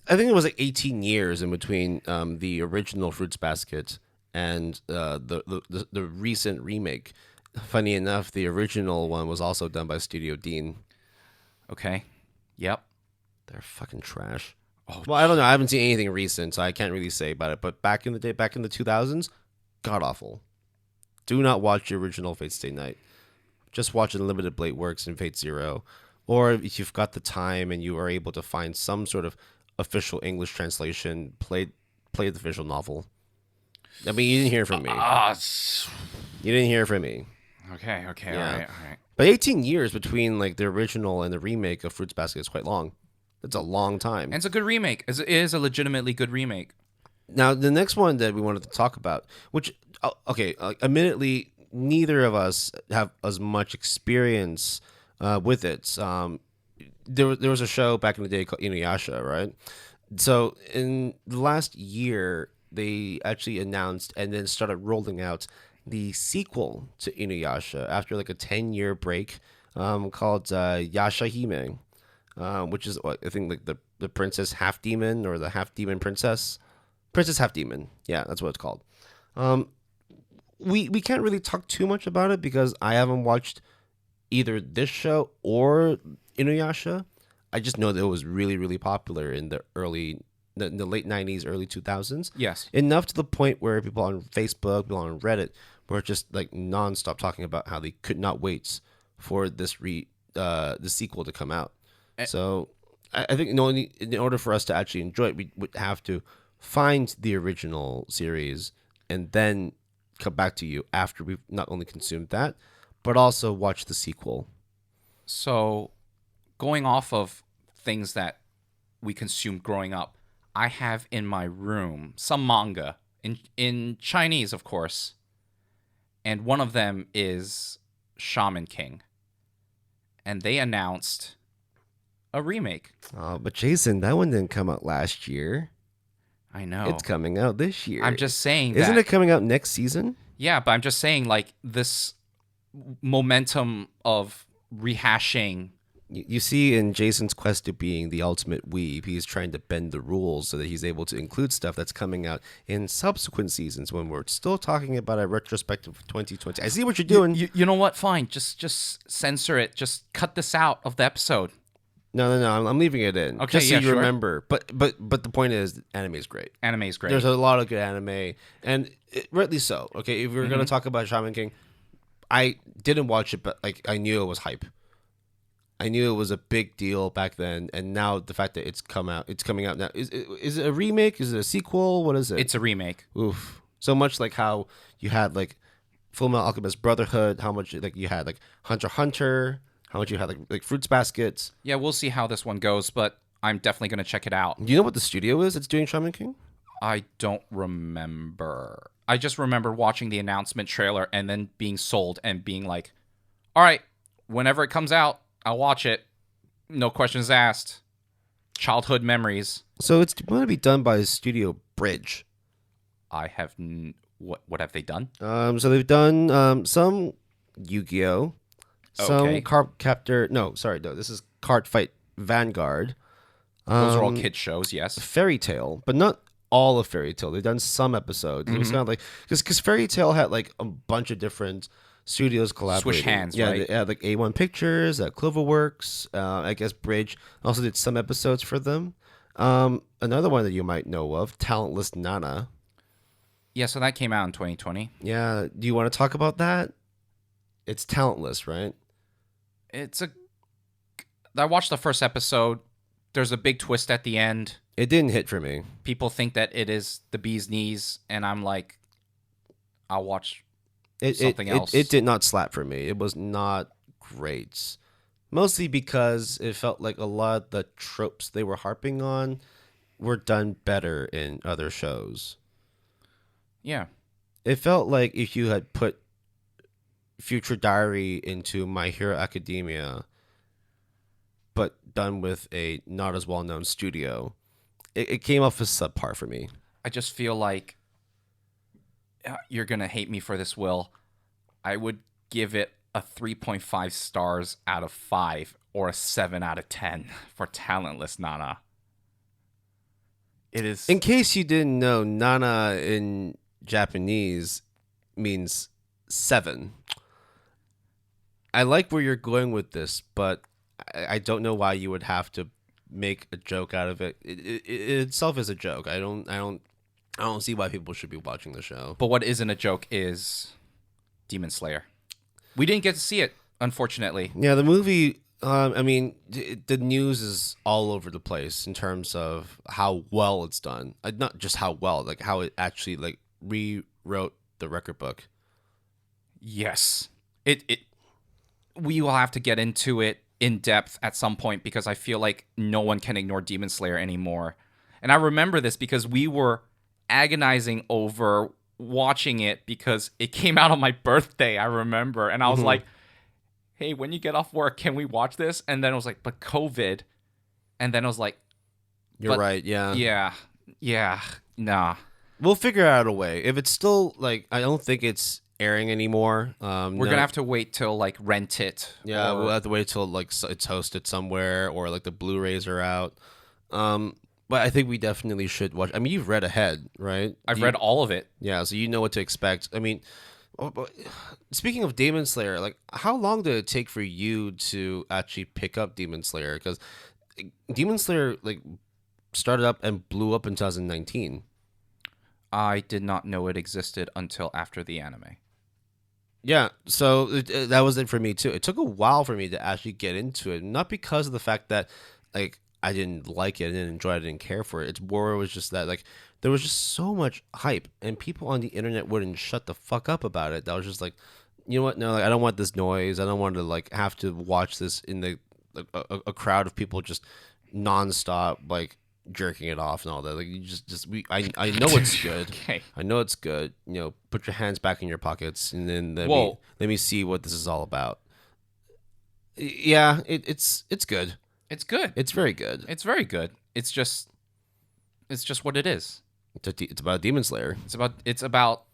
Speaker 2: I think it was like 18 years in between the original Fruits Basket and the recent remake. Funny enough, the original one was also done by Studio Dean.
Speaker 1: Okay. Yep.
Speaker 2: They're fucking trash.
Speaker 1: Oh,
Speaker 2: well, I don't know. I haven't seen anything recent, so I can't really say about it. But back in the day, back in the 2000s, god awful. Do not watch the original Fate Stay Night. Just watch Unlimited Blade Works and Fate Zero. Or if you've got the time and you are able to find some sort of official English translation, play the visual novel. I mean, you didn't hear from me. You didn't hear from me.
Speaker 1: Okay, yeah. All right.
Speaker 2: But 18 years between like the original and the remake of Fruits Basket is quite long. It's a long time.
Speaker 1: And it's a good remake. It is a legitimately good remake.
Speaker 2: Now, the next one that we wanted to talk about, which, admittedly, neither of us have as much experience with it. There was a show back in the day called Inuyasha, right? So in the last year, they actually announced and then started rolling out the sequel to Inuyasha after like a 10-year break called Yashahime. Which is what I think like the princess half demon or the half demon princess half demon. Yeah, that's what it's called. We can't really talk too much about it because I haven't watched either this show or Inuyasha. I just know that it was really, really popular in the late 90s, early 2000s.
Speaker 1: Yes.
Speaker 2: Enough to the point where people on Facebook, people on Reddit were just like nonstop talking about how they could not wait for the sequel to come out. So I think in order for us to actually enjoy it, we would have to find the original series and then come back to you after we've not only consumed that, but also watch the sequel.
Speaker 1: So going off of things that we consumed growing up, I have in my room some manga in Chinese, of course. And one of them is Shaman King. And they announced a remake.
Speaker 2: Oh, but Jason, that one didn't come out last year.
Speaker 1: I know.
Speaker 2: It's coming out this year.
Speaker 1: I'm just saying
Speaker 2: that. Isn't it coming out next season?
Speaker 1: Yeah, but I'm just saying like this momentum of rehashing.
Speaker 2: You see, in Jason's quest to being the ultimate weeb, he's trying to bend the rules so that he's able to include stuff that's coming out in subsequent seasons when we're still talking about a retrospective of 2020. I see what you're doing.
Speaker 1: You know what? Fine. Just censor it. Just cut this out of the episode.
Speaker 2: No. I'm leaving it in.
Speaker 1: Okay,
Speaker 2: just so you remember. But the point is, anime is great.
Speaker 1: Anime is great.
Speaker 2: There's a lot of good anime, and rightly so. Okay, if we're gonna talk about Shaman King, I didn't watch it, but like I knew it was hype. I knew it was a big deal back then, and now the fact that it's coming out now. Is it a remake? Is it a sequel? What is it?
Speaker 1: It's a remake.
Speaker 2: Oof. So much like how you had like Fullmetal Alchemist Brotherhood, how much like you had like Hunter x Hunter, how much you had like Fruits Baskets.
Speaker 1: Yeah, we'll see how this one goes, but I'm definitely going to check it out.
Speaker 2: Do you know what the studio is that's doing Shaman King?
Speaker 1: I don't remember. I just remember watching the announcement trailer and then being sold and being like, all right, whenever it comes out, I'll watch it. No questions asked. Childhood memories.
Speaker 2: So it's going to be done by Studio Bridge.
Speaker 1: I have... What have they done?
Speaker 2: So they've done some Yu-Gi-Oh! Some Card Captor... No, this is Card Fight Vanguard.
Speaker 1: Those are all kids shows, yes.
Speaker 2: Fairy Tail, but not all of Fairy Tail. They've done some episodes. It was kind of like... Because Fairy Tail had like a bunch of different... studios collaborating.
Speaker 1: Swish hands,
Speaker 2: right?
Speaker 1: They
Speaker 2: had like A1 Pictures, Cloverworks, I guess Bridge also did some episodes for them. Another one that you might know of, Talentless Nana.
Speaker 1: Yeah, so that came out in 2020.
Speaker 2: Yeah, do you want to talk about that? It's talentless, right?
Speaker 1: I watched the first episode. There's a big twist at the end.
Speaker 2: It didn't hit for me.
Speaker 1: People think that it is the bee's knees, and I'm like, I'll watch something else.
Speaker 2: It did not slap for me. It was not great. Mostly because it felt like a lot of the tropes they were harping on were done better in other shows.
Speaker 1: Yeah.
Speaker 2: It felt like if you had put Future Diary into My Hero Academia, but done with a not as well-known studio, it came off as subpar for me.
Speaker 1: I just feel like you're going to hate me for this, Will. I would give it a 3.5 stars out of 5 or a 7 out of 10 for Talentless Nana. It is...
Speaker 2: In case you didn't know, Nana in Japanese means 7. I like where you're going with this, but I don't know why you would have to make a joke out of it. It itself is a joke. I don't see why people should be watching the show.
Speaker 1: But what isn't a joke is Demon Slayer. We didn't get to see it, unfortunately.
Speaker 2: Yeah, the movie, I mean, the news is all over the place in terms of how well it's done. Not just how well, like how it actually like rewrote the record book.
Speaker 1: Yes. We will have to get into it in depth at some point because I feel like no one can ignore Demon Slayer anymore. And I remember this because we were agonizing over watching it because it came out on my birthday, I remember. And I was like, hey, when you get off work, can we watch this? And then it was like, but COVID. And then I was like,
Speaker 2: you're right, yeah.
Speaker 1: Yeah, nah.
Speaker 2: We'll figure out a way. If it's still, like, I don't think it's airing anymore.
Speaker 1: We're going to have to wait till, like, rent it.
Speaker 2: Yeah, we'll have to wait till, like, it's hosted somewhere or, like, the Blu-rays are out. But I think we definitely should watch. I mean, you've read ahead, right?
Speaker 1: I've read all of it.
Speaker 2: Yeah, so you know what to expect. I mean, speaking of Demon Slayer, like, how long did it take for you to actually pick up Demon Slayer? Because Demon Slayer, like, started up and blew up in 2019.
Speaker 1: I did not know it existed until after the anime.
Speaker 2: Yeah, so that was it for me, too. It took a while for me to actually get into it. Not because of the fact that, like, I didn't like it, I didn't enjoy it, I didn't care for it. It's more, it was just that, like, there was just so much hype, and people on the internet wouldn't shut the fuck up about it. That was just like, you know what? No, like, I don't want this noise. I don't want to, like, have to watch this in the a crowd of people just nonstop, like, jerking it off and all that. Like, you I know it's good.
Speaker 1: Okay.
Speaker 2: I know it's good. You know, put your hands back in your pockets, and then let me see what this is all about. Yeah, it's good.
Speaker 1: It's good.
Speaker 2: It's very good.
Speaker 1: It's very good. It's just what it is.
Speaker 2: It's about a demon slayer.
Speaker 1: It's about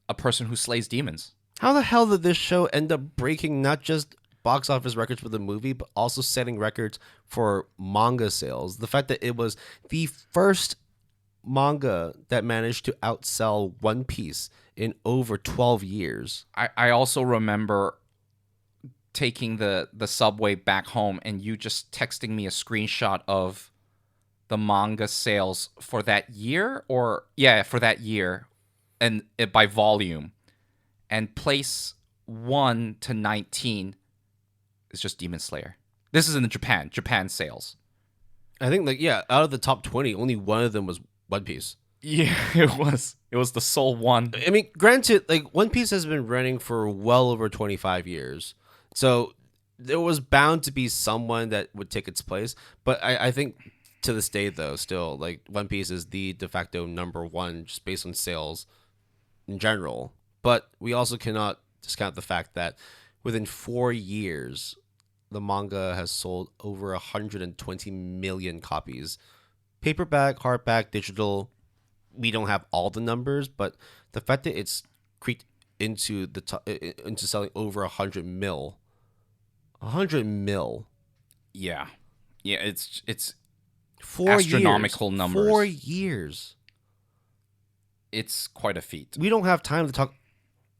Speaker 1: a person who slays demons.
Speaker 2: How the hell did this show end up breaking not just box office records for the movie, but also setting records for manga sales. The fact that it was the first manga that managed to outsell One Piece in over 12 years.
Speaker 1: I also remember taking the subway back home and you just texting me a screenshot of the manga sales for that year, for that year, and by volume, and place 1 to 19 is just Demon Slayer. This is in Japan sales.
Speaker 2: I think out of the top 20, only one of them was One Piece.
Speaker 1: Yeah, it was the sole one.
Speaker 2: I mean, granted, One Piece has been running for well over 25 years, so there was bound to be someone that would take its place. But I think to this day, though, still One Piece is the de facto number one just based on sales in general. But we also cannot discount the fact that within 4 years, the manga has sold over 120 million copies. Paperback, hardback, digital. We don't have all the numbers, but the fact that it's creeped into into selling over 100 mil. 100 mil.
Speaker 1: Yeah, it's
Speaker 2: 4
Speaker 1: astronomical
Speaker 2: years.
Speaker 1: Numbers.
Speaker 2: 4 years.
Speaker 1: It's quite a feat.
Speaker 2: We don't have time to talk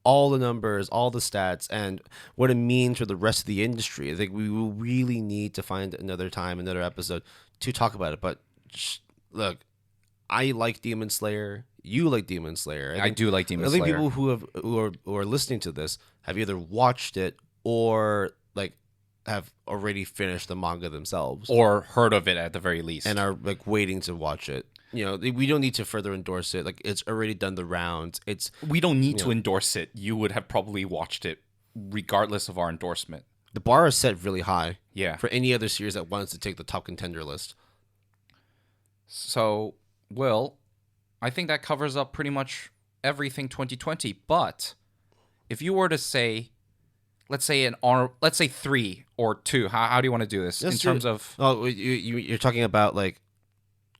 Speaker 2: all the numbers, all the stats, and what it means for the rest of the industry. I think we will really need to find another time, another episode to talk about it. But look, I like Demon Slayer. You like Demon Slayer.
Speaker 1: I do like Demon Slayer.
Speaker 2: I think people who are listening to this have either watched it or have already finished the manga themselves,
Speaker 1: or heard of it at the very least,
Speaker 2: and are waiting to watch it. We don't need to further endorse it. It's already done the rounds.
Speaker 1: We don't need to endorse it. You would have probably watched it regardless of our endorsement.
Speaker 2: The bar is set really high.
Speaker 1: Yeah.
Speaker 2: For any other series that wants to take the top contender list.
Speaker 1: So, Will, I think that covers up pretty much everything 2020. But if you were to say, let's say 3 or 2, how do you want to do this in terms of?
Speaker 2: Oh, you're talking about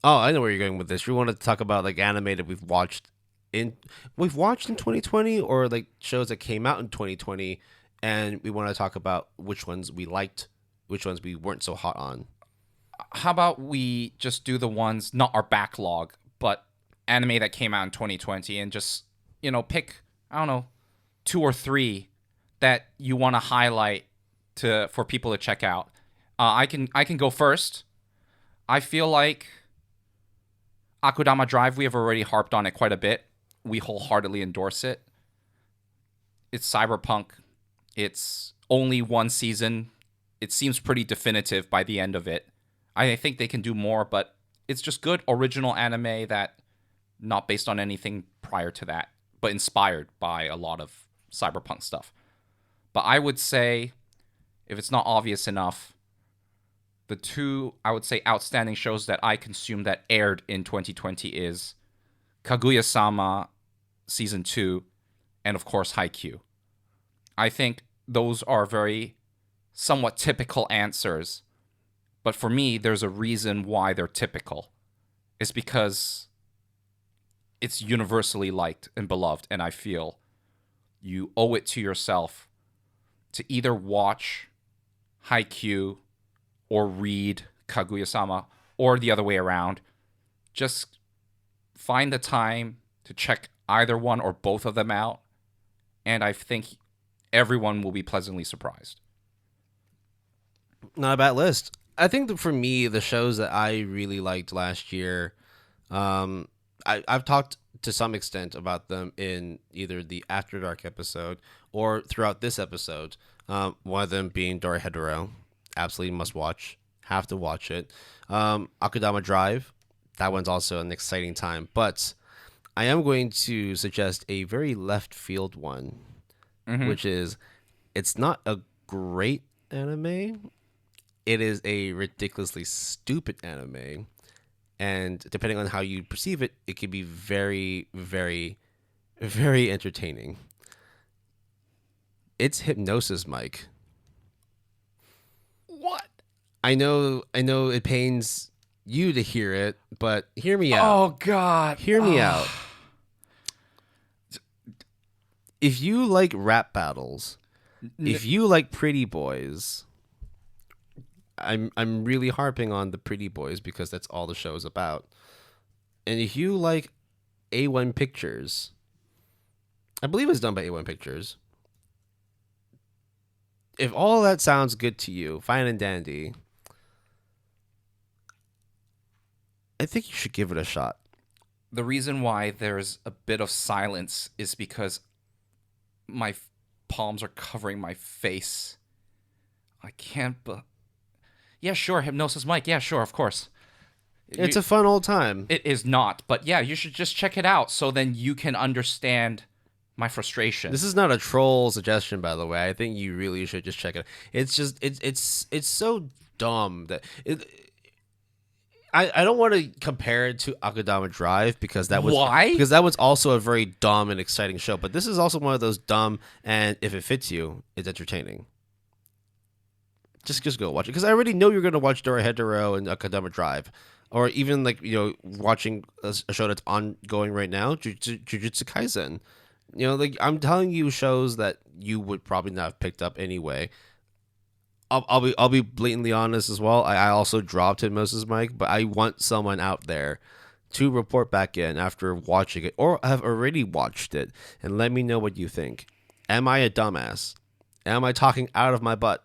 Speaker 2: Oh, I know where you're going with this. You want to talk about anime that we've watched in 2020, or shows that came out in 2020, and we want to talk about which ones we liked, which ones we weren't so hot on.
Speaker 1: How about we just do the ones, not our backlog, but anime that came out in 2020, and just pick, I don't know, 2 or 3 that you want to highlight for people to check out. I can go first. I feel like Akudama Drive, we have already harped on it quite a bit. We wholeheartedly endorse it. It's cyberpunk. It's only 1 season. It seems pretty definitive by the end of it. I think they can do more, but it's just good original anime that not based on anything prior to that, but inspired by a lot of cyberpunk stuff. But I would say, if it's not obvious enough, the 2, I would say, outstanding shows that I consumed that aired in 2020 is Kaguya-sama Season 2 and, of course, Haikyuu. I think those are very somewhat typical answers, but for me, there's a reason why they're typical. It's because it's universally liked and beloved, and I feel you owe it to yourself to either watch Haikyuu or read Kaguya-sama, or the other way around. Just find the time to check either one or both of them out, and I think everyone will be pleasantly surprised.
Speaker 2: Not a bad list. I think that for me, the shows that I really liked last year, I've talked to some extent about them in either the After Dark episode or throughout this episode. One of them being Dorohedoro. Absolutely must watch. Have to watch it. Akudama Drive. That one's also an exciting time. But I am going to suggest a very left field one, which is, it's not a great anime. It is a ridiculously stupid anime. And depending on how you perceive it, it can be very, very, very entertaining. It's Hypnosis, Mike.
Speaker 1: What?
Speaker 2: I know it pains you to hear it, but hear me out.
Speaker 1: Oh, God.
Speaker 2: Hear me out. If you like rap battles, If you like Pretty Boys, I'm really harping on the Pretty Boys because that's all the show is about. And if you like A1 Pictures, I believe it's done by A1 Pictures. If all that sounds good to you, fine and dandy, I think you should give it a shot.
Speaker 1: The reason why there's a bit of silence is because my palms are covering my face. I can't. Yeah, sure. Hypnosis Mike. Yeah, sure. Of course.
Speaker 2: It's a fun old time.
Speaker 1: It is not, but yeah, you should just check it out so then you can understand my frustration.
Speaker 2: This is not a troll suggestion, by the way. I think you really should just check it. It's just it's so dumb that I don't want to compare it to Akudama Drive because that was
Speaker 1: why?
Speaker 2: Because that was also a very dumb and exciting show. But this is also one of those dumb, and if it fits you, it's entertaining. Just go watch it because I already know you're going to watch Dorohedoro and Akudama Drive, or even watching a show that's ongoing right now, Jujutsu Kaisen. I'm telling you shows that you would probably not have picked up anyway. I'll be blatantly honest as well. I also dropped Hypnosis Mike, but I want someone out there to report back in after watching it or have already watched it and let me know what you think. Am I a dumbass? Am I talking out of my butt?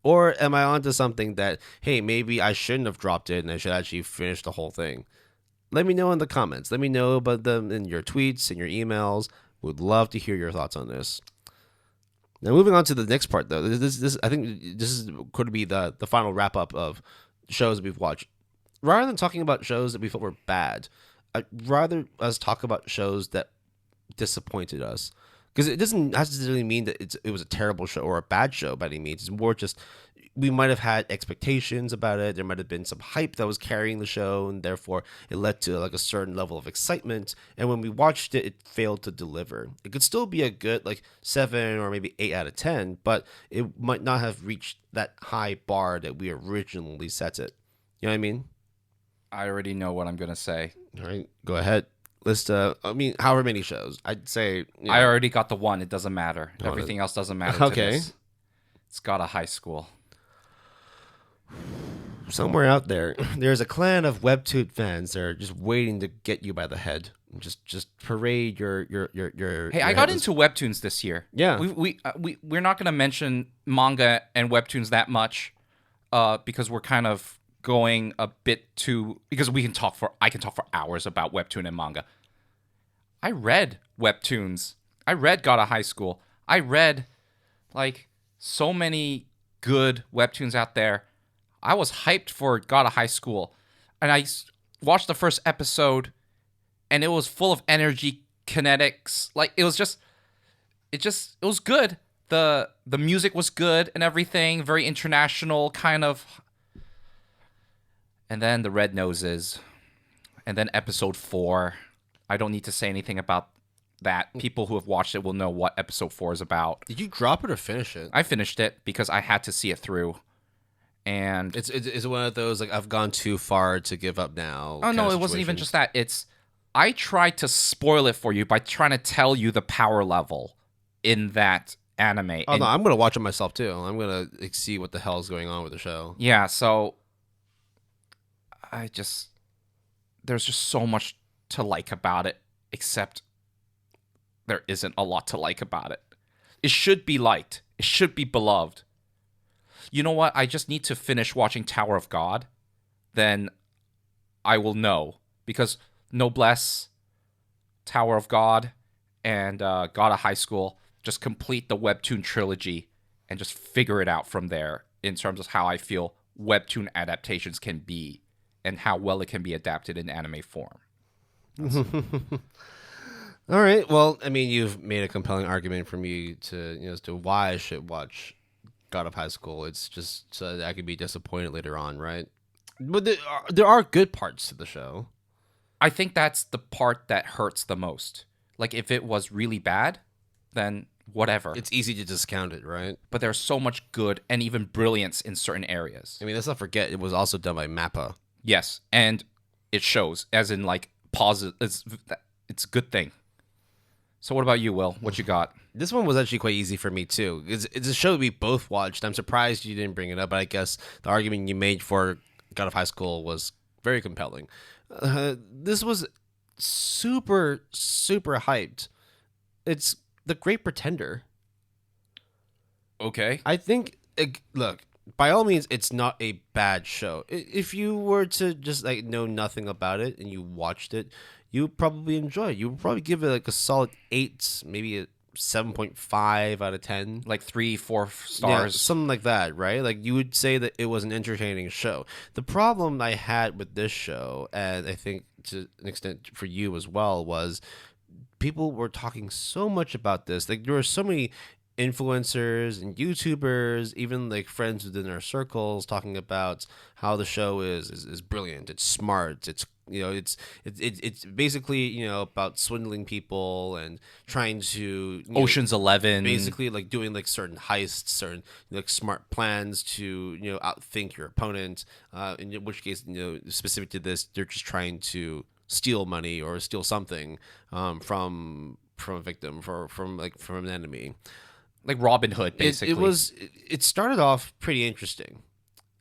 Speaker 2: Or am I onto something that, hey, maybe I shouldn't have dropped it and I should actually finish the whole thing? Let me know in the comments. Let me know about them in your tweets and your emails. Would love to hear your thoughts on this. Now, moving on to the next part, though, this I think this is going to be the final wrap up of shows that we've watched. Rather than talking about shows that we felt were bad, I'd rather us talk about shows that disappointed us, because it doesn't necessarily mean that it was a terrible show or a bad show by any means. It's more just we might have had expectations about it. There might have been some hype that was carrying the show, and therefore it led to like a certain level of excitement. And when we watched it, it failed to deliver. It could still be a good 7 or maybe 8 out of 10, but it might not have reached that high bar that we originally set it. You know what I mean?
Speaker 1: I already know what I'm gonna say.
Speaker 2: All right, go ahead. List. However many shows. I'd say.
Speaker 1: I already got the one. It doesn't matter. Everything else doesn't matter.
Speaker 2: Okay.
Speaker 1: To this. It's got a high school.
Speaker 2: Somewhere out there, there's a clan of Webtoon fans that are just waiting to get you by the head. Just parade your.
Speaker 1: Hey, I got into Webtoons this year.
Speaker 2: Yeah,
Speaker 1: we're not gonna mention manga and Webtoons that much, because we're kind of going a bit too, because I can talk for hours about Webtoon and manga. I read Webtoons. I read God of High School. I read so many good Webtoons out there. I was hyped for God of High School, and I watched the first episode, and it was full of energy, kinetics. It was good. The music was good and everything, very international kind of. And then the Red Noses, and then episode 4. I don't need to say anything about that. People who have watched it will know what episode 4 is about.
Speaker 2: Did you drop it or finish it?
Speaker 1: I finished it because I had to see it through. And
Speaker 2: it's one of those I've gone too far to give up now.
Speaker 1: Oh no, it wasn't even just that. I tried to spoil it for you by trying to tell you the power level in that anime.
Speaker 2: Oh no, I'm gonna watch it myself too. I'm gonna see what the hell is going on with the show.
Speaker 1: Yeah, so there's just so much to like about it, except there isn't a lot to like about it. It should be liked. It should be beloved. You know what? I just need to finish watching Tower of God. Then I will know. Because Noblesse, Tower of God, and God of High School, just complete the Webtoon trilogy and just figure it out from there in terms of how I feel Webtoon adaptations can be and how well it can be adapted in anime form.
Speaker 2: All right. Well, you've made a compelling argument for me as to why I should watch God of High School. It's just so that I could be disappointed later on, right? But there are good parts to the show.
Speaker 1: I think that's the part that hurts the most. If it was really bad, then whatever.
Speaker 2: It's easy to discount it, right?
Speaker 1: But there's so much good and even brilliance in certain areas.
Speaker 2: Let's not forget it was also done by MAPPA.
Speaker 1: Yes, and it shows, as in positive. It's a good thing. So what about you, Will? What you got?
Speaker 2: This one was actually quite easy for me too. It's a show we both watched. I'm surprised you didn't bring it up, but I guess the argument you made for God of High School was very compelling. This was super, super hyped. It's The Great Pretender.
Speaker 1: Okay.
Speaker 2: I think, look, by all means, it's not a bad show. If you were to just like know nothing about it and you watched it, you would probably enjoy it. You would probably give it like a solid 8, maybe a 7.5 out of 10.
Speaker 1: Like 3-4 stars.
Speaker 2: Yeah, something like that, right? Like you would say that it was an entertaining show. The problem I had with this show, and I think to an extent for you as well, was people were talking so much about this. Like there were so many influencers and YouTubers, even like friends within our circles, talking about how the show is brilliant. It's smart. It's it's basically about swindling people and trying to
Speaker 1: Ocean's 11,
Speaker 2: basically like doing like certain heists, certain like smart plans to outthink your opponent. In which case, specific to this, they're just trying to steal money or steal something from a victim from an enemy.
Speaker 1: Like Robin Hood, basically.
Speaker 2: It started off pretty interesting.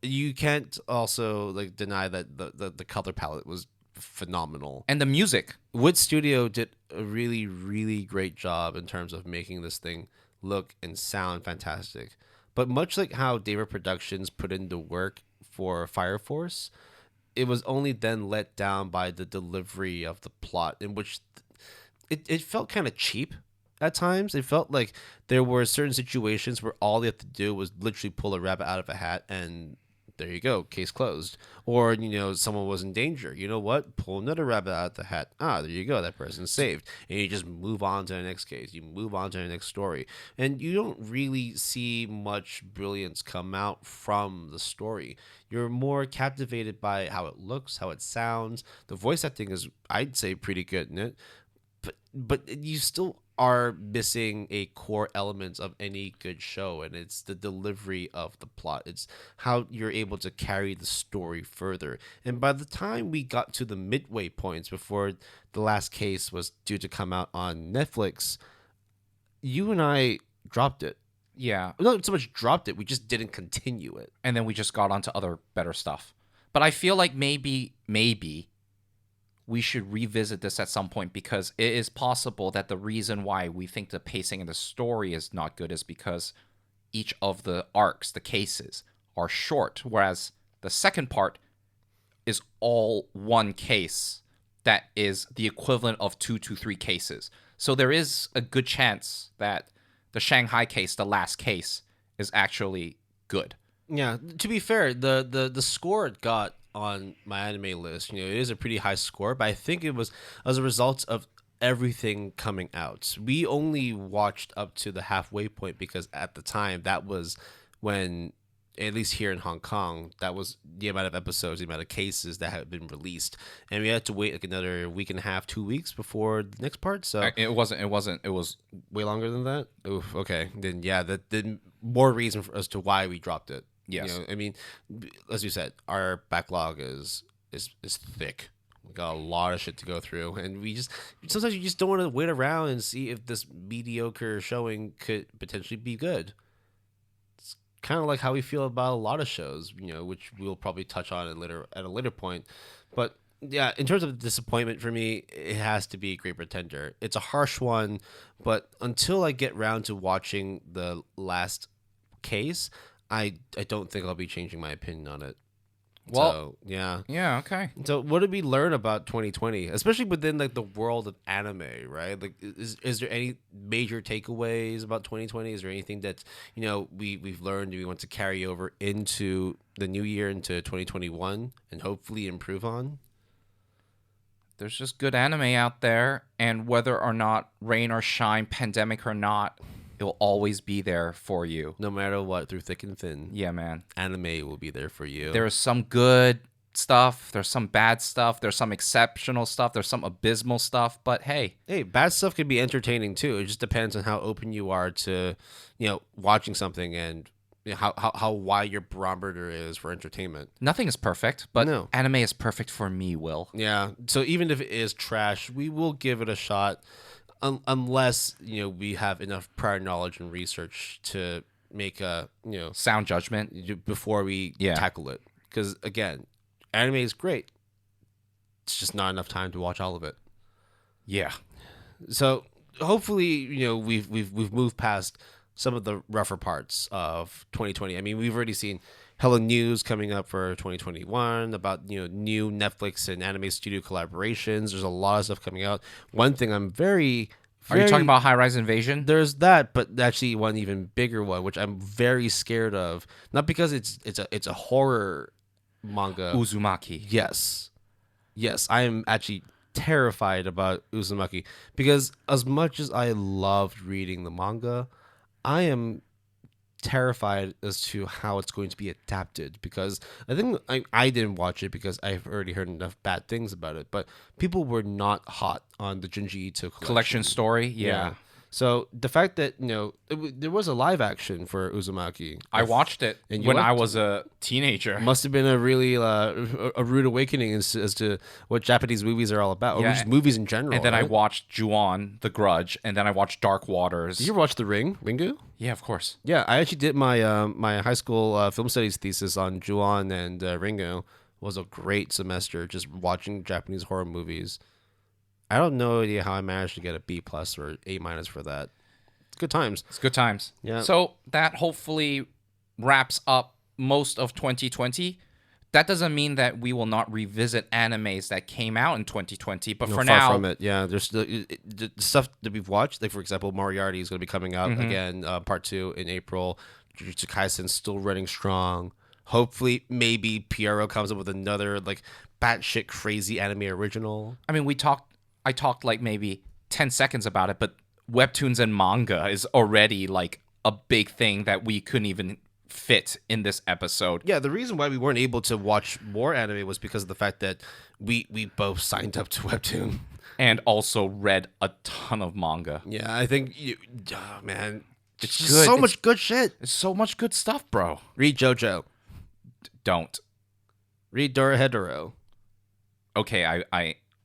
Speaker 2: You can't also like deny that the color palette was phenomenal.
Speaker 1: And the music.
Speaker 2: Wood Studio did a really, really great job in terms of making this thing look and sound fantastic. But much like how David Productions put in the work for Fire Force, it was only then let down by the delivery of the plot, in which it felt kind of cheap. At times, it felt like there were certain situations where all they had to do was literally pull a rabbit out of a hat, and there you go, case closed. Or, someone was in danger. You know what? Pull another rabbit out of the hat. Ah, there you go, that person's saved. And you just move on to the next case. You move on to the next story. And you don't really see much brilliance come out from the story. You're more captivated by how it looks, how it sounds. The voice acting is, I'd say, pretty good in it. But you still are missing a core element of any good show, and it's the delivery of the plot. It's how you're able to carry the story further. And by the time we got to the midway points before the last case was due to come out on Netflix, you and I dropped it.
Speaker 1: Yeah.
Speaker 2: Not so much dropped it, we just didn't continue it.
Speaker 1: And then we just got onto other better stuff. But I feel like maybe we should revisit this at some point, because it is possible that the reason why we think the pacing and the story is not good is because each of the arcs, the cases, are short, whereas the second part is all one case that is the equivalent of 2 to 3 cases. So there is a good chance that the Shanghai case, the last case, is actually good.
Speaker 2: Yeah, to be fair, the score it got on my anime list, it is a pretty high score, but I think it was as a result of everything coming out. We only watched up to the halfway point because at the time that was when, at least here in Hong Kong, that was the amount of episodes, the amount of cases that had been released, and we had to wait like another week and a half, 2 weeks before the next part. So
Speaker 1: it was
Speaker 2: way longer than that. Oof, okay, then yeah, that did more reason as to why we dropped it.
Speaker 1: Yes.
Speaker 2: I mean, as you said, our backlog is thick. We got a lot of shit to go through, and sometimes you just don't want to wait around and see if this mediocre showing could potentially be good. It's kind of like how we feel about a lot of shows, which we'll probably touch on at a later point. But yeah, in terms of disappointment for me, it has to be Great Pretender. It's a harsh one, but until I get round to watching the last case, I don't think I'll be changing my opinion on it.
Speaker 1: Well,
Speaker 2: so, yeah.
Speaker 1: Yeah, okay.
Speaker 2: So what did we learn about 2020, especially within like the world of anime, right? Like, is there any major takeaways about 2020? Is there anything that, we've learned we want to carry over into the new year, into 2021, and hopefully improve on?
Speaker 1: There's just good anime out there, and whether or not rain or shine, pandemic or not, it will always be there for you.
Speaker 2: No matter what, through thick and thin.
Speaker 1: Yeah, man.
Speaker 2: Anime will be there for you.
Speaker 1: There is some good stuff. There's some bad stuff. There's some exceptional stuff. There's some abysmal stuff. But hey.
Speaker 2: Hey, bad stuff can be entertaining too. It just depends on how open you are to, watching something, and how wide your barometer is for entertainment.
Speaker 1: Nothing is perfect, but anime is perfect for me, Will.
Speaker 2: Yeah. So even if it is trash, we will give it a shot. unless we have enough prior knowledge and research to make a
Speaker 1: sound judgment
Speaker 2: before we tackle it. Because again, anime is great. It's just not enough time to watch all of it.
Speaker 1: Yeah.
Speaker 2: So hopefully, we've moved past some of the rougher parts of 2020. I mean, we've already seen hella news coming up for 2021 about new Netflix and anime studio collaborations. There's a lot of stuff coming out. One thing I'm very
Speaker 1: Are you talking about High Rise Invasion?
Speaker 2: There's that, but actually one even bigger one, which I'm very scared of. Not because it's a horror manga.
Speaker 1: Uzumaki.
Speaker 2: Yes, I am actually terrified about Uzumaki because as much as I loved reading the manga, I am terrified as to how it's going to be adapted, because I think I didn't watch it because I've already heard enough bad things about it, but people were not hot on the Junji Ito
Speaker 1: collection story. Yeah.
Speaker 2: So the fact that there was a live action for Uzumaki.
Speaker 1: I watched it when I was a teenager.
Speaker 2: Must have been a really a rude awakening as to what Japanese movies are all about, or just movies in general.
Speaker 1: And then I watched Ju-on, The Grudge, and then I watched Dark Waters.
Speaker 2: Did you watch The Ring, Ringu?
Speaker 1: Yeah, of course.
Speaker 2: Yeah, I actually did my my high school film studies thesis on Ju-on and Ringu. It was a great semester just watching Japanese horror movies. I don't know how I managed to get a B+ or A- for that. It's good times.
Speaker 1: It's good times.
Speaker 2: Yeah.
Speaker 1: So that hopefully wraps up most of 2020. That doesn't mean that we will not revisit animes that came out in 2020, but for now,
Speaker 2: far from it. Yeah, there's the stuff that we've watched. Like for example, Moriarty is going to be coming out again, part 2 in April. Jujutsu Kaisen's still running strong. Hopefully, maybe Pierrot comes up with another like batshit crazy anime original.
Speaker 1: I mean, I talked like maybe 10 seconds about it, but webtoons and manga is already like a big thing that we couldn't even fit in this episode.
Speaker 2: Yeah, the reason why we weren't able to watch more anime was because of the fact that we both signed up to webtoon
Speaker 1: and also read a ton of manga.
Speaker 2: Yeah, I think man,
Speaker 1: it's
Speaker 2: just
Speaker 1: good.
Speaker 2: So much good shit.
Speaker 1: It's so much good stuff, bro.
Speaker 2: Read JoJo.
Speaker 1: Don't
Speaker 2: read Dorohedoro.
Speaker 1: Okay,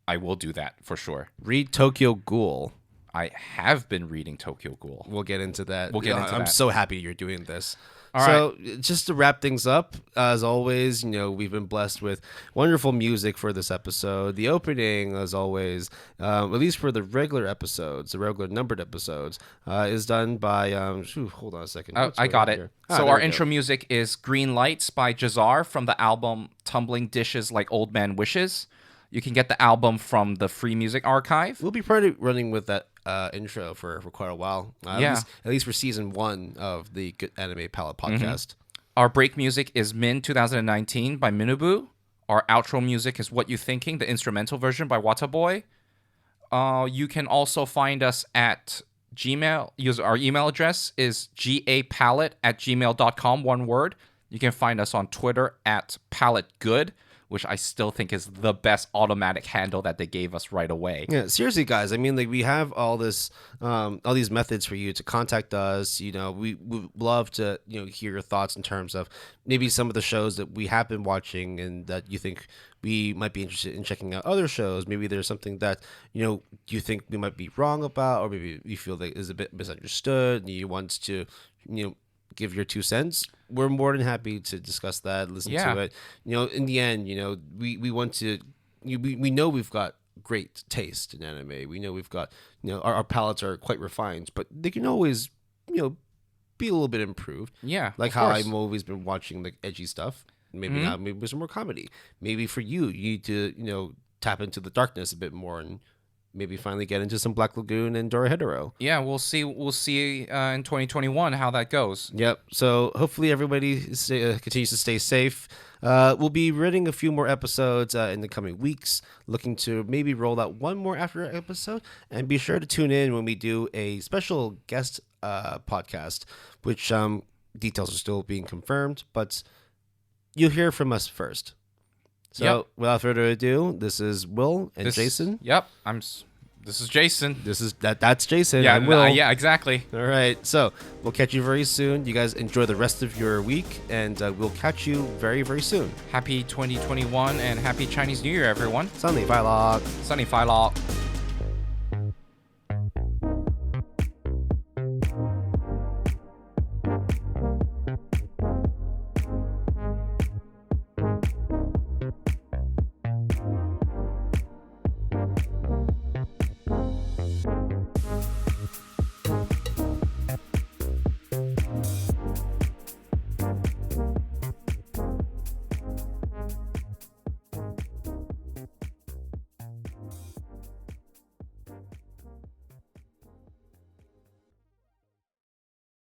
Speaker 1: I will do that for sure.
Speaker 2: Read Tokyo Ghoul.
Speaker 1: I have been reading Tokyo Ghoul.
Speaker 2: We'll get into that.
Speaker 1: I'm
Speaker 2: so happy you're doing this.
Speaker 1: All
Speaker 2: right. Just to wrap things up, as always, we've been blessed with wonderful music for this episode. The opening, as always, at least for the regular episodes, the regular numbered episodes, is done by, hold on a second.
Speaker 1: I got it. So our intro music is Green Lights by Jahzzar from the album Tumbling Dishes Like Old Man Wishes. You can get the album from the Free Music Archive.
Speaker 2: We'll be probably running with that intro for quite a while. At least for season 1 of the Good Anime Palette podcast.
Speaker 1: Our break music is Min 2019 by minwbu. Our outro music is What You Thinking, the instrumental version by Wataboy. You can also find us at Gmail. Our email address is gapalette@gmail.com, one word. You can find us on Twitter at PaletteGood, which I still think is the best automatic handle that they gave us right away.
Speaker 2: Yeah, seriously, guys. I mean, like we have all these methods for you to contact us. We would love to, hear your thoughts in terms of maybe some of the shows that we have been watching and that you think we might be interested in checking out other shows. Maybe there's something that, you think we might be wrong about, or maybe you feel that is a bit misunderstood and you want to, give your 2 cents. We're more than happy to discuss that, listen to it. In the end, we want to, we know we've got great taste in anime. We know we've got, our palettes are quite refined, but they can always, be a little bit improved.
Speaker 1: Yeah.
Speaker 2: Like how I've always been watching like edgy stuff. Maybe not, maybe some more comedy. Maybe for you need to, tap into the darkness a bit more and maybe finally get into some Black Lagoon and Dorohedoro.
Speaker 1: Yeah, we'll see in 2021 how that goes.
Speaker 2: Yep. So hopefully everybody continues to stay safe. We'll be reading a few more episodes in the coming weeks, looking to maybe roll out one more after episode. And be sure to tune in when we do a special guest podcast, which details are still being confirmed, but you'll hear from us first. So, without further ado, this is Will and Jason.
Speaker 1: Yep, this is Jason.
Speaker 2: That's Jason.
Speaker 1: Yeah,
Speaker 2: I'm Will.
Speaker 1: Yeah, exactly.
Speaker 2: All right, so we'll catch you very soon. You guys enjoy the rest of your week, and we'll catch you very, very soon.
Speaker 1: Happy 2021 and happy Chinese New Year, everyone.
Speaker 2: Sunny Phai Lok.
Speaker 1: Sunny Phai Lok.